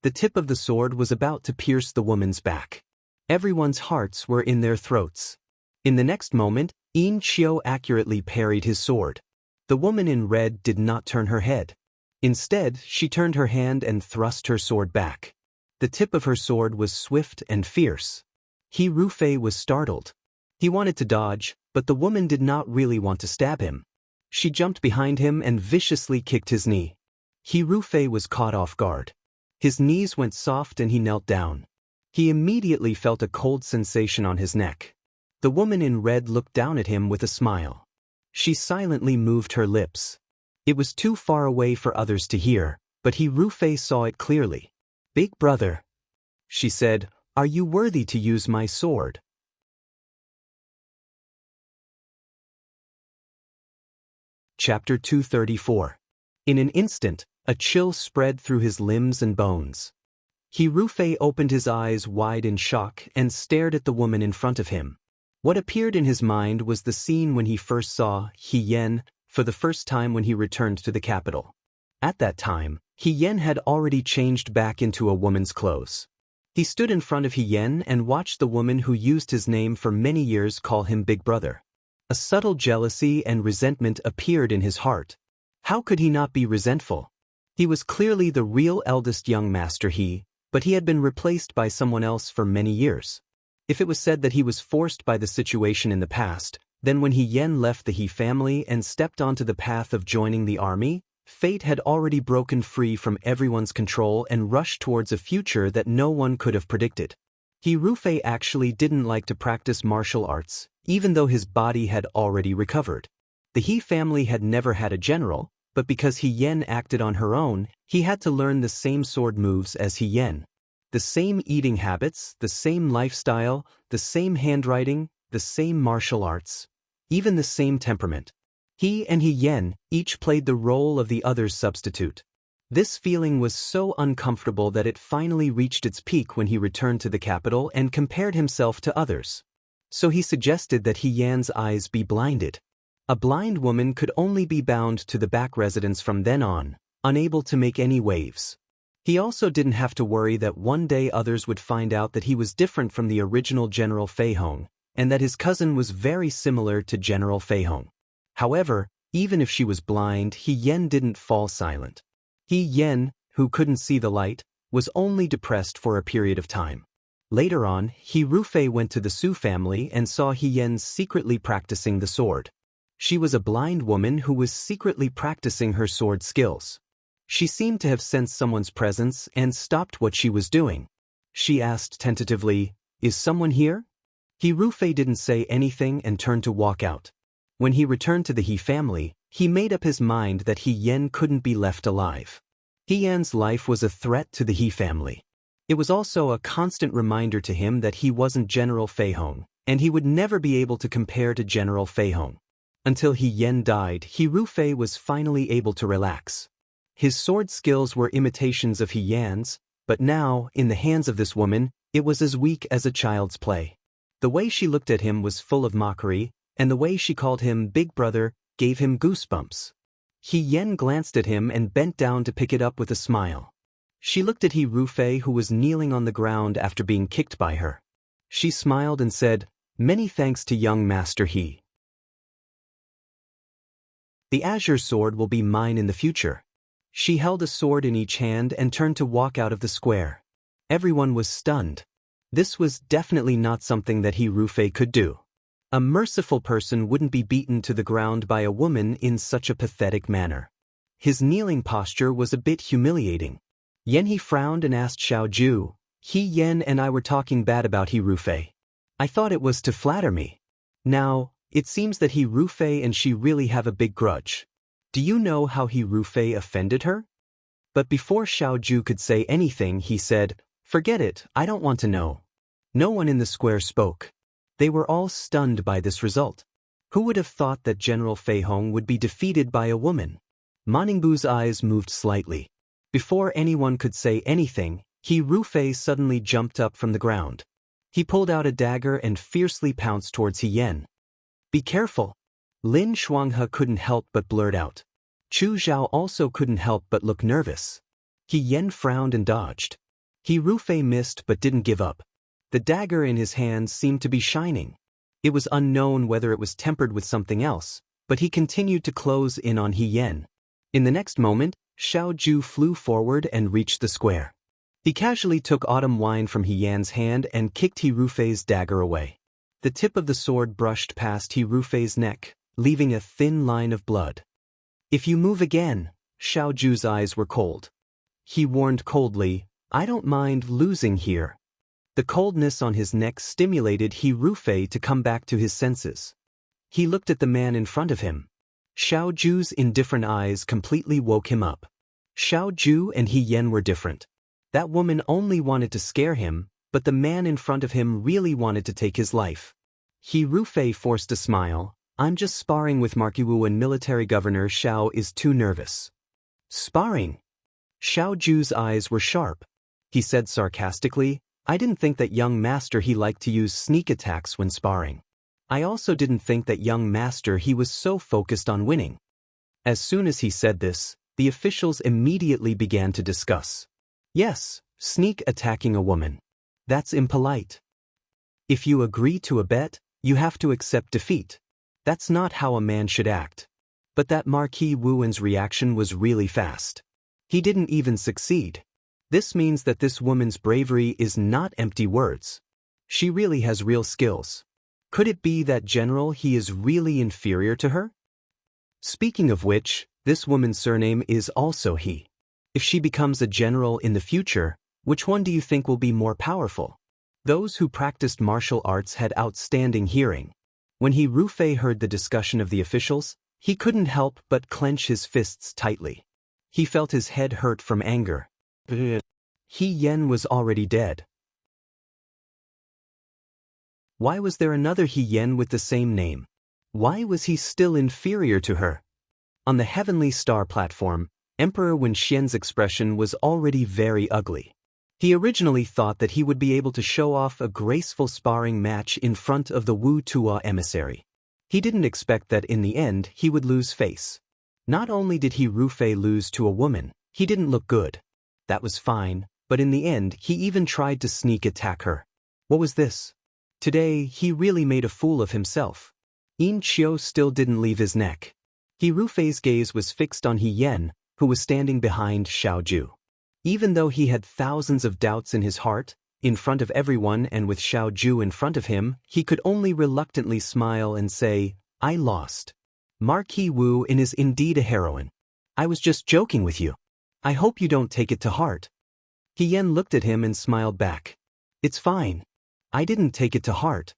The tip of the sword was about to pierce the woman's back. Everyone's hearts were in their throats. In the next moment, Yin Qiu accurately parried his sword. The woman in red did not turn her head. Instead, she turned her hand and thrust her sword back. The tip of her sword was swift and fierce. Hirufei was startled. He wanted to dodge, but the woman did not really want to stab him. She jumped behind him and viciously kicked his knee. Hirufei was caught off guard. His knees went soft and he knelt down. He immediately felt a cold sensation on his neck. The woman in red looked down at him with a smile. She silently moved her lips. It was too far away for others to hear, but Hirufei saw it clearly. "Big brother," she said, "are you worthy to use my sword?" Chapter 234. In an instant, a chill spread through his limbs and bones. Hirufei opened his eyes wide in shock and stared at the woman in front of him. What appeared in his mind was the scene when he first saw Yen for the first time when he returned to the capital. At that time, Yen had already changed back into a woman's clothes. He stood in front of Yen and watched the woman who used his name for many years call him Big Brother. A subtle jealousy and resentment appeared in his heart. How could he not be resentful? He was clearly the real eldest young master but he had been replaced by someone else for many years. If it was said that he was forced by the situation in the past, then when Yen left the He family and stepped onto the path of joining the army, fate had already broken free from everyone's control and rushed towards a future that no one could have predicted. Hirufei actually didn't like to practice martial arts, even though his body had already recovered. The He family had never had a general, but because Yen acted on her own, he had to learn the same sword moves as Yen. The same eating habits, the same lifestyle, the same handwriting, the same martial arts, even the same temperament. He and Yen each played the role of the other's substitute. This feeling was so uncomfortable that it finally reached its peak when he returned to the capital and compared himself to others. So he suggested that Yen's eyes be blinded. A blind woman could only be bound to the back residence from then on, unable to make any waves. He also didn't have to worry that one day others would find out that he was different from the original General Feihong, and that his cousin was very similar to General Feihong. However, Even if she was blind, He Yen didn't fall silent. He Yen, who couldn't see the light, was only depressed for a period of time. Later on, He Rufei went to the Su family and saw He Yen secretly practicing the sword. She was a blind woman who was secretly practicing her sword skills. She seemed to have sensed someone's presence and stopped what she was doing. She asked tentatively, "Is someone here?" He Rufei didn't say anything and turned to walk out. When he returned to the He family, he made up his mind that He Yen couldn't be left alive. He Yen's life was a threat to the He family. It was also a constant reminder to him that he wasn't General Fei Hong, and he would never be able to compare to General Fei Hong. Until He Yen died, He Rufei was finally able to relax. His sword skills were imitations of He Yan's, but now, in the hands of this woman, it was as weak as a child's play. The way she looked at him was full of mockery, and the way she called him Big Brother gave him goosebumps. He Yen glanced at him and bent down to pick it up with a smile. She looked at He Rufei, who was kneeling on the ground after being kicked by her. She smiled and said, "Many thanks to young Master He. The azure sword will be mine in the future." She held a sword in each hand and turned to walk out of the square. Everyone was stunned. This was definitely not something that He Rufei could do. A merciful person wouldn't be beaten to the ground by a woman in such a pathetic manner. His kneeling posture was a bit humiliating. Yen He frowned and asked Xiao Ju, "He Yen and I were talking bad about He Rufei. I thought it was to flatter me. Now, it seems that He Rufei and she really have a big grudge. Do you know how He Rufei offended her?" But before Xiao Ju could say anything, he said, "Forget it, I don't want to know." No one in the square spoke. They were all stunned by this result. Who would have thought that General Fei Hong would be defeated by a woman? Ma Ningbu's eyes moved slightly. Before anyone could say anything, He Rufei suddenly jumped up from the ground. He pulled out a dagger and fiercely pounced towards He Yen. "Be careful!" Lin Shuanghe couldn't help but blurt out. Chu Zhao also couldn't help but look nervous. He Yen frowned and dodged. He Rufei missed but didn't give up. The dagger in his hand seemed to be shining. It was unknown whether it was tempered with something else, but he continued to close in on He Yen. In the next moment, Xiao Ju flew forward and reached the square. He casually took autumn wine from He Yan's hand and kicked He Rufei's dagger away. The tip of the sword brushed past He Rufei's neck, leaving a thin line of blood. "If you move again," Xiao Ju's eyes were cold. He warned coldly, "I don't mind losing here." The coldness on his neck stimulated He Rufei to come back to his senses. He looked at the man in front of him. Xiao Ju's indifferent eyes completely woke him up. Xiao Ju and He Yen were different. That woman only wanted to scare him, but the man in front of him really wanted to take his life. He Rufei forced a smile. "I'm just sparring with Marquis Wu and military governor Xiao is too nervous." "Sparring?" Xiao Ju's eyes were sharp. He said sarcastically, "I didn't think that young master He liked to use sneak attacks when sparring. I also didn't think that young master He was so focused on winning." As soon as he said this, the officials immediately began to discuss. "Yes, sneak attacking a woman. That's impolite. If you agree to a bet, you have to accept defeat. That's not how a man should act." But that Marquis Wuen's reaction was really fast. He didn't even succeed. This means that this woman's bravery is not empty words. She really has real skills. Could it be that General He is really inferior to her? Speaking of which, this woman's surname is also He. If she becomes a general in the future, which one do you think will be more powerful? Those who practiced martial arts had outstanding hearing. When He Rufei heard the discussion of the officials, he couldn't help but clench his fists tightly. He felt his head hurt from anger. He Yen was already dead. Why was there another He Yen with the same name? Why was he still inferior to her? On the Heavenly Star platform, Emperor Wen Xian's expression was already very ugly. He originally thought that he would be able to show off a graceful sparring match in front of the Wu Tua emissary. He didn't expect that in the end he would lose face. Not only did He Rufei lose to a woman, he didn't look good. That was fine, but in the end he even tried to sneak attack her. What was this? Today he really made a fool of himself. Yin Qiu still didn't leave his neck. He Rufei's gaze was fixed on He Yen, who was standing behind Xiao Ju. Even though he had thousands of doubts in his heart, in front of everyone and with Xiao Ju in front of him, he could only reluctantly smile and say, "I lost. Marquis Wu is indeed a heroine. I was just joking with you. I hope you don't take it to heart." He Yen looked at him and smiled back. "It's fine. I didn't take it to heart."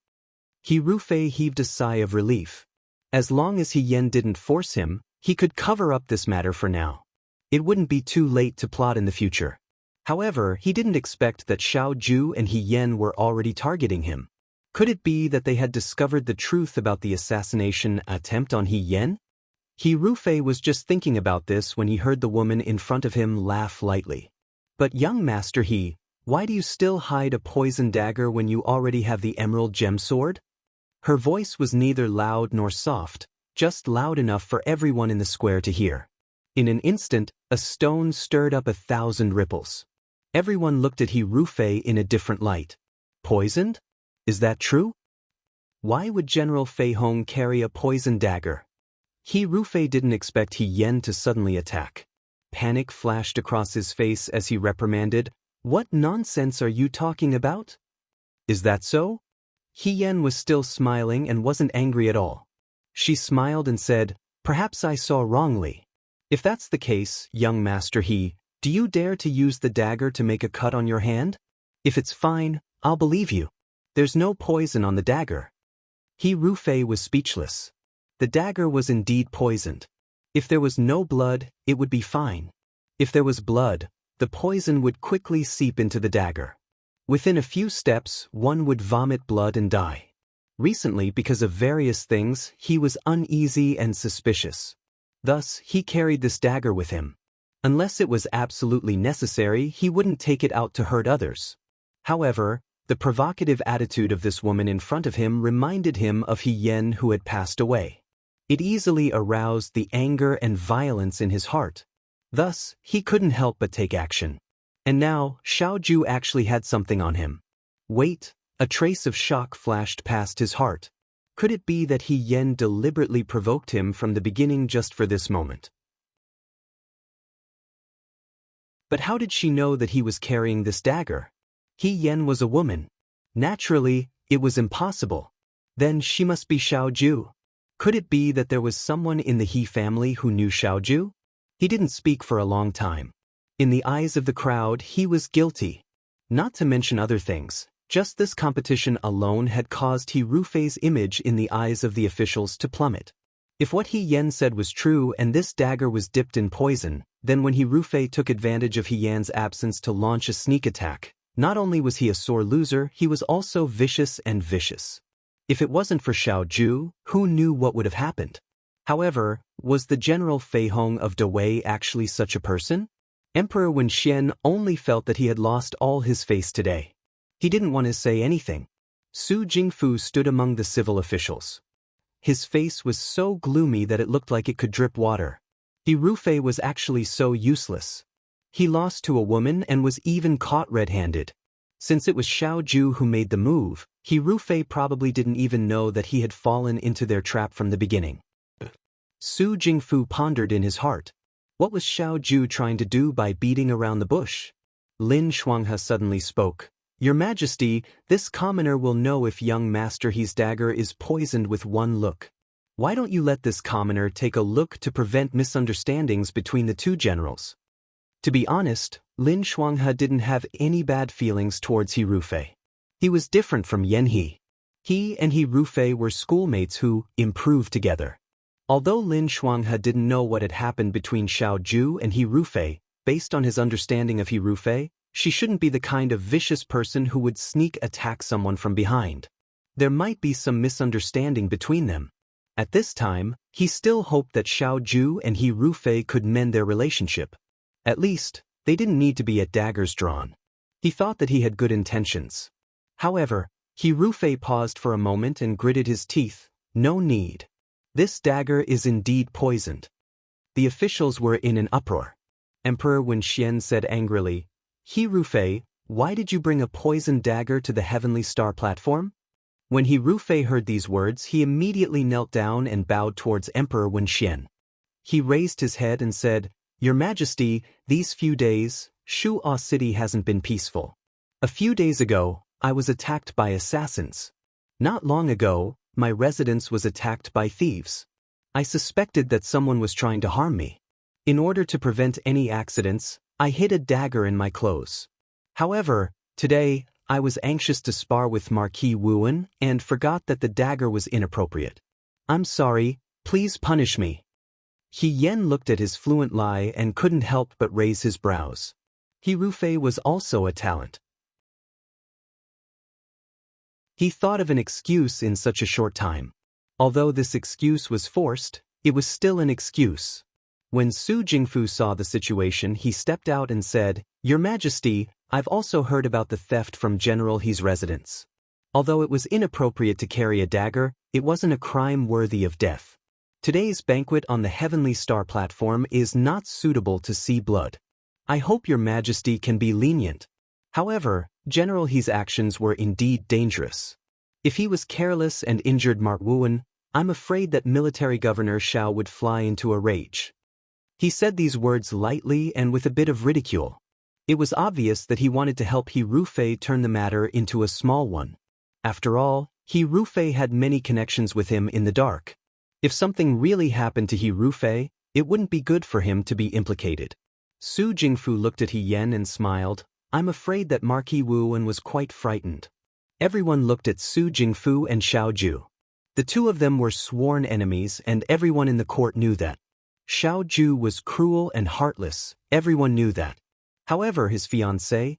He Rufei heaved a sigh of relief. As long as He Yen didn't force him, he could cover up this matter for now. It wouldn't be too late to plot in the future. However, he didn't expect that Xiao Ju and He Yen were already targeting him. Could it be that they had discovered the truth about the assassination attempt on He Yen? He Rufei was just thinking about this when he heard the woman in front of him laugh lightly. "But young Master He, why do you still hide a poison dagger when you already have the emerald gem sword?" Her voice was neither loud nor soft, just loud enough for everyone in the square to hear. In an instant, a stone stirred up 1,000 ripples. Everyone looked at He Rufei in a different light. Poisoned? Is that true? Why would General Fei Hong carry a poison dagger? He Rufei didn't expect He Yen to suddenly attack. Panic flashed across his face as he reprimanded, "What nonsense are you talking about?" "Is that so?" He Yen was still smiling and wasn't angry at all. She smiled and said, "Perhaps I saw wrongly. If that's the case, young Master He, do you dare to use the dagger to make a cut on your hand? If it's fine, I'll believe you. There's no poison on the dagger." He Rufei was speechless. The dagger was indeed poisoned. If there was no blood, it would be fine. If there was blood, the poison would quickly seep into the dagger. Within a few steps, one would vomit blood and die. Recently, because of various things, he was uneasy and suspicious. Thus, he carried this dagger with him. Unless it was absolutely necessary, he wouldn't take it out to hurt others. However, the provocative attitude of this woman in front of him reminded him of He Yen who had passed away. It easily aroused the anger and violence in his heart. Thus, he couldn't help but take action. And now, Xiao Ju actually had something on him. Wait, a trace of shock flashed past his heart. Could it be that He Yen deliberately provoked him from the beginning just for this moment? But how did she know that he was carrying this dagger? He Yen was a woman. Naturally, it was impossible. Then she must be Xiao Ju. Could it be that there was someone in the He family who knew Xiao Ju? He didn't speak for a long time. In the eyes of the crowd, he was guilty. Not to mention other things, just this competition alone had caused He Rufei's image in the eyes of the officials to plummet. If what He Yen said was true and this dagger was dipped in poison, then when He Rufei took advantage of He Yan's absence to launch a sneak attack, not only was he a sore loser, he was also vicious and vicious. If it wasn't for Xiao Ju, who knew what would have happened? However, was the General Fei Hong of Dawei actually such a person? Emperor Wen Xian only felt that he had lost all his face today. He didn't want to say anything. Su Jingfu stood among the civil officials. His face was so gloomy that it looked like it could drip water. He Rufei was actually so useless. He lost to a woman and was even caught red-handed. Since it was Xiao Ju who made the move, He Rufei probably didn't even know that he had fallen into their trap from the beginning. Su Jingfu pondered in his heart. What was Xiao Ju trying to do by beating around the bush? Lin Shuanghe suddenly spoke. "Your Majesty, this commoner will know if young Master He's dagger is poisoned with one look. Why don't you let this commoner take a look to prevent misunderstandings between the two generals?" To be honest, Lin Shuanghe didn't have any bad feelings towards He Rufei. He was different from Yan He. He and He Rufei were schoolmates who improved together. Although Lin Shuanghe didn't know what had happened between Xiao Ju and He Rufei, based on his understanding of He Rufei, she shouldn't be the kind of vicious person who would sneak attack someone from behind. There might be some misunderstanding between them. At this time, he still hoped that Xiao Ju and He Rufei could mend their relationship. At least, they didn't need to be at daggers drawn. He thought that he had good intentions. However, He Rufei paused for a moment and gritted his teeth. No need. This dagger is indeed poisoned. The officials were in an uproar. Emperor Wen Xian said angrily, "He Rufei, why did you bring a poisoned dagger to the Heavenly Star platform?" When He Rufei heard these words, he immediately knelt down and bowed towards Emperor Wen Xian. He raised his head and said, "Your Majesty, these few days, Shu'an City hasn't been peaceful. A few days ago, I was attacked by assassins. Not long ago, my residence was attacked by thieves. I suspected that someone was trying to harm me. In order to prevent any accidents, I hid a dagger in my clothes. However, today, I was anxious to spar with Marquis Wuan and forgot that the dagger was inappropriate. I'm sorry, please punish me." He Yen looked at his fluent lie and couldn't help but raise his brows. He Rufei was also a talent. He thought of an excuse in such a short time. Although this excuse was forced, it was still an excuse. When Su Jingfu saw the situation, he stepped out and said, "Your Majesty, I've also heard about the theft from General He's residence. Although it was inappropriate to carry a dagger, it wasn't a crime worthy of death. Today's banquet on the Heavenly Star platform is not suitable to see blood. I hope Your Majesty can be lenient. However, General He's actions were indeed dangerous. If he was careless and injured Mark Wuan, I'm afraid that Military Governor Xiao would fly into a rage." He said these words lightly and with a bit of ridicule. It was obvious that he wanted to help He Rufei turn the matter into a small one. After all, He Rufei had many connections with him in the dark. If something really happened to He Rufei, it wouldn't be good for him to be implicated. Su Jingfu looked at He Yen and smiled. "I'm afraid that Marquis Wuan was quite frightened." Everyone looked at Su Jingfu and Xiao Ju. The two of them were sworn enemies and everyone in the court knew that. Xiao Ju was cruel and heartless, everyone knew that. However, his fiancée,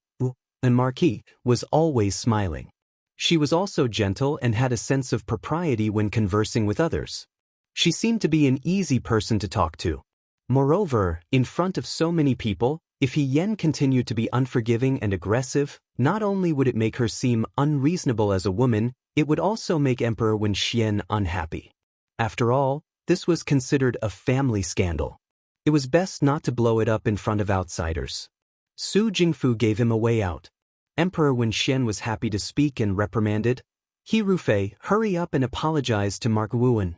and Marquis, was always smiling. She was also gentle and had a sense of propriety when conversing with others. She seemed to be an easy person to talk to. Moreover, in front of so many people, if He Yen continued to be unforgiving and aggressive, not only would it make her seem unreasonable as a woman, it would also make Emperor Wen Xian unhappy. After all, this was considered a family scandal. It was best not to blow it up in front of outsiders. Su Jingfu gave him a way out. Emperor Wen Xian was happy to speak and reprimanded, "He Rufei, hurry up and apologize to Mark Wuan."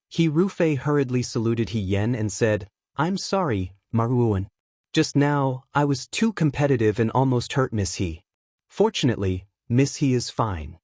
He Rufei hurriedly saluted He Yen and said, "I'm sorry, Mark Wuan. Just now, I was too competitive and almost hurt Miss He. Fortunately, Miss He is fine."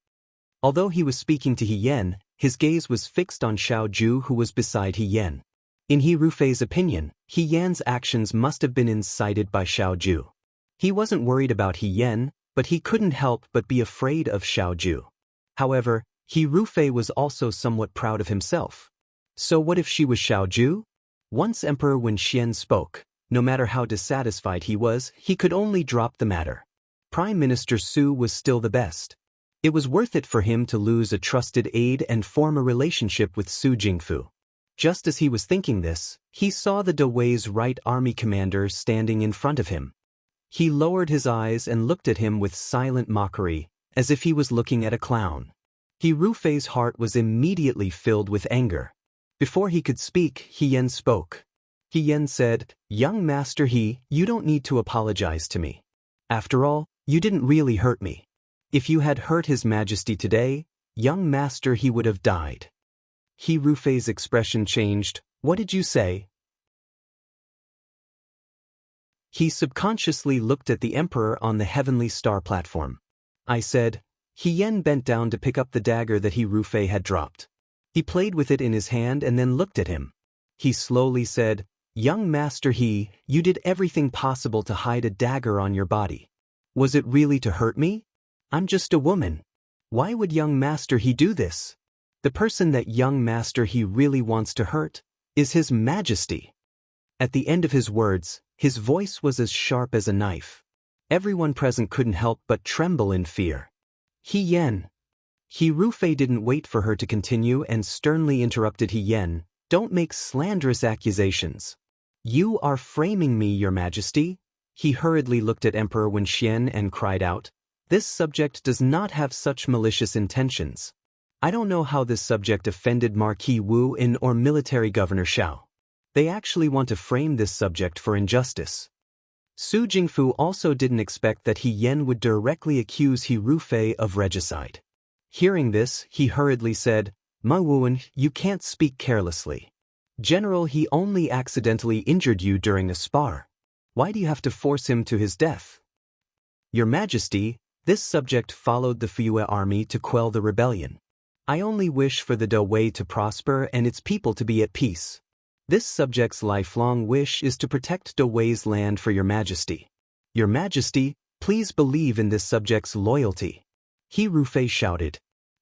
Although he was speaking to He Yen, his gaze was fixed on Xiao Ju who was beside He Yen. In He Rufei's opinion, He Yen's actions must have been incited by Xiao Ju. He wasn't worried about He Yen, but he couldn't help but be afraid of Xiao Ju. However, He Rufei was also somewhat proud of himself. So what if she was Xiao Ju? Once Emperor Wen Xian spoke, no matter how dissatisfied he was, he could only drop the matter. Prime Minister Su was still the best. It was worth it for him to lose a trusted aide and form a relationship with Su Jingfu. Just as he was thinking this, he saw the Dawei's right army commander standing in front of him. He lowered his eyes and looked at him with silent mockery, as if he was looking at a clown. He Rufei's heart was immediately filled with anger. Before he could speak, He Yen spoke. He Yen said, "Young Master He, you don't need to apologize to me. After all, you didn't really hurt me. If you had hurt His Majesty today, young Master He would have died." He Rufei's expression changed. "What did you say?" He subconsciously looked at the Emperor on the Heavenly Star platform. "I said." He Yen bent down to pick up the dagger that He Rufei had dropped. He played with it in his hand and then looked at him. He slowly said, "Young Master He, you did everything possible to hide a dagger on your body. Was it really to hurt me? I'm just a woman. Why would young Master He do this? The person that young Master He really wants to hurt is His Majesty." At the end of his words, his voice was as sharp as a knife. Everyone present couldn't help but tremble in fear. He Yen. He Rufei didn't wait for her to continue and sternly interrupted He Yen, "Don't make slanderous accusations. You are framing me, Your Majesty." He hurriedly looked at Emperor Wen Xian and cried out, "This subject does not have such malicious intentions. I don't know how this subject offended Marquis Wuan or Military Governor Xiao. They actually want to frame this subject for injustice." Su Jingfu also didn't expect that He Yen would directly accuse He Rufei of regicide. Hearing this, he hurriedly said, "Ma Wuan, you can't speak carelessly. General, he only accidentally injured you during a spar. Why do you have to force him to his death? Your Majesty, this subject followed the Fuyue army to quell the rebellion. I only wish for the Dawei to prosper and its people to be at peace. This subject's lifelong wish is to protect Dawei's land for Your Majesty. Your Majesty, please believe in this subject's loyalty. He Rufei shouted.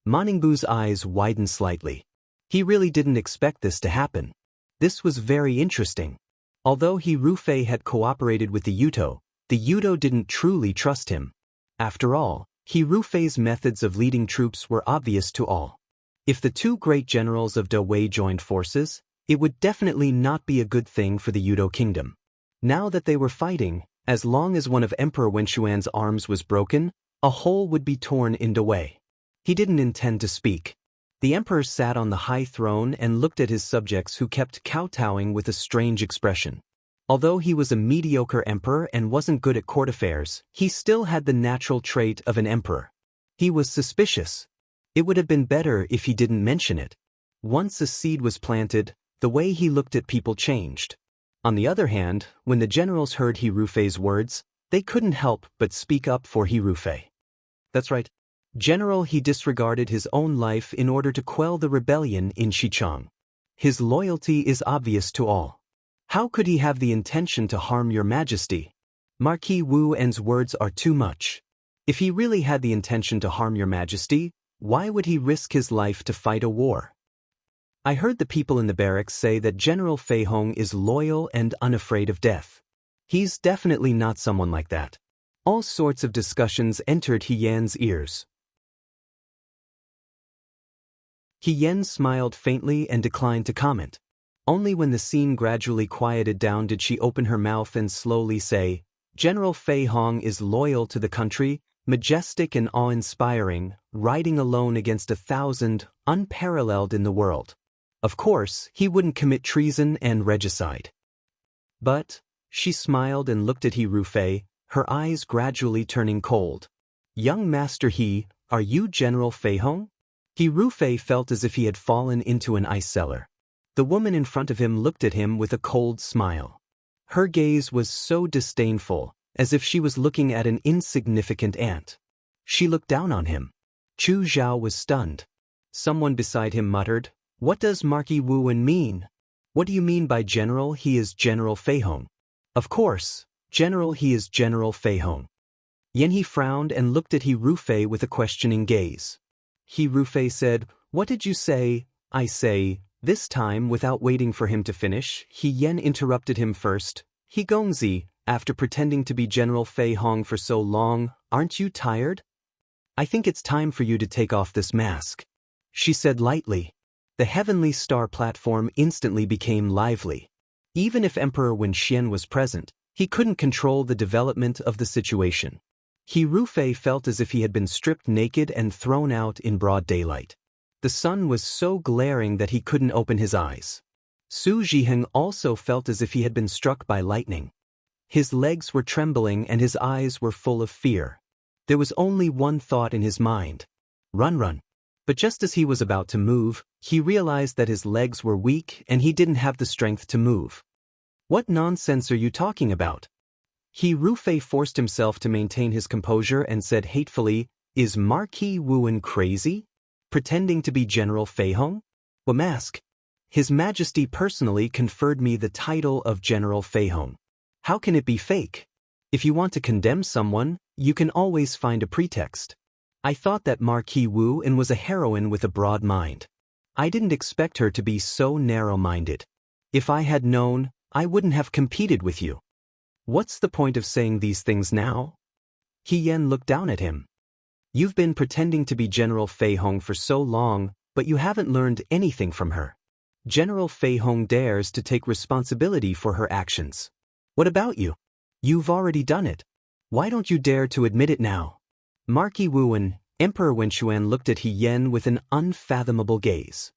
Moningbu's eyes widened slightly. He really didn't expect this to happen. This was very interesting. Although he Rufei had cooperated with the Yudo didn't truly trust him. After all, he Rufei's methods of leading troops were obvious to all. If the two great generals of Dawei joined forces, it would definitely not be a good thing for the Yudo kingdom. Now that they were fighting, as long as one of Emperor Wenxuan's arms was broken, a hole would be torn in Dawei. He didn't intend to speak. The emperor sat on the high throne and looked at his subjects who kept kowtowing with a strange expression. Although he was a mediocre emperor and wasn't good at court affairs, he still had the natural trait of an emperor. He was suspicious. It would have been better if he didn't mention it. Once a seed was planted, the way he looked at people changed. On the other hand, when the generals heard Hirufei's words, they couldn't help but speak up for Hirufei. That's right. General, he disregarded his own life in order to quell the rebellion in Xichang. His loyalty is obvious to all. How could he have the intention to harm Your Majesty? Marquis Wu En's words are too much. If he really had the intention to harm Your Majesty, why would he risk his life to fight a war? I heard the people in the barracks say that General Fei Hong is loyal and unafraid of death. He's definitely not someone like that. All sorts of discussions entered He Yan's ears. He Yan smiled faintly and declined to comment. Only when the scene gradually quieted down did she open her mouth and slowly say, General Fei Hong is loyal to the country, majestic and awe-inspiring, riding alone against 1,000, unparalleled in the world. Of course, he wouldn't commit treason and regicide. But, she smiled and looked at He Rufei, her eyes gradually turning cold. Young Master He, are you General Fei Hong? He Rufei felt as if he had fallen into an ice cellar. The woman in front of him looked at him with a cold smile. Her gaze was so disdainful, as if she was looking at an insignificant ant. She looked down on him. Chu Zhao was stunned. Someone beside him muttered, What does Marquis Wu En mean? What do you mean by General? He is General Fei Hong. Of course, General, he is General Fei Hong. Yan He frowned and looked at He Rufei with a questioning gaze. He Rufei said, What did you say? I say. This time, without waiting for him to finish, He Yan interrupted him first. He Gongzi, after pretending to be General Fei Hong for so long, aren't you tired? I think it's time for you to take off this mask. She said lightly. The Heavenly Star platform instantly became lively. Even if Emperor Wenxian was present, he couldn't control the development of the situation. He Rufei felt as if he had been stripped naked and thrown out in broad daylight. The sun was so glaring that he couldn't open his eyes. Su Zhiheng also felt as if he had been struck by lightning. His legs were trembling and his eyes were full of fear. There was only one thought in his mind. Run. But just as he was about to move, he realized that his legs were weak and he didn't have the strength to move. What nonsense are you talking about? He Rufei forced himself to maintain his composure and said hatefully, Is Marquis Wu En crazy? Pretending to be General Fei Hong? Wamask. His Majesty personally conferred me the title of General Fei Hong. How can it be fake? If you want to condemn someone, you can always find a pretext. I thought that Marquis Wu En was a heroine with a broad mind. I didn't expect her to be so narrow-minded. If I had known, I wouldn't have competed with you. What's the point of saying these things now? He Yan looked down at him. You've been pretending to be General Fei Hong for so long, but you haven't learned anything from her. General Fei Hong dares to take responsibility for her actions. What about you? You've already done it. Why don't you dare to admit it now? Marquis Wu En, Emperor Wenxuan looked at He Yan with an unfathomable gaze.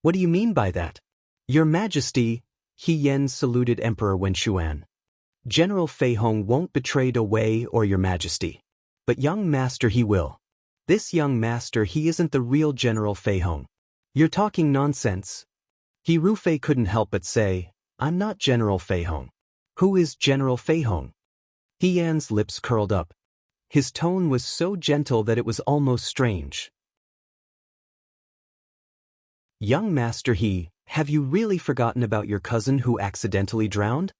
What do you mean by that? Your Majesty, He Yan saluted Emperor Wenxuan. General Fei Hong won't betray Dawei or Your Majesty. But young master he will. This young master he isn't the real General Fei Hong. You're talking nonsense. He Rufei couldn't help but say, "I'm not General Fei Hong." "Who is General Fei Hong?" He Yan's lips curled up. His tone was so gentle that it was almost strange. "Young Master He, have you really forgotten about your cousin who accidentally drowned?"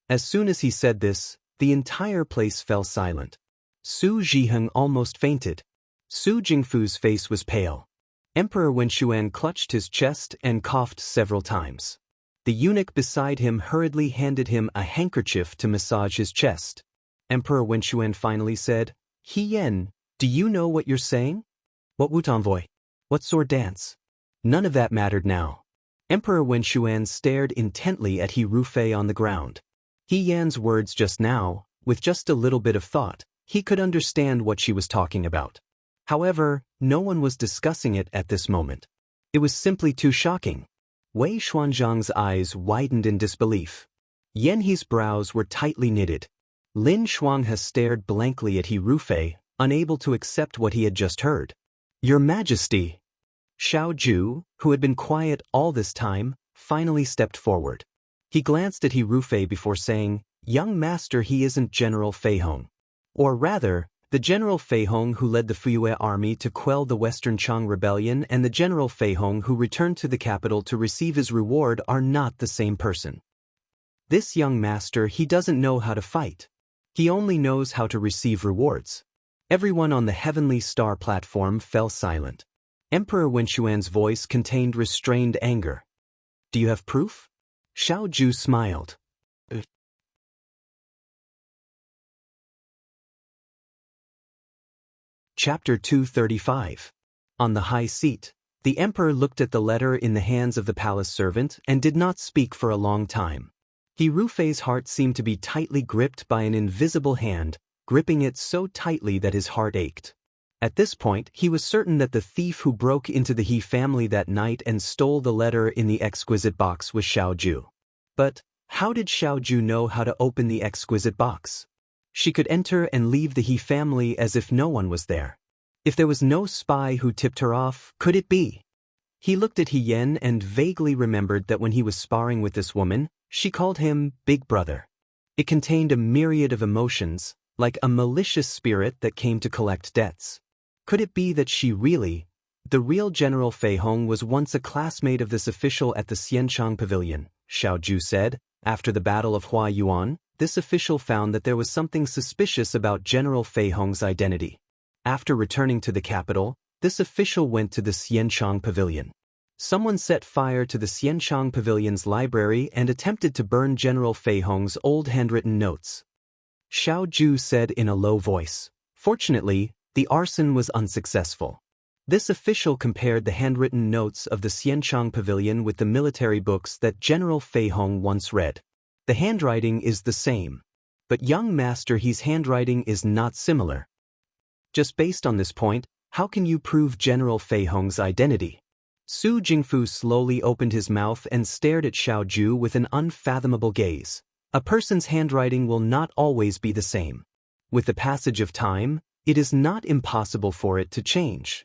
As soon as he said this, the entire place fell silent. Su Zhiheng almost fainted. Su Jingfu's face was pale. Emperor Wenxuan clutched his chest and coughed several times. The eunuch beside him hurriedly handed him a handkerchief to massage his chest. Emperor Wenxuan finally said, "He Yan, do you know what you're saying? What Wutanvoy? What sword dance?" None of that mattered now. Emperor Wenxuan stared intently at He Rufei on the ground. He Yan's words just now, with just a little bit of thought, he could understand what she was talking about. However, no one was discussing it at this moment. It was simply too shocking. Wei Xuanzhang's eyes widened in disbelief. Yan He's brows were tightly knitted. Lin Shuanghe stared blankly at He Rufei, unable to accept what he had just heard. "Your Majesty!" Xiao Ju, who had been quiet all this time, finally stepped forward. He glanced at He Rufei before saying, "Young master, he isn't General Fei Hong. Or rather, the General Fei Hong who led the Fuyue army to quell the Western Chang rebellion and the General Fei Hong who returned to the capital to receive his reward are not the same person. This young master, he doesn't know how to fight. He only knows how to receive rewards." Everyone on the Heavenly Star platform fell silent. Emperor Wenxuan's voice contained restrained anger. "Do you have proof?" Xiao Ju smiled. Chapter 235. On the high seat, the emperor looked at the letter in the hands of the palace servant and did not speak for a long time. He Rufei's heart seemed to be tightly gripped by an invisible hand, gripping it so tightly that his heart ached. At this point, he was certain that the thief who broke into the He family that night and stole the letter in the exquisite box was Xiao Ju. But how did Xiao Ju know how to open the exquisite box? She could enter and leave the He family as if no one was there. If there was no spy who tipped her off, could it be? He looked at He Yan and vaguely remembered that when he was sparring with this woman, she called him Big Brother. It contained a myriad of emotions, like a malicious spirit that came to collect debts. Could it be that she really, the real General Fei Hong, was once a classmate of this official at the Xianchang Pavilion? Xiao Ju said. After the Battle of Hua Yuan, this official found that there was something suspicious about General Fei Hong's identity. After returning to the capital, this official went to the Xianchang Pavilion. Someone set fire to the Xianchang Pavilion's library and attempted to burn General Fei Hong's old handwritten notes. Xiao Ju said in a low voice. Fortunately, the arson was unsuccessful. This official compared the handwritten notes of the Xianchang Pavilion with the military books that General Fei Hong once read. The handwriting is the same. But young master, his handwriting is not similar. Just based on this point, how can you prove General Fei Hong's identity? Su Jingfu slowly opened his mouth and stared at Xiao Ju with an unfathomable gaze. A person's handwriting will not always be the same. With the passage of time, it is not impossible for it to change.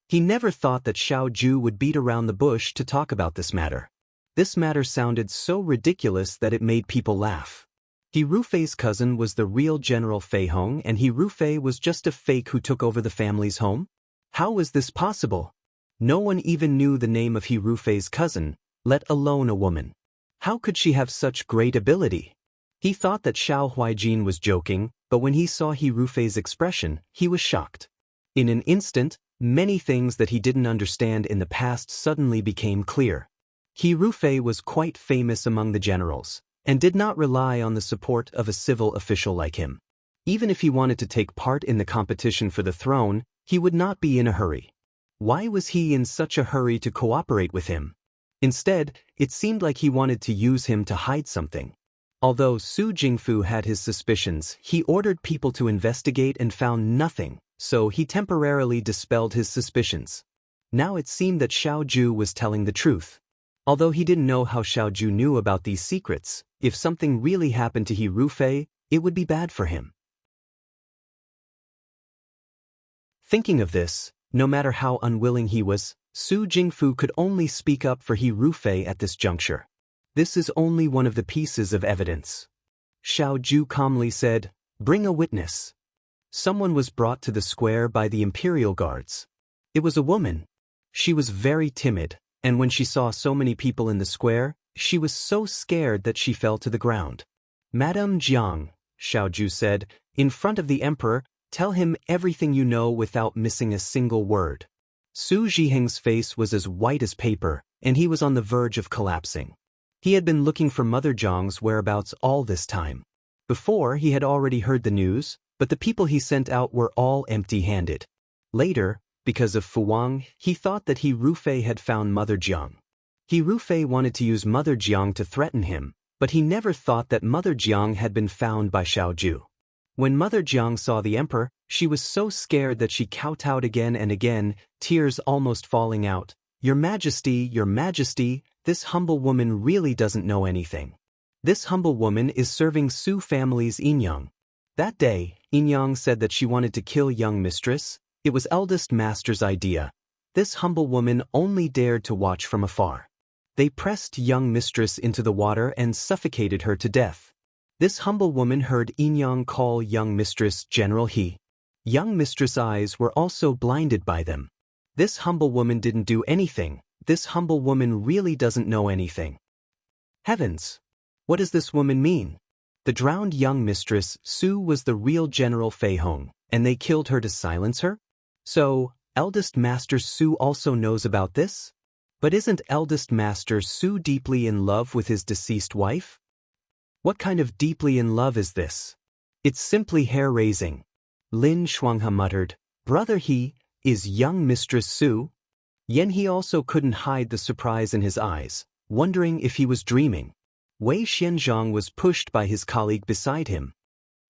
He never thought that Xiao Ju would beat around the bush to talk about this matter. This matter sounded so ridiculous that it made people laugh. He Rufei's cousin was the real General Fei Hong and He Rufei was just a fake who took over the family's home? How was this possible? No one even knew the name of He Rufei's cousin, let alone a woman. How could she have such great ability? He thought that Xiao Huijin was joking, but when he saw He Rufei's expression, he was shocked. In an instant, many things that he didn't understand in the past suddenly became clear. He Rufei was quite famous among the generals, and did not rely on the support of a civil official like him. Even if he wanted to take part in the competition for the throne, he would not be in a hurry. Why was he in such a hurry to cooperate with him? Instead, it seemed like he wanted to use him to hide something. Although Su Jingfu had his suspicions, he ordered people to investigate and found nothing, so he temporarily dispelled his suspicions. Now it seemed that Xiao Ju was telling the truth. Although he didn't know how Xiao Ju knew about these secrets, if something really happened to He Rufei, it would be bad for him. Thinking of this, no matter how unwilling he was, Su Jingfu could only speak up for He Rufei at this juncture. This is only one of the pieces of evidence. Xiao Ju calmly said, "Bring a witness." Someone was brought to the square by the imperial guards. It was a woman. She was very timid, and when she saw so many people in the square, she was so scared that she fell to the ground. "Madame Jiang," Xiao Ju said, "in front of the emperor, tell him everything you know without missing a single word." Su Zhiheng's face was as white as paper, and he was on the verge of collapsing. He had been looking for Mother Jiang's whereabouts all this time. Before, he had already heard the news, but the people he sent out were all empty-handed. Later, because of Fu Wang, he thought that He Rufei had found Mother Jiang. He Rufei wanted to use Mother Jiang to threaten him, but he never thought that Mother Jiang had been found by Xiao Ju. When Mother Jiang saw the emperor, she was so scared that she kowtowed again and again, tears almost falling out. Your Majesty, this humble woman really doesn't know anything. This humble woman is serving Su family's Yinyang." That day, Yinyang said that she wanted to kill young mistress. It was eldest master's idea. This humble woman only dared to watch from afar. They pressed young mistress into the water and suffocated her to death. This humble woman heard Yinyang call young mistress General He. Young mistress' eyes were also blinded by them. This humble woman didn't do anything. This humble woman really doesn't know anything. Heavens! What does this woman mean? The drowned young mistress, Su, was the real General Fei Hong, and they killed her to silence her? So, eldest master Su also knows about this? But isn't eldest master Su deeply in love with his deceased wife? What kind of deeply in love is this? It's simply hair-raising. Lin Shuanghe muttered, "Brother He, is young mistress Su?" Yan He also couldn't hide the surprise in his eyes, wondering if he was dreaming. Wei Xianzhang was pushed by his colleague beside him.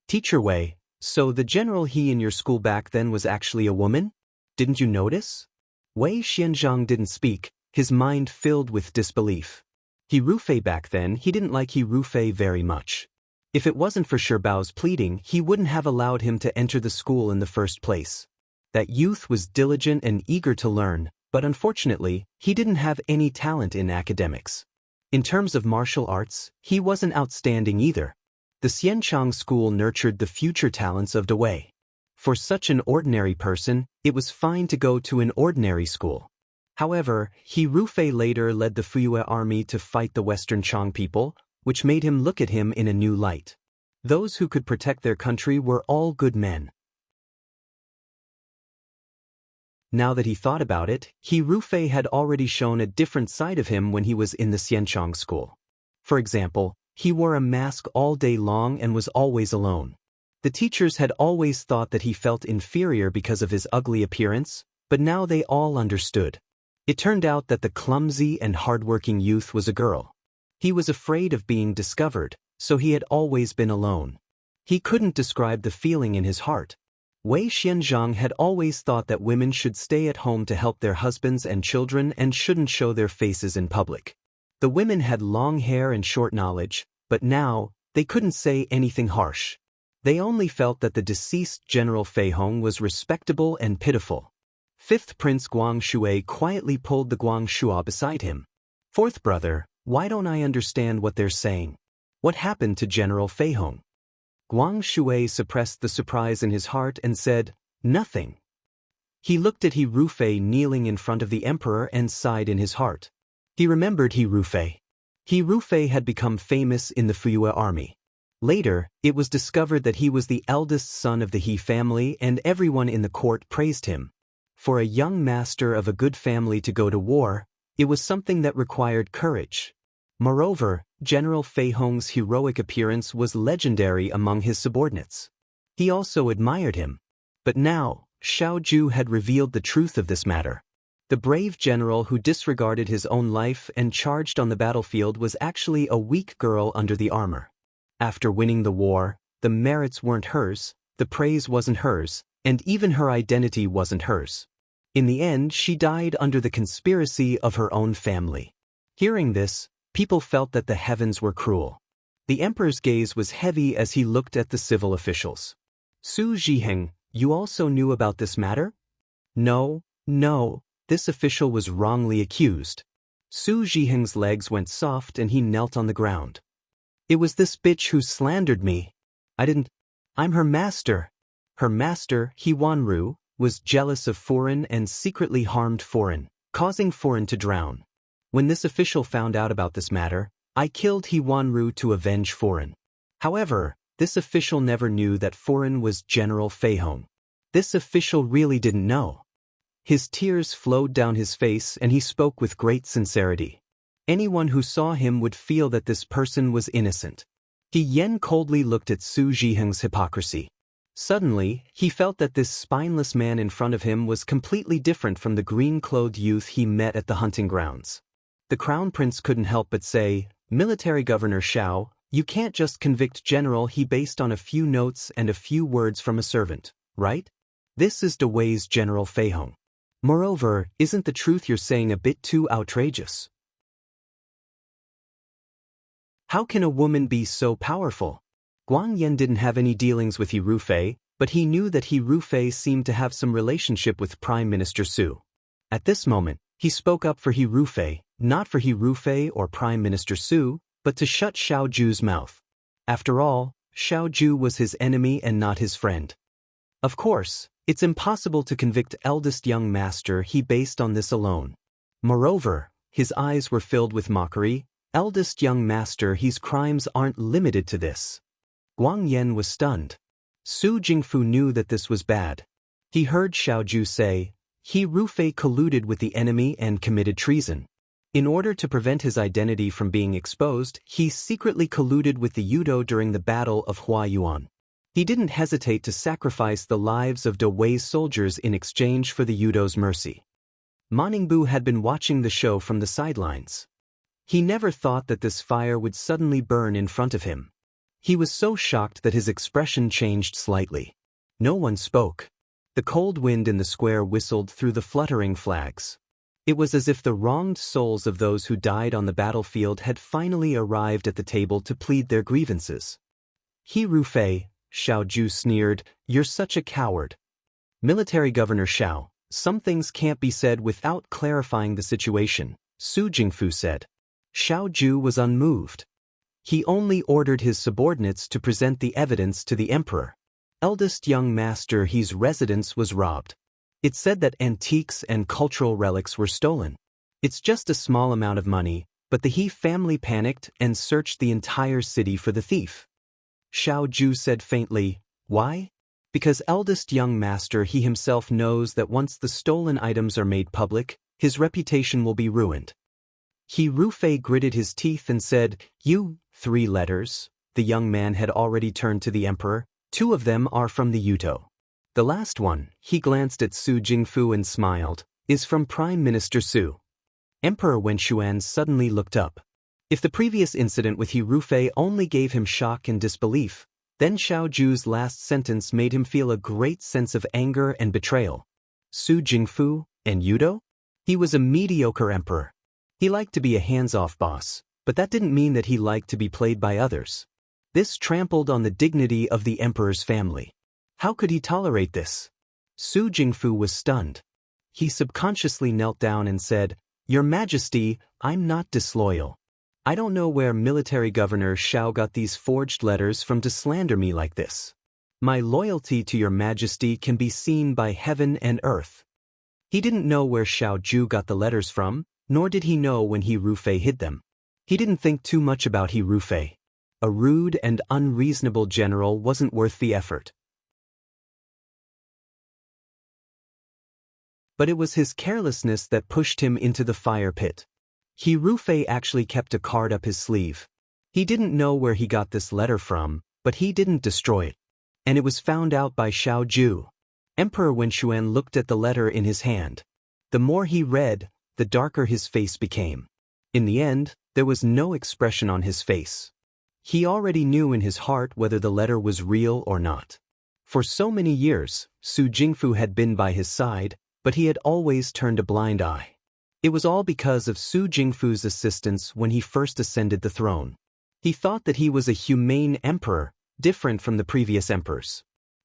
"Teacher Wei, so the General He in your school back then was actually a woman? Didn't you notice?" Wei Xianzhang didn't speak, his mind filled with disbelief. He Rufei back then, he didn't like He Rufei very much. If it wasn't for Shibao's pleading, he wouldn't have allowed him to enter the school in the first place. That youth was diligent and eager to learn, but unfortunately, he didn't have any talent in academics. In terms of martial arts, he wasn't outstanding either. The Xianchang school nurtured the future talents of Dewei. For such an ordinary person, it was fine to go to an ordinary school. However, He Rufei later led the Fuyue army to fight the Western Chang people, which made him look at him in a new light. Those who could protect their country were all good men. Now that he thought about it, He Rufei had already shown a different side of him when he was in the Xianchang school. For example, he wore a mask all day long and was always alone. The teachers had always thought that he felt inferior because of his ugly appearance, but now they all understood. It turned out that the clumsy and hardworking youth was a girl. He was afraid of being discovered, so he had always been alone. He couldn't describe the feeling in his heart. Wei Xianzhang had always thought that women should stay at home to help their husbands and children and shouldn't show their faces in public. The women had long hair and short knowledge, but now, they couldn't say anything harsh. They only felt that the deceased General Fei Hong was respectable and pitiful. Fifth Prince Guang Shui quietly pulled the Guang Shua beside him. "Fourth brother, why don't I understand what they're saying? What happened to General Fei Hong?" Guang Shui suppressed the surprise in his heart and said, "Nothing." He looked at He Rufei kneeling in front of the emperor and sighed in his heart. He remembered He Rufei. He Rufei had become famous in the Fuyue army. Later, it was discovered that he was the eldest son of the He family and everyone in the court praised him. For a young master of a good family to go to war, it was something that required courage. Moreover, General Fei Hong's heroic appearance was legendary among his subordinates. He also admired him. But now, Xiao Ju had revealed the truth of this matter. The brave general who disregarded his own life and charged on the battlefield was actually a weak girl under the armor. After winning the war, the merits weren't hers, the praise wasn't hers, and even her identity wasn't hers. In the end, she died under the conspiracy of her own family. Hearing this, people felt that the heavens were cruel. The emperor's gaze was heavy as he looked at the civil officials. "Su Zhiheng, you also knew about this matter?" No, this official was wrongly accused. Su Zhiheng's legs went soft and he knelt on the ground. It was this bitch who slandered me. I'm her master. Her master, He Wanru, was jealous of Foreign and secretly harmed Foreign, causing Foreign to drown. When this official found out about this matter, I killed He Wanru to avenge Foreign. However, this official never knew that Foreign was General Feihong. This official really didn't know. His tears flowed down his face and he spoke with great sincerity. Anyone who saw him would feel that this person was innocent. He Yen coldly looked at Su Zhiheng's hypocrisy. Suddenly, he felt that this spineless man in front of him was completely different from the green-clothed youth he met at the hunting grounds. The crown prince couldn't help but say, "Military Governor Xiao, you can't just convict General He based on a few notes and a few words from a servant, right? This is Dewey's General Feihong. Moreover, isn't the truth you're saying a bit too outrageous? How can a woman be so powerful?" Guang Yan didn't have any dealings with He Rufei, but he knew that He Rufei seemed to have some relationship with Prime Minister Su. At this moment, he spoke up for He Rufei, not for He Rufei or Prime Minister Su, but to shut Xiao Ju's mouth. After all, Xiao Ju was his enemy and not his friend. Of course, it's impossible to convict eldest young master He based on this alone. Moreover, his eyes were filled with mockery. Eldest young master He's crimes aren't limited to this. Guang Yan was stunned. Su Jingfu knew that this was bad. He heard Xiao Ju say, He Rufei colluded with the enemy and committed treason. In order to prevent his identity from being exposed, he secretly colluded with the Yudo during the Battle of Huayuan. He didn't hesitate to sacrifice the lives of Dewey's soldiers in exchange for the Yudo's mercy. Ma Ningbu had been watching the show from the sidelines. He never thought that this fire would suddenly burn in front of him. He was so shocked that his expression changed slightly. No one spoke. The cold wind in the square whistled through the fluttering flags. It was as if the wronged souls of those who died on the battlefield had finally arrived at the table to plead their grievances. He Rufei, Xiao Ju sneered, you're such a coward. Military Governor Xiao, some things can't be said without clarifying the situation, Su Jingfu said. Xiao Ju was unmoved. He only ordered his subordinates to present the evidence to the emperor. Eldest young master He's residence was robbed. It said that antiques and cultural relics were stolen. It's just a small amount of money, but the He family panicked and searched the entire city for the thief. Xiao Ju said faintly, why? Because eldest young master He himself knows that once the stolen items are made public, his reputation will be ruined. He Rufei gritted his teeth and said, you, 3 letters. The young man had already turned to the emperor. 2 of them are from the Yudo. The last one, he glanced at Su Jingfu and smiled, is from Prime Minister Su. Emperor Wenshuan suddenly looked up. If the previous incident with He Rufei only gave him shock and disbelief, then Xiao Ju's last sentence made him feel a great sense of anger and betrayal. Su Jingfu and Yudo? He was a mediocre emperor. He liked to be a hands-off boss, but that didn't mean that he liked to be played by others. This trampled on the dignity of the emperor's family. How could he tolerate this? Su Jingfu was stunned. He subconsciously knelt down and said, Your Majesty, I'm not disloyal. I don't know where Military Governor Xiao got these forged letters from to slander me like this. My loyalty to Your Majesty can be seen by heaven and earth. He didn't know where Xiao Ju got the letters from, nor did he know when He Rufei hid them. He didn't think too much about He Rufei. A rude and unreasonable general wasn't worth the effort. But it was his carelessness that pushed him into the fire pit. He Rufei actually kept a card up his sleeve. He didn't know where he got this letter from, but he didn't destroy it. And it was found out by Xiao Ju. Emperor Wenshuan looked at the letter in his hand. The more he read, the darker his face became. In the end, there was no expression on his face. He already knew in his heart whether the letter was real or not. For so many years, Su Jingfu had been by his side, but he had always turned a blind eye. It was all because of Su Jingfu's assistance when he first ascended the throne. He thought that he was a humane emperor, different from the previous emperors.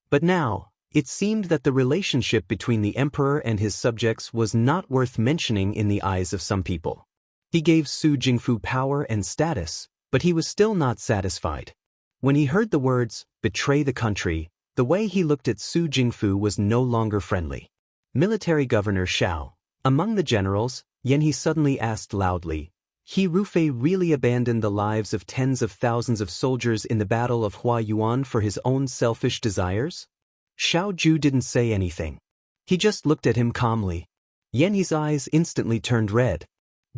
But now, It seemed that the relationship between the emperor and his subjects was not worth mentioning in the eyes of some people. He gave Su Jingfu power and status, but he was still not satisfied. When he heard the words, "betray the country," the way he looked at Su Jingfu was no longer friendly. Military Governor Xiao. Among the generals, He suddenly asked loudly, "He Rufei really abandoned the lives of tens of thousands of soldiers in the Battle of Huayuan for his own selfish desires?" Xiao Ju didn't say anything. He just looked at him calmly. He's eyes instantly turned red.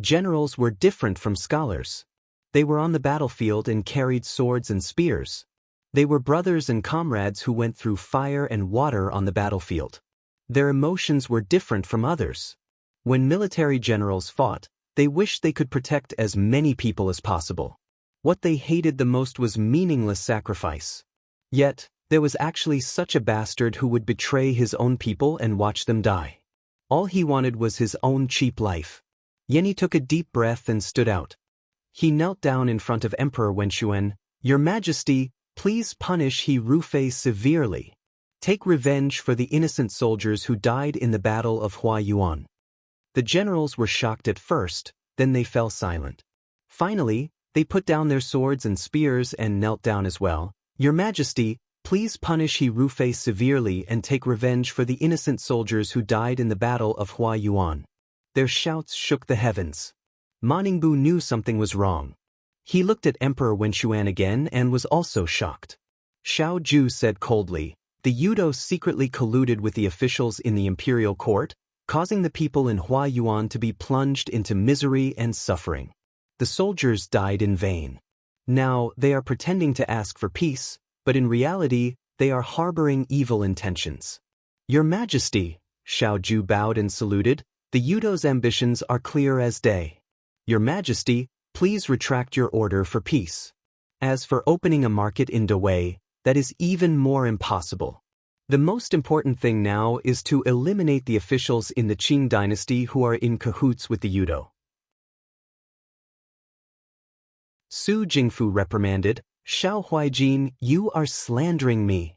Generals were different from scholars. They were on the battlefield and carried swords and spears. They were brothers and comrades who went through fire and water on the battlefield. Their emotions were different from others. When military generals fought, they wished they could protect as many people as possible. What they hated the most was meaningless sacrifice. Yet, there was actually such a bastard who would betray his own people and watch them die. All he wanted was his own cheap life. He took a deep breath and stood out. He knelt down in front of Emperor Wenxuan. "Your Majesty, please punish He Rufei severely. Take revenge for the innocent soldiers who died in the Battle of Huayuan." The generals were shocked at first, then they fell silent. Finally, they put down their swords and spears and knelt down as well. "Your Majesty, please punish He Rufei severely and take revenge for the innocent soldiers who died in the Battle of Huayuan." Their shouts shook the heavens. Ma Ningbu knew something was wrong. He looked at Emperor Wenxuan again and was also shocked. Xiao Ju said coldly, "The Yudo secretly colluded with the officials in the imperial court, causing the people in Huayuan to be plunged into misery and suffering. The soldiers died in vain. Now, they are pretending to ask for peace, but in reality, they are harboring evil intentions." "Your Majesty," Xiao Ju bowed and saluted, "the Yudo's ambitions are clear as day. Your Majesty, please retract your order for peace. As for opening a market in Dawei, that is even more impossible. The most important thing now is to eliminate the officials in the Qing dynasty who are in cahoots with the Yudo." Su Jingfu reprimanded, "Xiao Huaijin, you are slandering me.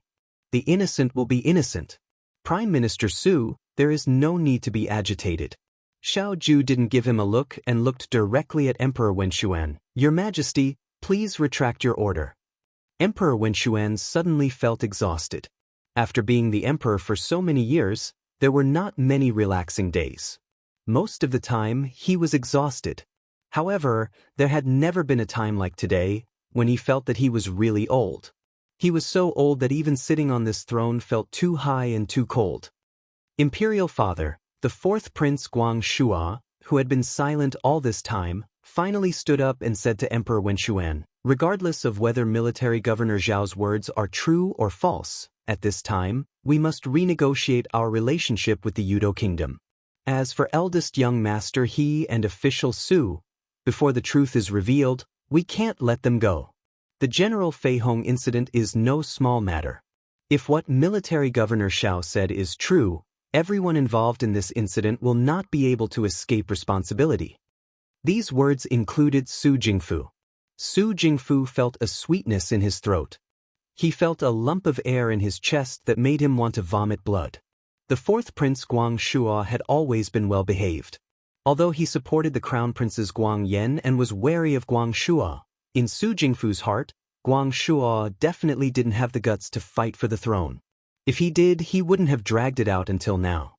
The innocent will be innocent. Prime Minister Su, there is no need to be agitated." Xiao Ju didn't give him a look and looked directly at Emperor Wenxuan. "Your Majesty, please retract your order." Emperor Wenxuan suddenly felt exhausted. After being the emperor for so many years, there were not many relaxing days. Most of the time, he was exhausted. However, there had never been a time like today, when he felt that he was really old. He was so old that even sitting on this throne felt too high and too cold. Imperial Father, the fourth Prince Guang Shua, who had been silent all this time, finally stood up and said to Emperor Wenxuan, "Regardless of whether military governor Zhao's words are true or false, at this time, we must renegotiate our relationship with the Yudo kingdom. As for eldest young master He and official Su, before the truth is revealed, we can't let them go. The General Fei Hong incident is no small matter. If what military governor Xiao said is true, everyone involved in this incident will not be able to escape responsibility." These words included Su Jingfu. Su Jingfu felt a sweetness in his throat. He felt a lump of air in his chest that made him want to vomit blood. The fourth Prince Guang Shua had always been well behaved. Although he supported the Crown Princes Guang Yen and was wary of Guang Shua, in Su Jingfu's heart, Guang Shua definitely didn't have the guts to fight for the throne. If he did, he wouldn't have dragged it out until now.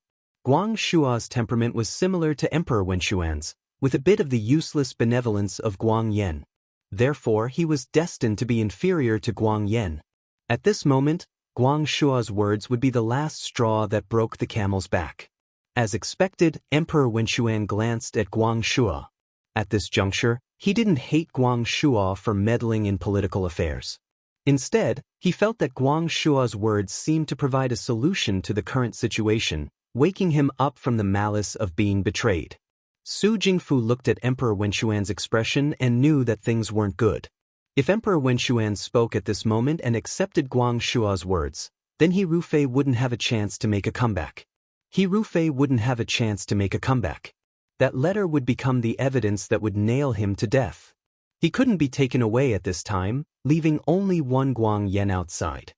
Guang Shua's temperament was similar to Emperor Wenxuan's, with a bit of the useless benevolence of Guang Yen. Therefore, he was destined to be inferior to Guang Yen. At this moment, Guang Shua's words would be the last straw that broke the camel's back. As expected, Emperor Wenxuan glanced at Guang Shua. At this juncture, he didn't hate Guang Shua for meddling in political affairs. Instead, he felt that Guang Shua's words seemed to provide a solution to the current situation, waking him up from the malice of being betrayed. Su Jingfu looked at Emperor Wenxuan's expression and knew that things weren't good. If Emperor Wenxuan spoke at this moment and accepted Guang Shua's words, then He Rufei wouldn't have a chance to make a comeback. He Rufei wouldn't have a chance to make a comeback. That letter would become the evidence that would nail him to death. He couldn't be taken away at this time, leaving only one Guang Yen outside.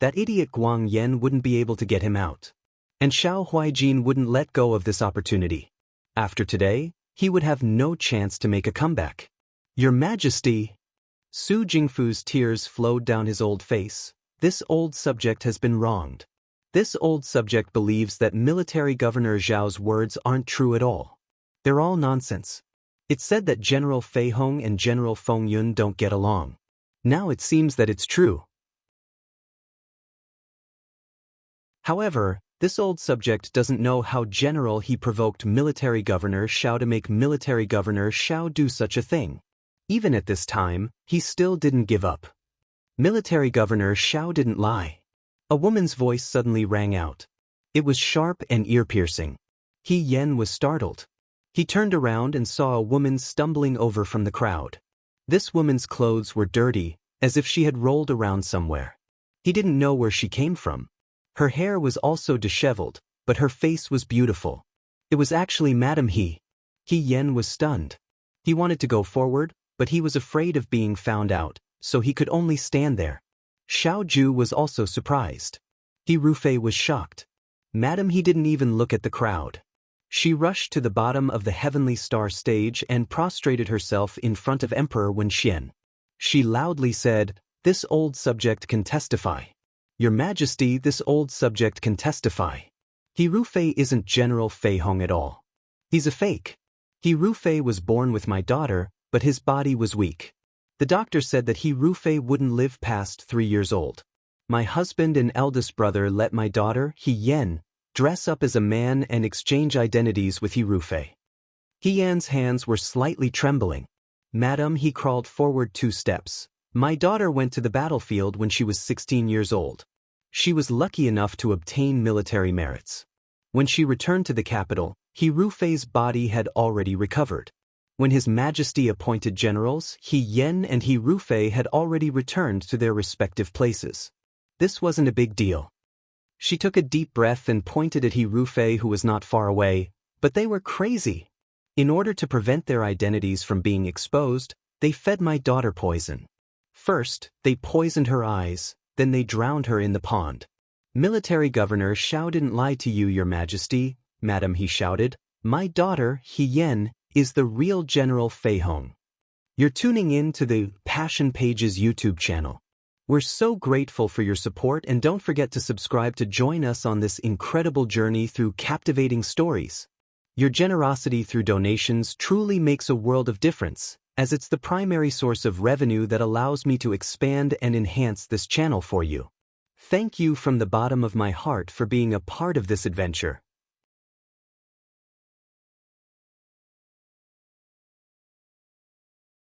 that idiot Guang Yan wouldn't be able to get him out. And Xiao Huaijin wouldn't let go of this opportunity. After today, he would have no chance to make a comeback. Your Majesty! Su Jingfu's tears flowed down his old face. This old subject has been wronged. This old subject believes that military governor Zhao's words aren't true at all. They're all nonsense. It's said that General Fei Hong and General Feng Yun don't get along. Now it seems that it's true. However, this old subject doesn't know how General he provoked military governor Xiao to make military governor Xiao do such a thing. Even at this time, he still didn't give up. Military governor Xiao didn't lie. A woman's voice suddenly rang out. It was sharp and ear-piercing. He Yen was startled. He turned around and saw a woman stumbling over from the crowd. This woman's clothes were dirty, as if she had rolled around somewhere. He didn't know where she came from. Her hair was also disheveled, but her face was beautiful. It was actually Madame He. He Yen was stunned. He wanted to go forward, but he was afraid of being found out, so he could only stand there. Xiao Ju was also surprised. He Rufei was shocked. Madame He didn't even look at the crowd. She rushed to the bottom of the Heavenly Star stage and prostrated herself in front of Emperor Wenxian. She loudly said, "This old subject can testify. Your Majesty, this old subject can testify. He Rufei isn't General Fei Hong at all. He's a fake. He Rufei was born with my daughter, but his body was weak. The doctor said that He Rufei wouldn't live past 3 years old. My husband and eldest brother let my daughter, He Yen, dress up as a man and exchange identities with He Rufei." He Yan's hands were slightly trembling. "Madam," he crawled forward 2 steps. "My daughter went to the battlefield when she was 16 years old. She was lucky enough to obtain military merits. When she returned to the capital, He Rufei's body had already recovered. When His Majesty appointed generals, He Yen and He Rufei had already returned to their respective places. This wasn't a big deal." She took a deep breath and pointed at He Rufei, who was not far away, but they were crazy. In order to prevent their identities from being exposed, they fed my daughter poison. First, they poisoned her eyes, then they drowned her in the pond. "Military Governor Xiao didn't lie to you, Your Majesty," Madam He shouted. "My daughter, He Yen, is the real General Fei Hong." You're tuning in to the Passion Pages YouTube channel. We're so grateful for your support, and don't forget to subscribe to join us on this incredible journey through captivating stories. Your generosity through donations truly makes a world of difference, as it's the primary source of revenue that allows me to expand and enhance this channel for you. Thank you from the bottom of my heart for being a part of this adventure.